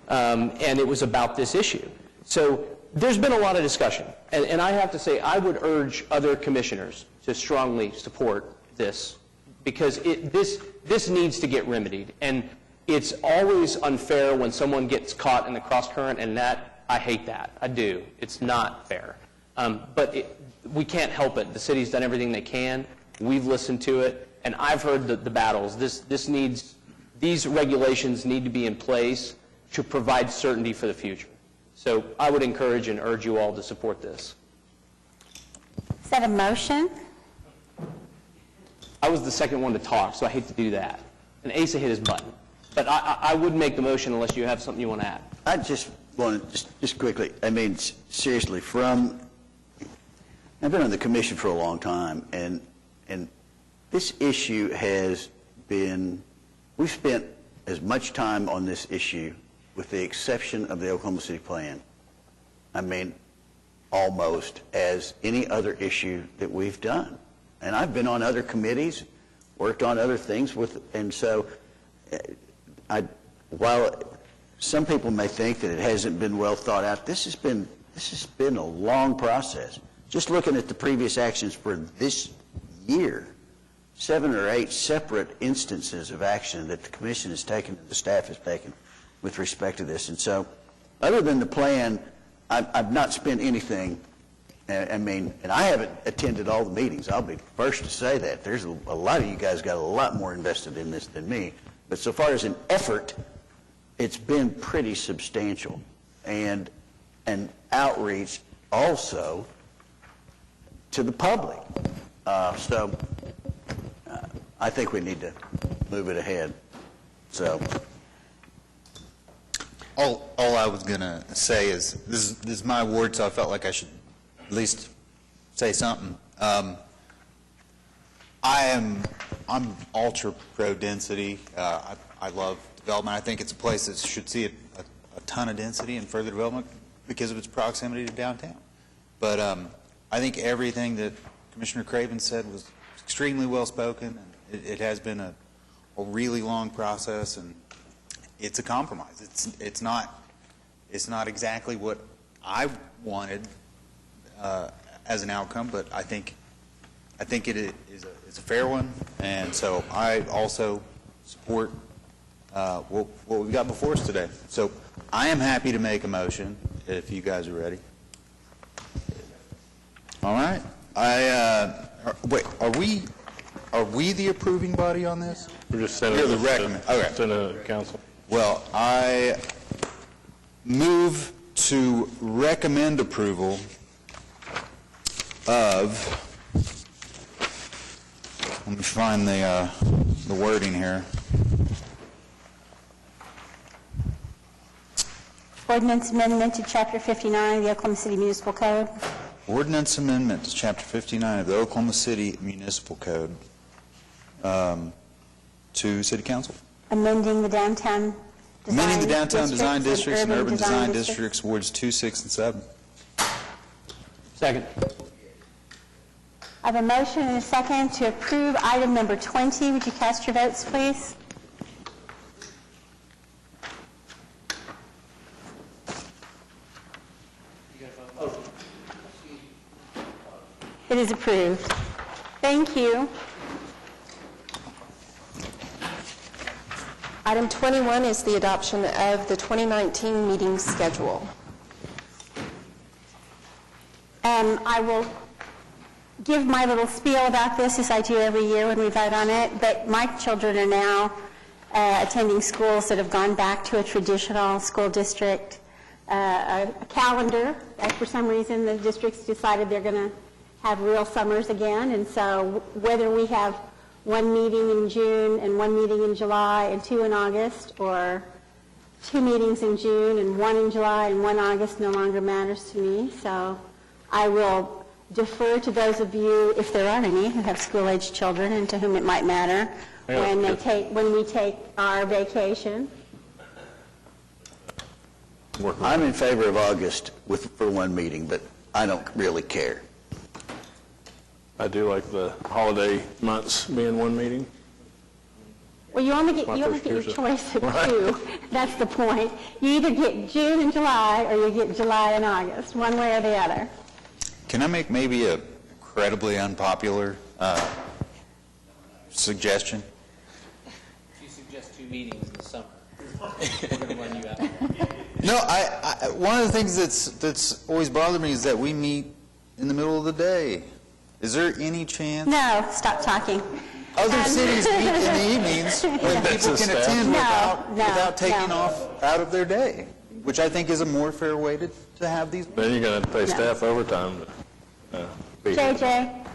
And it was about this issue. So there's been a lot of discussion, and I have to say, I would urge other commissioners to strongly support this, because this needs to get remedied. And it's always unfair when someone gets caught in the crosscurrent, and that, I hate that. I do. It's not fair. But we can't help it. The city's done everything they can. We've listened to it, and I've heard the battles. These regulations need to be in place to provide certainty for the future. So I would encourage and urge you all to support this. Is that a motion? I was the second one to talk, so I hate to do that. And Asa hit his button. But I would make the motion unless you have something you want to add. I just want to, just quickly, I mean, seriously, I've been on the commission for a long time, and this issue has been, we've spent as much time on this issue, with the exception of the Oklahoma City plan, I mean, almost, as any other issue that we've done. And I've been on other committees, worked on other things and so while some people may think that it hasn't been well thought out, this has been a long process. Just looking at the previous actions for this year, 7 or 8 separate instances of action that the commission has taken, the staff has taken with respect to this. And so, other than the plan, I've not spent anything. I mean, and I haven't attended all the meetings. I'll be first to say that. There's a lot of you guys got a lot more invested in this than me. But so far as an effort, it's been pretty substantial. And outreach also to the public. So I think we need to move it ahead. So all I was going to say is, this is my ward, so I felt like I should at least say something. I'm ultra pro-density. I love development. I think it's a place that should see a ton of density and further development because of its proximity to downtown. But I think everything that Commissioner Craven said was extremely well spoken. And it has been a really long process, and it's a compromise. It's not exactly what I wanted as an outcome, but I think it is a fair one, and so I also support what we've got before us today. So I am happy to make a motion if you guys are ready. All right. Wait, are we the approving body on this? We're just sending You're the it recommend. Okay. to the council. Well, I move to recommend approval of, let me find the wording here. Ordinance amendment to Chapter 59 of the Oklahoma City Municipal Code. Ordinance amendment to Chapter 59 of the Oklahoma City Municipal Code to City Council. Amending the downtown design districts and urban design districts. districts, wards 2, 6, and 7. Second. I have a motion and a second to approve item number 20. Would you cast your votes, please? It is approved. Thank you. Item 21 is the adoption of the 2019 meeting schedule. I will give my little spiel about this, as I do every year when we vote on it, but my children are now attending schools that have gone back to a traditional school district, a calendar. For some reason, the districts decided they're going to have real summers again, and so whether we have one meeting in June and one meeting in July and 2 in August, or 2 meetings in June and 1 in July and 1 August no longer matters to me. So I will defer to those of you, if there are any, who have school-aged children and to whom it might matter when we take our vacation. I'm in favor of August for one meeting, but I don't really care. I do like the holiday months being one meeting. Well, you only get your choice of two. That's the point. You either get June and July, or you get July and August, one way or the other. Can I make maybe a incredibly unpopular suggestion? If you suggest 2 meetings in the summer, we're going to run you out. No, one of the things that's always bothered me is that we meet in the middle of the day. Is there any chance? No, stop talking. Other cities meet in the evenings when people can attend without taking off out of their day, which I think is a more fair way to have these. Then you're going to pay staff overtime to be here. JJ,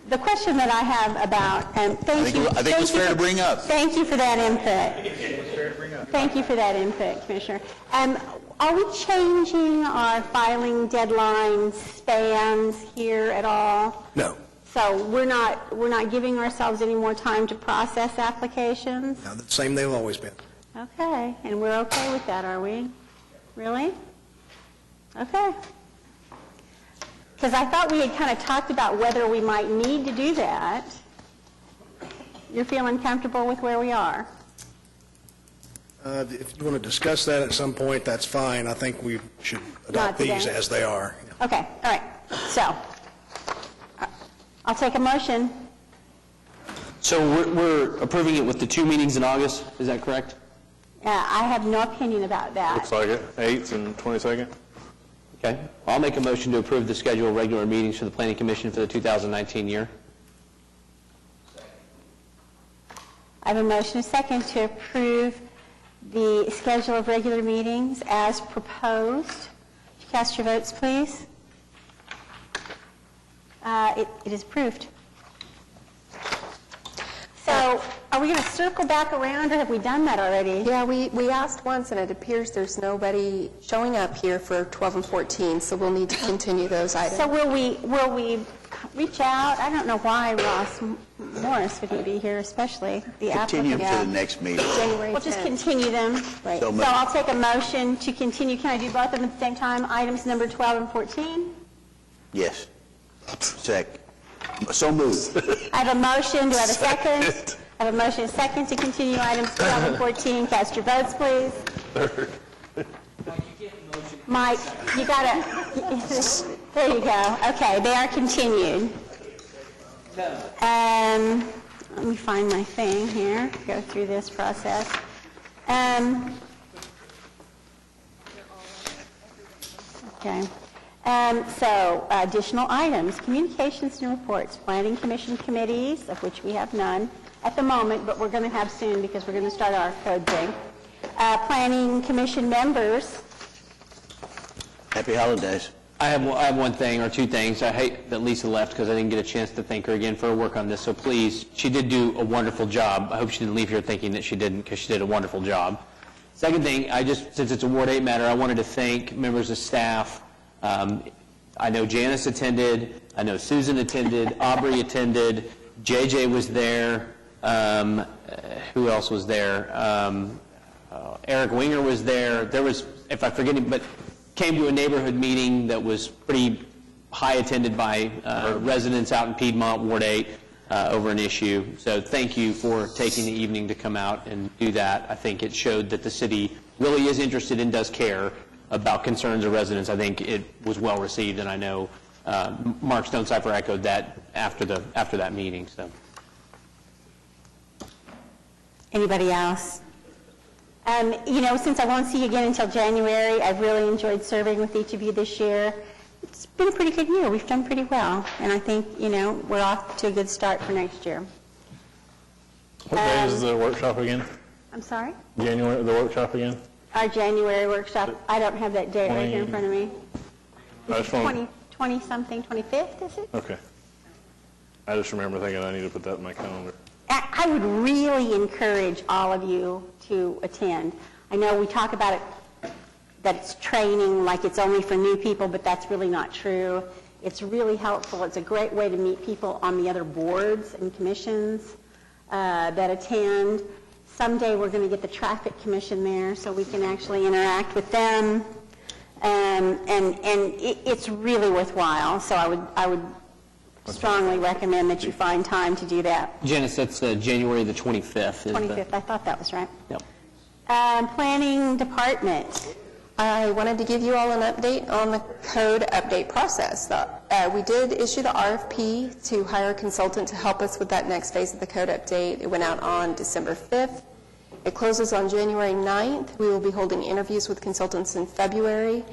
the question that I have about, and thank you. I think it was fair to bring up. Thank you for that input. Thank you for that input, Commissioner. Are we changing our filing deadline spans here at all? No. So we're not giving ourselves any more time to process applications? No, the same they've always been. Okay, and we're okay with that, are we? Really? Okay. Because I thought we had kind of talked about whether we might need to do that. You're feeling comfortable with where we are? If you want to discuss that at some point, that's fine. I think we should adopt these as they are. Okay, all right. So, I'll take a motion. So we're approving it with the 2 meetings in August, is that correct? I have no opinion about that. Looks like it, 8th and 22nd. Okay. I'll make a motion to approve the schedule of regular meetings for the Planning Commission for the 2019 year. I have a motion, a second, to approve the schedule of regular meetings as proposed. Would you cast your votes, please? It is approved. So, are we going to circle back around, or have we done that already? Yeah, we asked once, and it appears there's nobody showing up here for 12 and 14, so we'll need to continue those items. So will we reach out? I don't know why Ross Morris wouldn't be here, especially the applicant. Continue to the next meeting. January 10th. We'll just continue them. Right. So I'll take a motion to continue. Can I do both of them at the same time? Items number 12 and 14? Yes. Second. So moved. I have a motion. Do I have a second? I have a motion and a second to continue items 12 and 14. Cast your votes, please. Mike, you got to, there you go. Okay, they are continued. Let me find my thing here, go through this process. Okay. So, additional items, communications and reports, planning commission committees, of which we have none at the moment, but we're going to have soon because we're going to start our code thing. Planning commission members. Happy holidays. I have one thing or 2 things. I hate that Lisa left because I didn't get a chance to thank her again for her work on this. So please, she did do a wonderful job. I hope she didn't leave here thinking that she didn't, because she did a wonderful job. Second thing, since it's a Ward 8 matter, I wanted to thank members of staff. I know Janice attended. I know Susan attended. Aubrey attended. JJ was there. Who else was there? Eric Winger was there. There was, if I forget him, but came to a neighborhood meeting that was pretty high attended by residents out in Piedmont, Ward 8, over an issue. So thank you for taking the evening to come out and do that. I think it showed that the city really is interested and does care about concerns of residents. I think it was well received, and I know Mark Stonecipher echoed that after that meeting. So. Anybody else? Since I won't see you again until January, I've really enjoyed serving with each of you this year. It's been a pretty good year. We've done pretty well, and I think, we're off to a good start for next year. What day is the workshop again? I'm sorry? January, the workshop again? Our January workshop, I don't have that date right here in front of me. I just want 20-something, 25th, is it? Okay. I just remember thinking I need to put that in my calendar. I would really encourage all of you to attend. I know we talk about it, that it's training, like it's only for new people, but that's really not true. It's really helpful. It's a great way to meet people on the other boards and commissions that attend. Someday we're going to get the Traffic Commission there so we can actually interact with them. And it's really worthwhile. So I would strongly recommend that you find time to do that. Janice, that's January the 25th. 25th, I thought that was right. Yep. Planning Department. I wanted to give you all an update on the code update process. We did issue the RFP to hire a consultant to help us with that next phase of the code update. It went out on December 5th. It closes on January 9th. We will be holding interviews with consultants in February,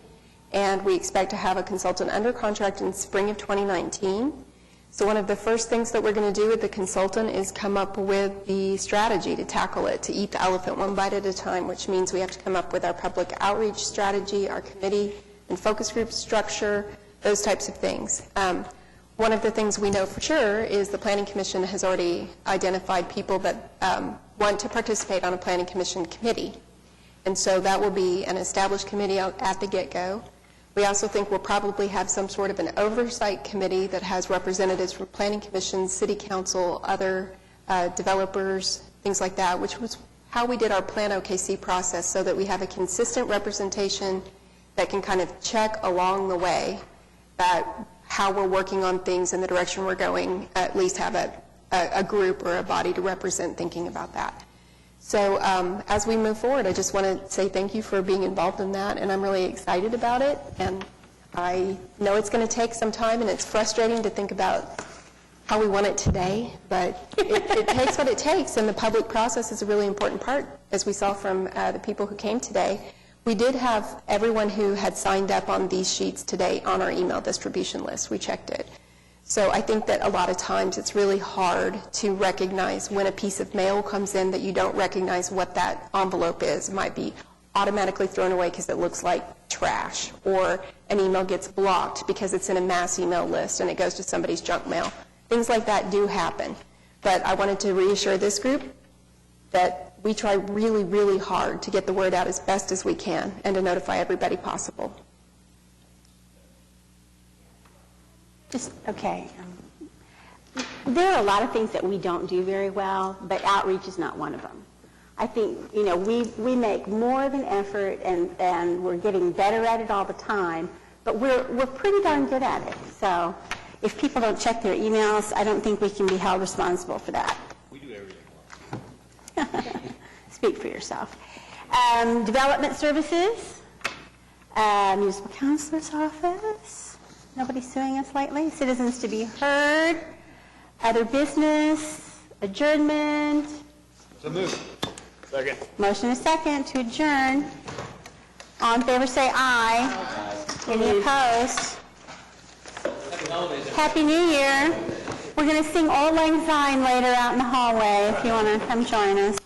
and we expect to have a consultant under contract in spring of 2019. So one of the first things that we're going to do with the consultant is come up with the strategy to tackle it, to eat the elephant one bite at a time, which means we have to come up with our public outreach strategy, our committee and focus group structure, those types of things. One of the things we know for sure is the Planning Commission has already identified people that want to participate on a Planning Commission committee. And so that will be an established committee at the get-go. We also think we'll probably have some sort of an oversight committee that has representatives from Planning Commission, City Council, other developers, things like that, which was how we did our Plan OKC process, so that we have a consistent representation that can kind of check along the way that how we're working on things and the direction we're going, at least have a group or a body to represent thinking about that. So as we move forward, I just want to say thank you for being involved in that, and I'm really excited about it. And I know it's going to take some time, and it's frustrating to think about how we want it today, but it takes what it takes, and the public process is a really important part, as we saw from the people who came today. We did have everyone who had signed up on these sheets today on our email distribution list. We checked it. So I think that a lot of times it's really hard to recognize when a piece of mail comes in that you don't recognize what that envelope is. It might be automatically thrown away because it looks like trash, or an email gets blocked because it's in a mass email list and it goes to somebody's junk mail. Things like that do happen. But I wanted to reassure this group that we try really, really hard to get the word out as best as we can and to notify everybody possible. Okay. There are a lot of things that we don't do very well, but outreach is not one of them. I think, we make more of an effort, and we're getting better at it all the time, but we're pretty darn good at it. So if people don't check their emails, I don't think we can be held responsible for that. We do everything. Speak for yourself. Development services, municipal counselor's office. Nobody suing us lately. Citizens to be heard. Other business. Adjournment. So moved. Second. Motion is second to adjourn. All in favor say aye. Any opposed? Happy New Year. We're going to sing Auld Lang Syne later out in the hallway if you want to come join us.